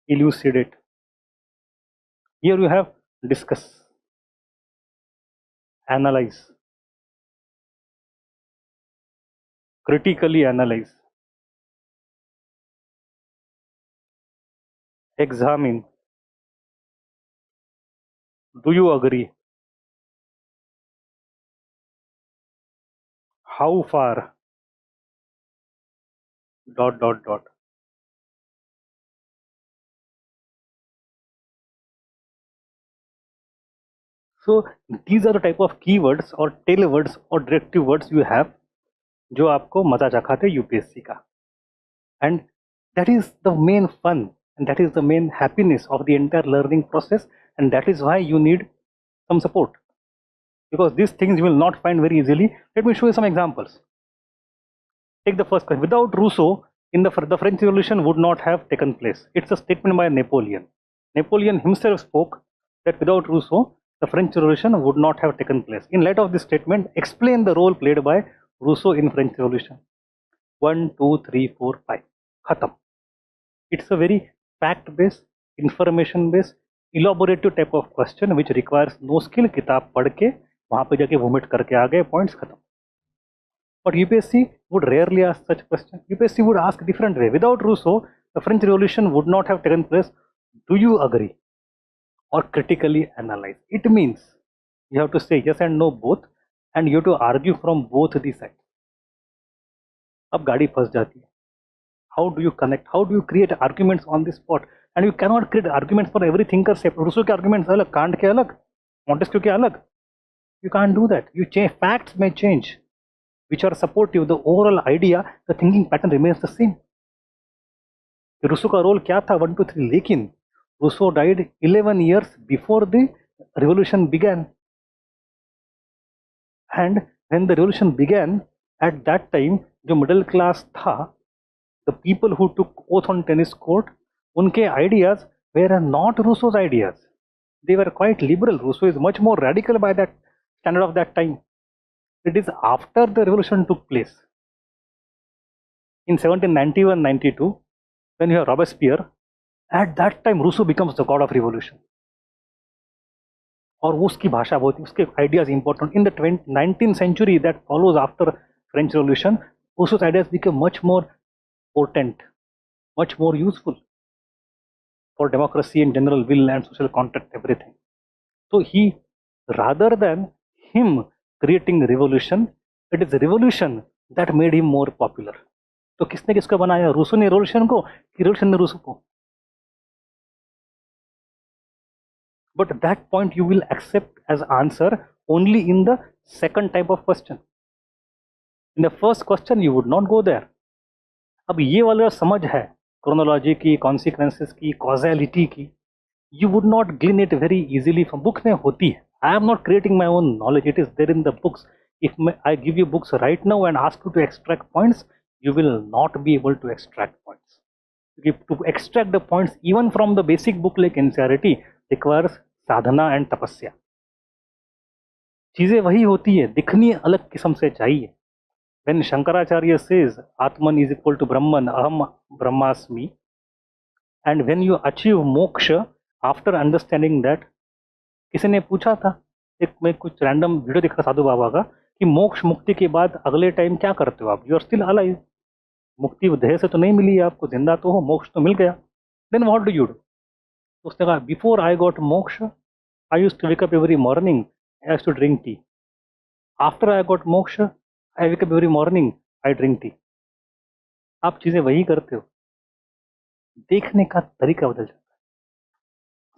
Elucidate. Here you have discuss, analyze, critically analyze, examine, do you agree, how far, dot dot dot. So these are the type of keywords or tail words or directive words you have जो आपको मजा चखाते UPSC का. And that is the main fun and that is the main happiness of the entire learning process, and that is why you need some support, because these things you will not find very easily. Let me show you some examples. Take the first question. Without Rousseau, the French Revolution would not have taken place. It's a statement by Napoleon. Napoleon himself spoke that without Rousseau, the French Revolution would not have taken place. In light of this statement, explain the role played by Rousseau in French Revolution. 1, 2, 3, 4, 5. Khatam. It's a very fact-based, information-based, elaborative type of question which requires no skill. किताब पढ़ के वहाँ पे जाके vomit करके आ गए, points खत्म. But UPSC would rarely ask such question. UPSC would ask different way. Without Rousseau, the French Revolution would not have taken place. Do you agree? or critically analyze. It means you have to say yes and no both, and you have to argue from both the sides. अब गाड़ी फंस जाती है. How do you connect? How do you create arguments on the spot? And you cannot create arguments for every thinker separate. Rousseau के arguments अलग, Kant के अलग, Montesquieu के अलग. You can't do that. You change, facts may change, which are supportive. The overall idea, the thinking pattern remains the same. Rousseau का role क्या था 1 2 3, लेकिन Rousseau died 11 years before the revolution began. And when the revolution began, at that time जो middle class था, the people who took oath on tennis court, उनके ideas were not Rousseau's ideas. They were quite liberal. Rousseau is much more radical by that standard of that time. It is after the revolution took place in 1791-92, when you have Robespierre. At that time Rousseau becomes the god of revolution. और वो उसकी भाषा बहुत, उसके ideas important. In the 19th century that follows after French Revolution, Rousseau's ideas became much more potent, much more useful for democracy and general will and social contract, everything. So he, rather than him creating revolution, it is revolution that made him more popular. तो किसने किसको बनाया? Rousseau ने revolution को कि revolution ने Rousseau को? But that point you will accept as answer only in the second type of question. In the first question you would not go there. अब ये वाला समझ है chronology की, consequences की, causality की, you would not glean it very easily from book में होती है. I am not creating my own knowledge, it is there in the books. If I give you books right now and ask you to extract points, you will not be able to extract points. To extract the points even from the basic book like NCERT requires sadhana and tapasya. चीजें वही होती है, दिखनी अलग किस्म से चाहिए. When Shankaracharya says Atman is equal to Brahman, Aham Brahmasmi, and when you achieve moksha after understanding that, किसी ने पूछा था, एक मैं कुछ रैंडम वीडियो देखा साधु बाबा का कि मोक्ष मुक्ति के बाद अगले टाइम क्या करते हो आप? You are still alive. मुक्ति देह से तो नहीं मिली है आपको, जिंदा तो हो, मोक्ष तो मिल गया. Then what do you do? उसने कहा before I got moksha I used to wake up every morning, I used to drink tea. After I got moksha I wake up every morning, I drink tea. आप चीजें वही करते हो, देखने का तरीका बदल जाता है.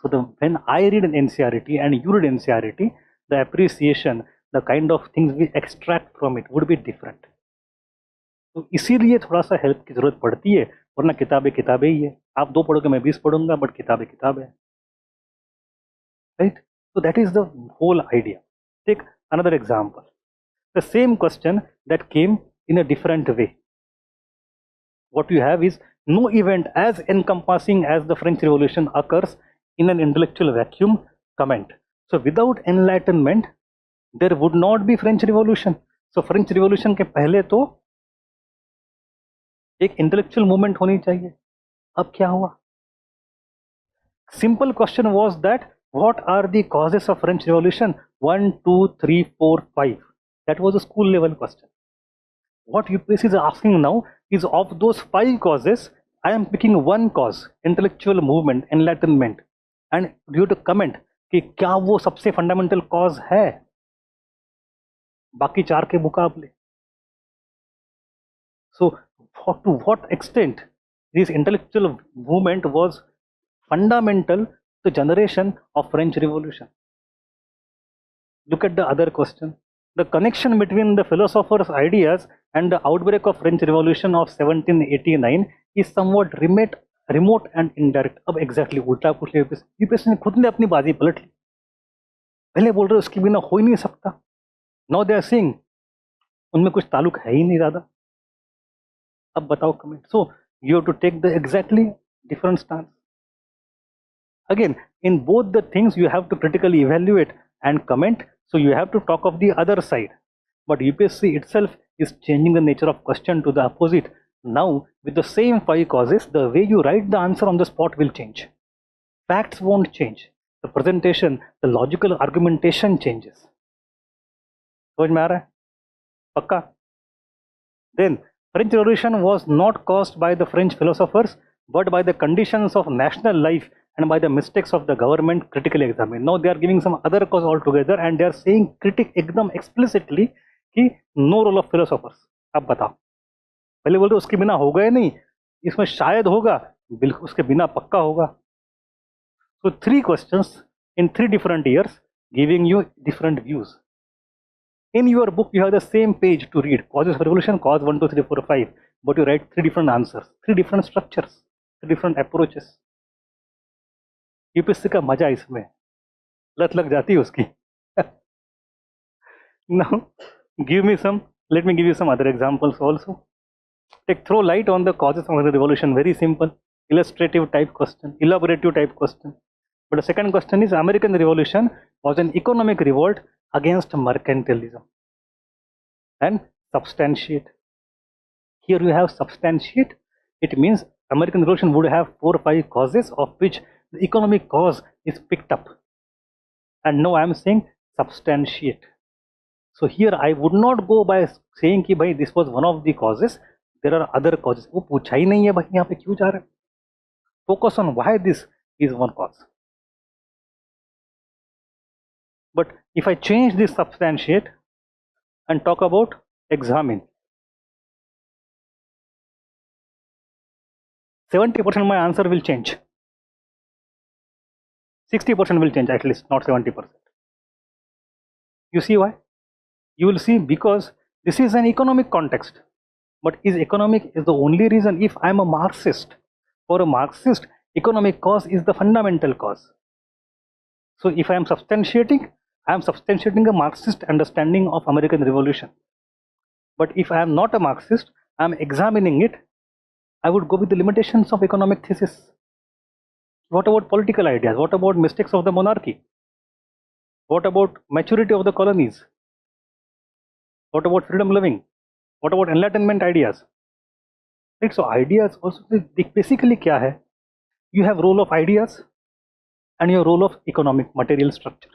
So when I read an NCERT and you read NCERT, the appreciation, the kind of things we extract from it would be different. तो इसीलिए थोड़ा सा हेल्प की जरूरत पड़ती है, वरना किताबें किताबें ही है. आप 2 पढ़ोगे, मैं 20 पढ़ूंगा, बट किताबें किताबें है. Right? So that is the whole idea. Take another example. The same question that came in a different way. What you have is no event as encompassing as the French Revolution occurs in an intellectual vacuum. Comment. So without enlightenment there would not be French Revolution. So French Revolution के पहले तो एक intellectual movement होनी चाहिए. अब क्या हुआ? Simple question was that what are the causes of French Revolution? 1 2 3 4 5. That was a school level question. What UPSC is asking now is of those 5 causes, I am picking one cause, intellectual movement, enlightenment, and you have to comment कि क्या वो सबसे fundamental cause है बाकी 4 के मुकाबले. So to what extent this intellectual movement was fundamental to the generation of French Revolution? Look at the other question. The connection between the philosopher's ideas and the outbreak of French Revolution of 1789 is somewhat remote and indirect. अब exactly उल्टा पूछ लिया UPSC ने, खुद ने अपनी बाजी पलट ली. पहले बोल रहे उसके बिना हो ही नहीं सकता. Now they are saying उनमें कुछ ताल्लुक है ही नहीं ज़्यादा. अब बताओ comment. So you have to take the exactly different stance. Again, in both the things you have to critically evaluate and comment. So you have to talk of the other side. But UPSC itself is changing the nature of question to the opposite. Now with the same 5 causes, the way you write the answer on the spot will change. Facts won't change. The presentation, the logical argumentation changes. समझ में आ रहा है? पक्का? Then French Revolution was not caused by the French philosophers but by the conditions of national life and by the mistakes of the government critically examined. Now they are giving some other cause altogether and they are saying critic एकदम explicitly कि no role of philosophers. अब बताओ, पहले बोलते उसके बिना होगा ही नहीं, इसमें शायद होगा, बिल्कुल उसके बिना पक्का होगा. So 3 questions in 3 different years giving you different views. In your book you have the same page to read, causes of revolution, cause 1 2 3 4 5, but you write 3 different answers, 3 different structures, 3 different approaches. UPSC का मजा इसमें, लत लग जाती है उसकी. Now let me give you some other examples also. Throw light on the causes of the revolution. Very simple, illustrative type question, elaborative type question. But the second question is, American Revolution was an economic revolt against mercantilism. And substantiate. Here you have substantiate. It means American Revolution would have 4 or 5 causes, of which the economic cause is picked up. And now I am saying substantiate. So here I would not go by saying कि भाई this was one of the causes. There are other causes. वो पूछा ही नहीं है भाई, यहाँ पे क्यों जा रहे हैं? Focus on why this is one cause. But if I change this substantiate and talk about examine, 70% my answer will change. 60% will change at least, not 70%. You see why? You will see, because this is an economic context. But is economic is the only reason? If I am a Marxist, for a Marxist, economic cause is the fundamental cause. So if I am substantiating a Marxist understanding of American Revolution. But if I am not a Marxist, I am examining it, I would go with the limitations of economic thesis. What about political ideas? What about mistakes of the monarchy? What about maturity of the colonies? What about freedom loving? What about enlightenment ideas? Right? So ideas also, basically क्या है? You have role of ideas and your role of economic material structure.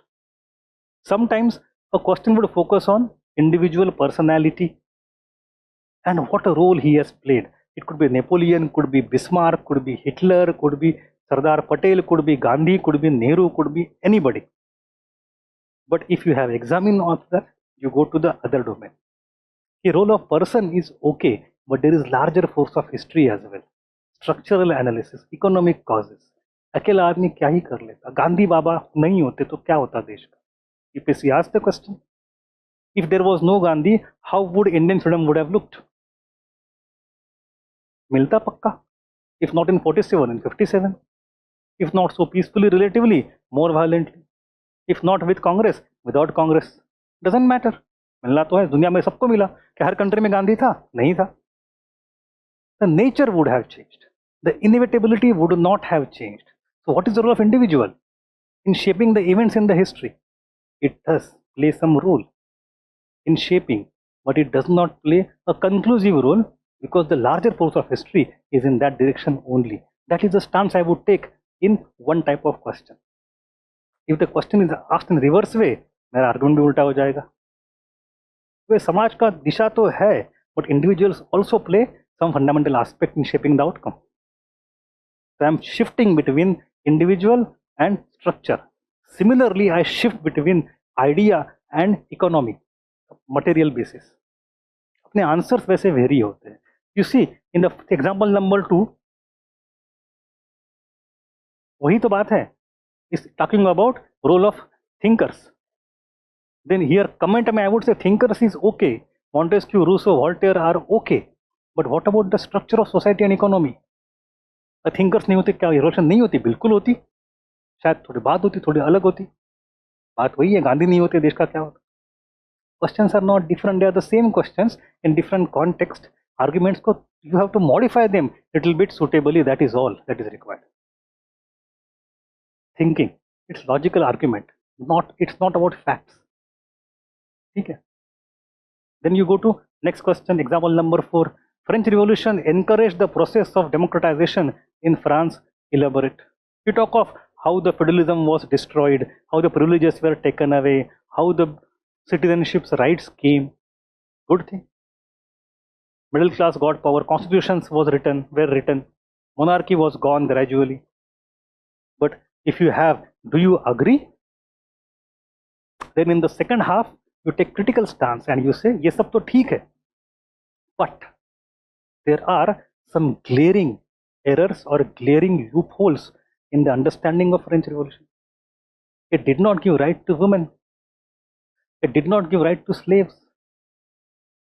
Sometimes a question would focus on individual personality and what a role he has played. It could be Napoleon, could be Bismarck, could be Hitler, could be Sardar Patel, could be Gandhi, could be Nehru, could be anybody. But if you have examined all that, you go to the other domain. The role of person is okay, but there is larger force of history as well. Structural analysis, economic causes. अकेला आदमी क्या ही कर लेता? गांधी बाबा नहीं होते तो क्या होता देश का? UPSC asked the question. If there was no Gandhi, how would Indian freedom would have looked? मिलता पक्का. If not in 47, in 57. If not so peacefully, relatively, more violently. If not with Congress, without Congress. Doesn't matter. मिलना तो है, दुनिया में सबको मिला. क्या हर कंट्री में गांधी था? नहीं था. The nature would have changed. The inevitability would not have changed. So what is the role of individual in shaping the events in the history? It does play some role in shaping, but it does not play a conclusive role, because the larger force of history is in that direction only. That is the stance I would take in one type of question. If the question is asked in reverse way, मेरा argument भी उल्टा हो जाएगा. तो समाज का दिशा तो है, but individuals also play some fundamental aspect in shaping the outcome. So I am shifting between individual and structure. Similarly, I shift between idea and economy, material basis. अपने आंसर्स वैसे वेरी होते हैं. You see, in the example number 2, वही तो बात है. Is talking about role of thinkers. Then here comment में I would say thinkers is okay. Montesquieu, Rousseau, Voltaire are okay. But what about the structure of society and economy? Thinkers नहीं होते क्या revolution नहीं होती? बिल्कुल होती. शायद थोड़ी बात होती, थोड़ी अलग होती. बात वही है, गांधी नहीं होते देश का क्या होता? Questions are not different, they are the same questions in different context. Arguments को you have to modify them little bit suitably. That is all that is required. Thinking, it's logical argument, it's not about facts. ठीक है. Then you go to next question, example number 4. French Revolution encouraged the process of democratization in France. Elaborate. You talk of how the feudalism was destroyed, how the privileges were taken away, how the citizenship's rights came. Good thing. Middle class got power, constitutions were written, monarchy was gone gradually. But If you have, do you agree? Then in the second half, you take critical stance and you say, ये सब तो ठीक है. But there are some glaring errors or glaring loopholes in the understanding of French Revolution. It did not give right to women. It did not give right to slaves.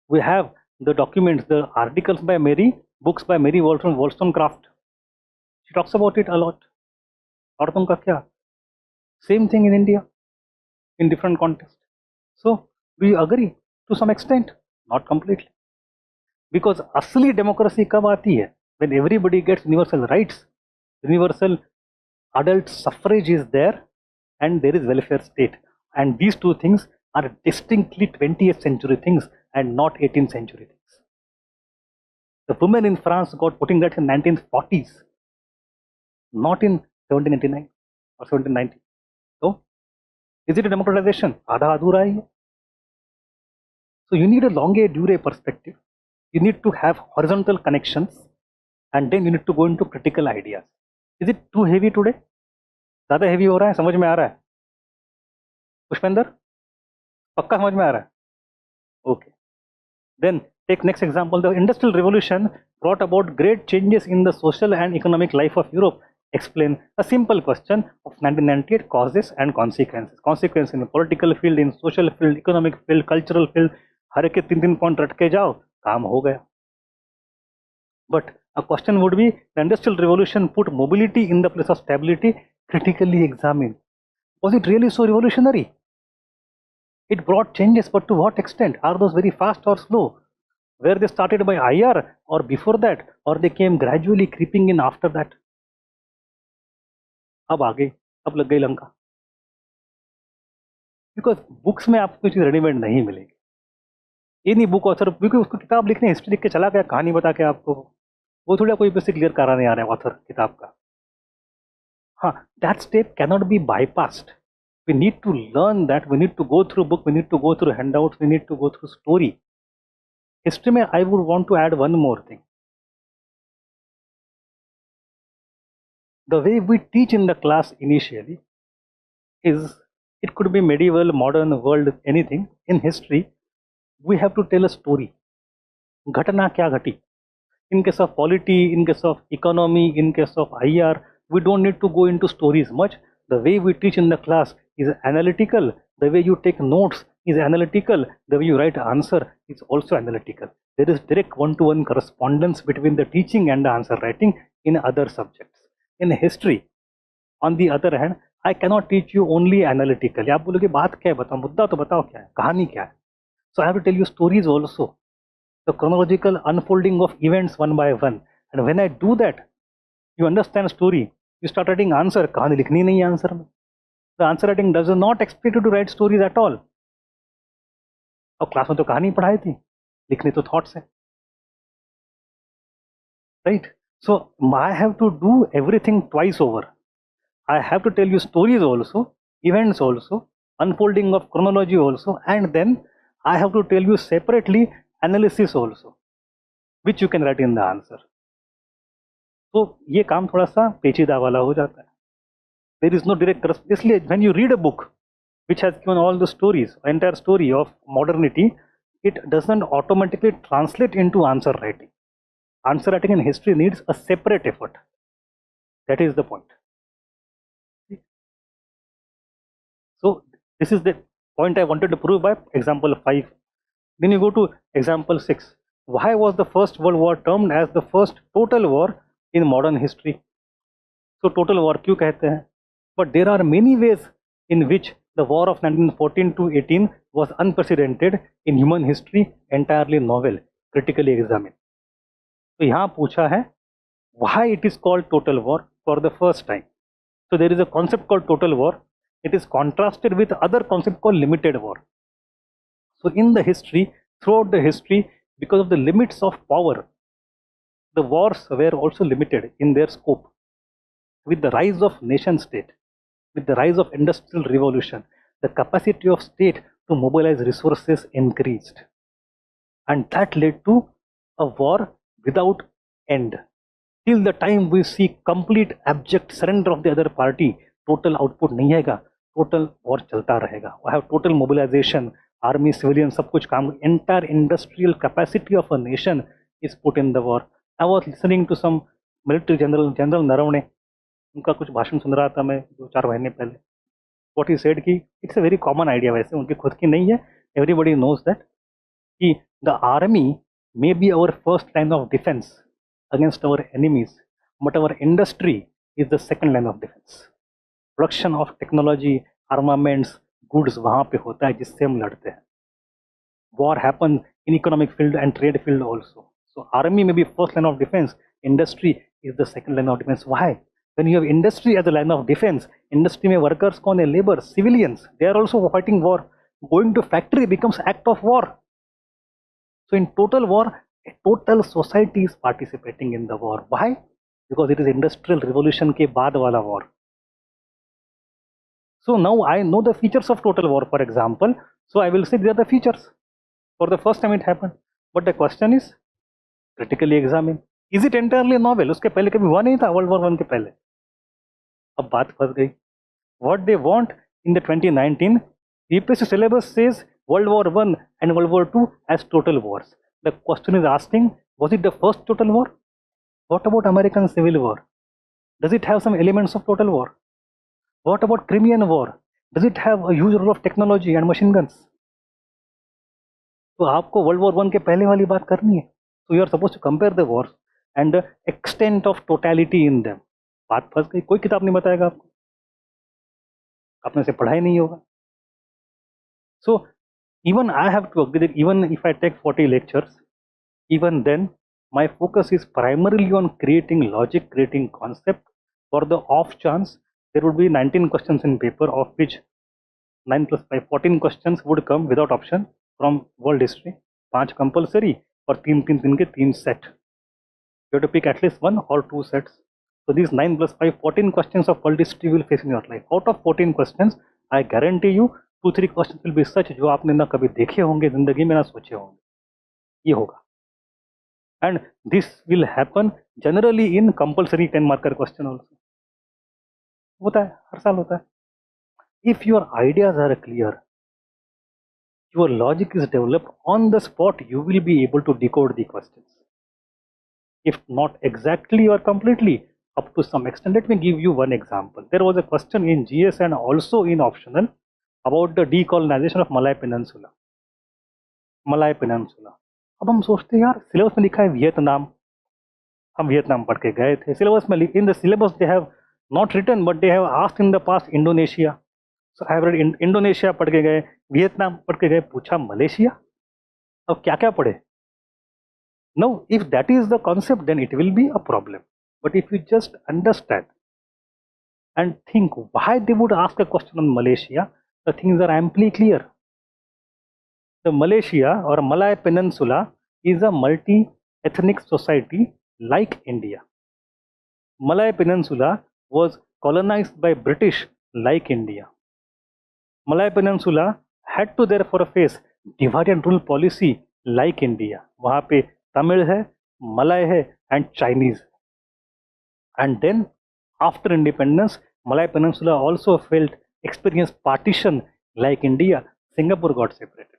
We have the documents, the articles by Mary, books by Mary Wollstonecraft. She talks about it a lot. औरतों का क्या? Same thing in India, in different context. So, do you agree? To some extent, not completely. Because असली democracy कब आती है? When everybody gets universal rights, universal adult suffrage is there, and there is welfare state. And these two things are distinctly 20th century things and not 18th century things. The women in France got voting rights in 1940s, not in 1789 or 1790. So, is it a democratization? आधा अधूरा ही है. So you need a longue durée perspective. You need to have horizontal connections, and then you need to go into critical ideas. Is it too heavy today? ज़्यादा heavy हो रहा है? समझ में आ रहा है? पुष्पेंद्र, पक्का समझ में आ रहा है? Okay. Then take next example. The Industrial Revolution brought about great changes in the social and economic life of Europe. Explain a simple question of 1998 causes and consequences. Consequences in the political field, in social field, economic field, cultural field. हर एक के 3 point रट के जाओ, काम हो गया. But a question would be, the Industrial Revolution put mobility in the place of stability. Critically examine. Was it really so revolutionary? It brought changes, but to what extent? Are those very fast or slow? Were they started by IR or before that, or they came gradually creeping in after that? अब आगे, अब लग गई Lanka. Because books में आपको चीज readymade नहीं मिलेगी. एनी बुक ऑथर, क्योंकि उसको किताब लिखने हिस्ट्री लिख के चला गया, कहानी बता के आपको, वो थोड़ा कोई बेसिक क्लियर कराने आ रहा है ऑथर किताब का. हाँ, that step cannot be bypassed. We need to learn that. We need to go through book. We need to go through handouts. We need to go through story. History mein, I would want to add one more thing. The way we teach in the class initially is, it could be medieval, modern, world, anything. In history, we have to tell a story. Ghatana kya ghati? In case of polity, in case of economy, in case of IR, we don't need to go into stories much. The way we teach in the class is analytical. The way you take notes is analytical. The way you write answer is also analytical. There is direct one-to-one correspondence between the teaching and the answer writing in other subjects. In history, on the other hand, I cannot teach you only analytically. आप बोलोगे बात क्या है, बताओ, मुद्दा तो बताओ क्या है, कहानी क्या है. So I have to tell you stories also, the chronological unfolding of events one by one. And when I do that, you understand story. You start writing answer. कहानी लिखनी नहीं है आंसर में. The answer writing does not expect you to write stories at all. अब class में तो कहानी पढ़ाई थी, लिखने तो थॉट्स है, right? So I have to do everything twice over. I have to tell you stories also, events also, unfolding of chronology also, and then I have to tell you separately analysis also, which you can write in the answer. तो ये काम थोड़ा सा पेचीदा वाला हो जाता है. There is no direct correspondence. इसलिए when you read a book which has given all the stories, entire story of modernity, it doesn't automatically translate into answer writing. Answer writing in history needs a separate effort. That is the point. So this is the point I wanted to prove by example 5. Then you go to example 6. Why was the First World War termed as the first total war in modern history? So total war क्यों कहते हैं? But there are many ways in which the war of 1914 to 18 was unprecedented in human history, entirely novel, critically examined. तो यहाँ पूछा है why it is called total war for the first time. So there is a concept called total war. It is contrasted with other concept called limited war. So in the history, throughout the history, because of the limits of power, the wars were also limited in their scope. With the rise of nation state, with the rise of industrial revolution, the capacity of state to mobilize resources increased. And that led to a war without end. Till the time we see complete abject surrender of the other party, total output नहीं आएगा, total war चलता रहेगा. I have total mobilisation, army, civilian, सब कुछ काम, entire industrial capacity of a nation is put in the war. I was listening to some military general Naravane, उनका कुछ भाषण सुन रहा था मैं 2-4 महीने पहले. व्हाट ही सेड कि it's a very common idea, वैसे उनकी खुद की नहीं है, एवरीबडी नोज दैट, कि the army may be our first line of defense against our enemies, but our industry is the second line of defense. Production of technology, armaments, goods वहाँ पे होता है जिससे हम लड़ते हैं. War happens in economic field and trade field also. So army may be first line of defense, industry is the second line of defense. Why? When you have industry as a line of defense, industry में workers कौन है? Labor, civilians, they are also fighting war. Going to factory becomes act of war. So in total war, a total society is participating in the war. Why? Because it is industrial revolution के बाद वाला war. So now I know the features of total war, for example. So I will say these are the features. For the first time it happened. But the question is, critically examine. Is it entirely novel? उसके पहले कभी हुआ नहीं था World War I के पहले. अब बात फंस गई. What they want in the 2019, UPSC syllabus says World War I and World War II as total wars. The question is asking, was it the first total war? What about American Civil War? Does it have some elements of total war? What about Crimean War? Does it have a huge role of technology and machine guns? तो आपको World War I के पहले वाली बात करनी है. So you are supposed to compare the wars and the extent of totality in them. बात फंस गई. कोई किताब नहीं बताएगा आपको, आपने से पढ़ाई नहीं होगा. So even I have to agree that even if I take 40 lectures, even then my focus is primarily on creating logic, creating concept. For the off chance there would be 19 questions in paper, of which 9 plus 5, 14 questions would come without option from world history, 5 compulsory और 3 के 3 set. You have to pick at least 1 or 2 sets. So these 9 plus 5, 14 questions of world history will face in your life. Out of 14 questions, I guarantee you 2-3 questions will be such जो आपने ना कभी देखे होंगे जिंदगी में, ना सोचे होंगे. ये होगा. And this will happen generally in compulsory 10 marker question also. होता है, हर साल होता है. If your ideas are clear, your logic is developed on the spot, you will be able to decode the questions. If not exactly or completely, up to some extent. Let me give you one example. There was a question in GS and also in optional about the decolonization of Malay Peninsula. Malay Peninsula. अब हम सोचते हैं यार syllabus में लिखा है Vietnam, हम Vietnam पढ़ के गए थे. सिलेबस में in the syllabus they have not written but they have asked in the past Indonesia. So I have read Indonesia पढ़ के गए, वियतनाम पढ़ के गए, पूछा मलेशिया. अब क्या क्या पढ़े? Now, if that is the concept, then it will be a problem. But if you just understand and think why they would ask a question on Malaysia, the things are amply clear. The Malaysia or Malay Peninsula is a multi-ethnic society like India. Malay Peninsula was colonized by British like India. Malay Peninsula had to therefore face divide and rule policy like India. वहाँ पे तमिल है, Malay है and Chinese. And then after independence, Malay Peninsula also experienced partition like India. Singapore got separated.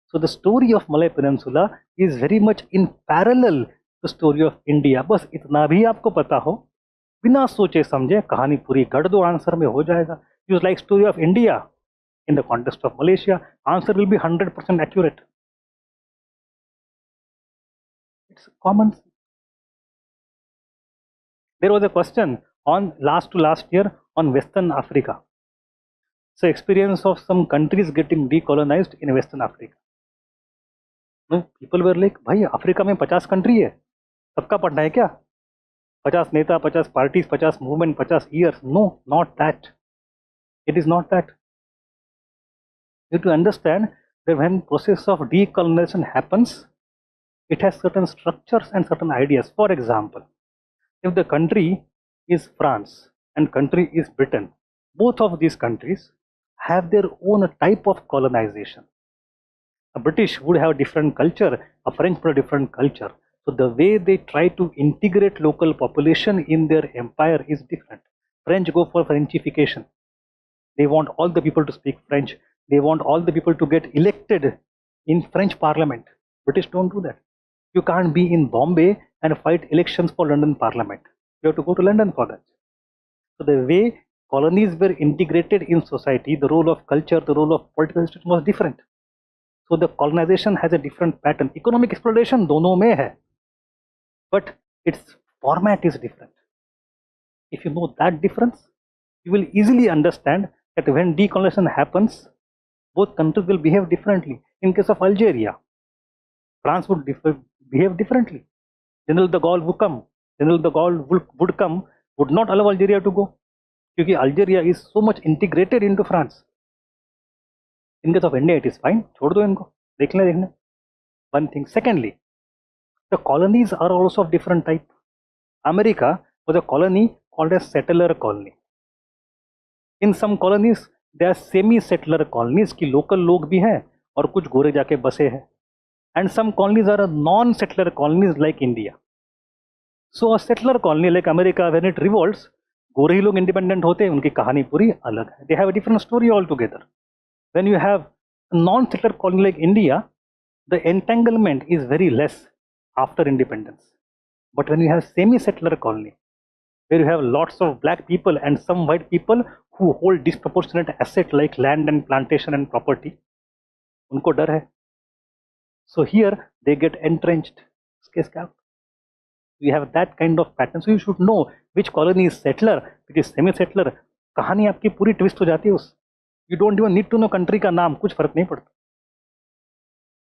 So the story of Malay Peninsula is very much in parallel to the story of India. बस इतना भी आपको पता हो, बिना सोचे समझे कहानी पूरी गढ़ दो, आंसर में हो जाएगा. Use like story of India in the context of Malaysia, answer will be 100% accurate. It's common. There was a question on last year on Western Africa. So experience of some countries getting decolonized in Western Africa. People were like, भाई Africa में 50 country है, सबका पढ़ना है क्या? 50 नेता, 50 parties, 50 movement, 50 years. No, not that. It is not that. You have to understand that when process of decolonization happens, it has certain structures and certain ideas. For example, if the country is France and country is Britain, both of these countries have their own type of colonization. A British would have a different culture, a French would have a different culture. So the way they try to integrate local population in their empire is different. French go for Frenchification. They want all the people to speak French. They want all the people to get elected in French Parliament. British don't do that. You can't be in Bombay and fight elections for London Parliament. You have to go to London for that. So the way colonies were integrated in society, the role of culture, the role of political institution was different. So the colonization has a different pattern. Economic exploration दोनों में है, but its format is different. If you know that difference, you will easily understand that when decolonization happens, both countries will behave differently. In case of Algeria, France would behave differently. General de Gaulle would come. General de Gaulle would not allow Algeria to go, because Algeria is so much integrated into France. In case of India, it is fine. छोड़ दो इनको, देख लें. One thing. Secondly, the colonies are also of different type. America was a colony called a settler colony. In some colonies, there are semi-settler colonies कि local लोग भी हैं और कुछ गोरे जाके बसे हैं. And some colonies are non-settler colonies like India. So a settler colony like America, when it revolts, गोरे ही लोग independent होते हैं, उनकी कहानी पूरी अलग है. They have a different story altogether. When you have a non-settler colony like India, the entanglement is very less after independence. But when you have semi-settler colony, where you have lots of black people and some white people who hold disproportionate asset like land and plantation and property, उनको डर है. So here they get entrenched. You have that kind of pattern. So you should know which colony is settler, which is semi-settler. कहानी आपकी पूरी twist हो जाती है उस. You don't even need to know country का नाम, कुछ फर्क नहीं पड़ता.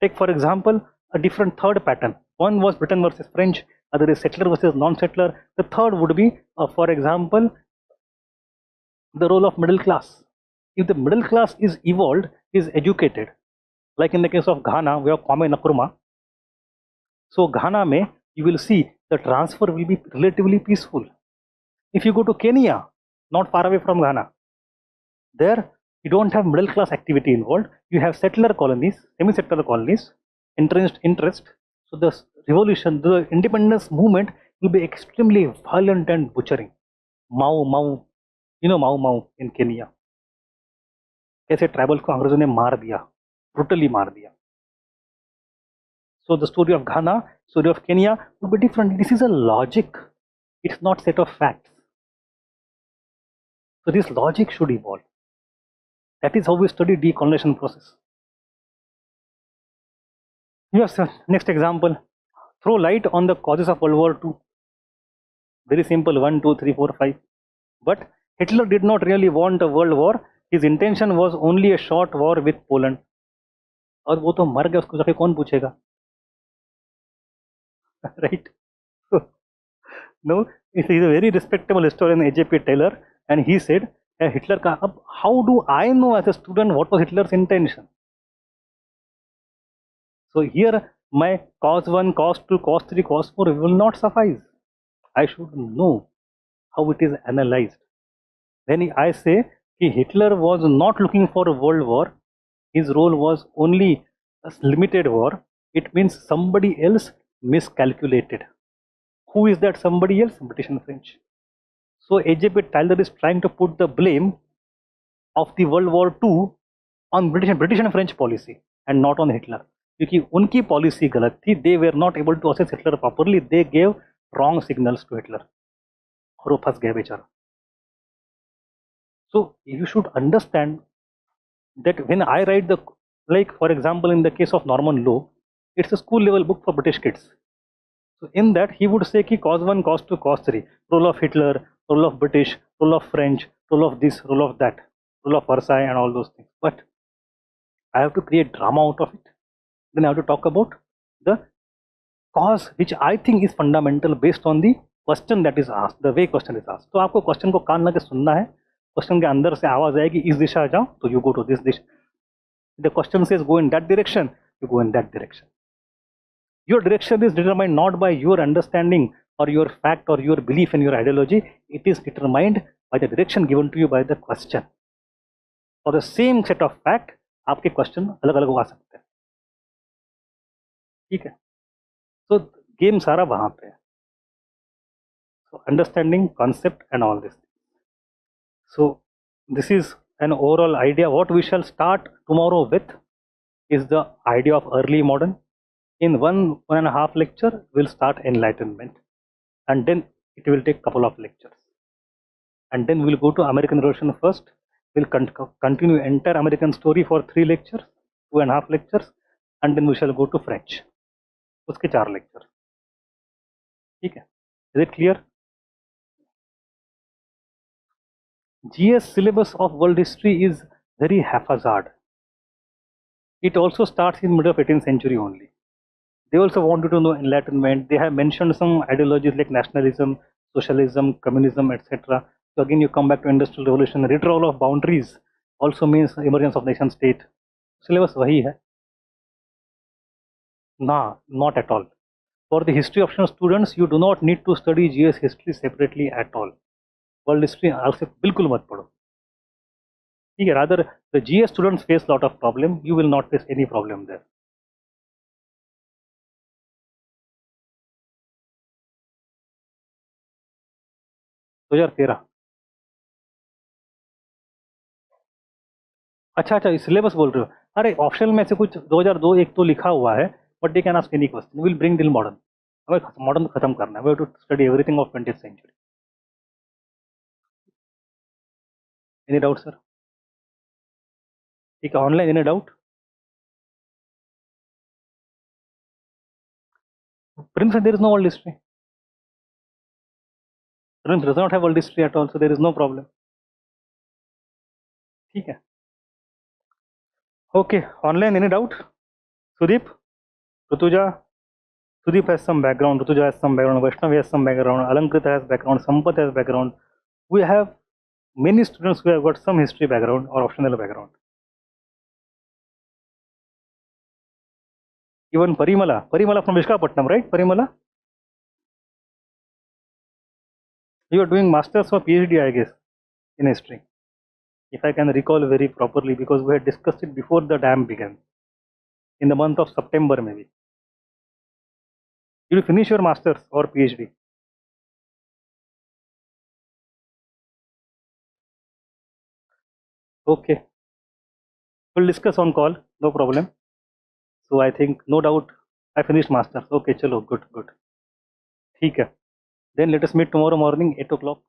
Take for example a different third pattern. One was Britain versus French, other is settler versus non-settler. The third would be, for example, the role of middle class. If the middle class is evolved, is educated, like in the case of Ghana, we have Kwame Nkrumah. So Ghana mein, you will see the transfer will be relatively peaceful. If you go to Kenya, not far away from Ghana, there you don't have middle class activity involved. You have settler colonies, semi-settler colonies, entrenched interest. So the revolution, the independence movement will be extremely violent and butchering. Mau, you know Mau in Kenya. कैसे tribal को अंग्रेजों ने मार दिया, brutally मार दिया. So the story of Ghana, story of Kenya would be different. This is a logic. It's not set of facts. So this logic should evolve. That is how we study decolonization process. Yes, next example. Throw light on the causes of World War II. Very simple, 1, 2, 3, 4, 5. But Hitler did not really want a world war. His intention was only a short war with Poland. और वो तो मर गया, उसको जाके कौन पूछेगा? Right? No, he's a very respectable historian, A.J.P. Taylor, and he said, Hitler का अब how do I know as a student what was Hitler's intention? So here my cause 1, cause 2, cause 3, cause 4 will not suffice. I should know how it is analyzed. Then I say Hitler was not looking for a world war. His role was only a limited war. It means somebody else miscalculated. Who is that somebody else? British and French. So A.J.P. Taylor is trying to put the blame of the World War II on British and French policy and not on Hitler. Because उनकी policy गलत थी. They were not able to assess Hitler properly. They gave wrong signals to Hitler. और वो फंस गया बेचारा. So you should understand that when I write the, like for example in the case of Norman Lowe, it's a school level book for British kids. So in that he would say ki cause 1, cause 2, cause 3, role of Hitler, role of British, role of French, role of this, role of that, role of Versailles and all those things. But I have to create drama out of it. Then I have to talk about the cause which I think is fundamental based on the question that is asked, the way question is asked. तो आपको question को कान लगा के सुनना है. Question के अंदर से आवाज आएगी इस दिशा जाओ, तो you go to this Disha. The question says go in that direction, you go in that direction. Your direction is determined not by your understanding or your fact or your belief in your ideology. It is determined by the direction given to you by the question. For the same set of fact, आपके question अलग अलग आ सकते हैं. ठीक है. So game सारा वहाँ पे है. So understanding concept and all this. So this is an overall idea. What we shall start tomorrow with is the idea of early modern. In one and a half lecture, we'll start enlightenment, and then it will take couple of lectures, and then we'll go to American Revolution first. We'll continue entire American story for 3 lectures, 2.5 lectures, and then we shall go to French. उसके 4 lectures. ठीक है? Is it clear? GS syllabus of world history is very haphazard. It also starts in middle of 18th century only. They also want you to know enlightenment. They have mentioned some ideologies like nationalism, socialism, communism, etc. So again you come back to industrial revolution. Retrieval of boundaries also means emergence of nation state. Syllabus वही है. Nah, not at all. For the history optional students, you do not need to study GS history separately at all. World history also बिल्कुल मत पढ़ो. ठीक है? Rather, the GS students face lot of problem. You will not face any problem there. 2013. अच्छा अच्छा syllabus बोल रहे हो. अरे ऑप्शनल में से कुछ 2002 एक तो लिखा हुआ है, but they can ask any question. Will bring till modern. हमें मॉडर्न खत्म करना है. We have to study everything of 20th century. Any doubt sir? ठीक है. Online any doubt? Prince there is no world history. Prince does not have world history at all, so there is no problem. ठीक है. Okay. Online any doubt? Sudeep, Rutuja. Sudeep has some background, Rutuja has some background, Vaishnav has some background, Alankrita has background, Sampath has background. We have many students who have got some history background or optional background. Even Parimala from Vishakhapatnam, right? Parimala? You are doing masters or PhD, I guess, in history. If I can recall very properly, because we had discussed it before the dam began, in the month of September maybe. You will finish your masters or PhD. Okay. We'll discuss on call, no problem. So I think no doubt I finished masters. Okay, chalo, good. ठीक है. Then let us meet tomorrow morning 8 o'clock.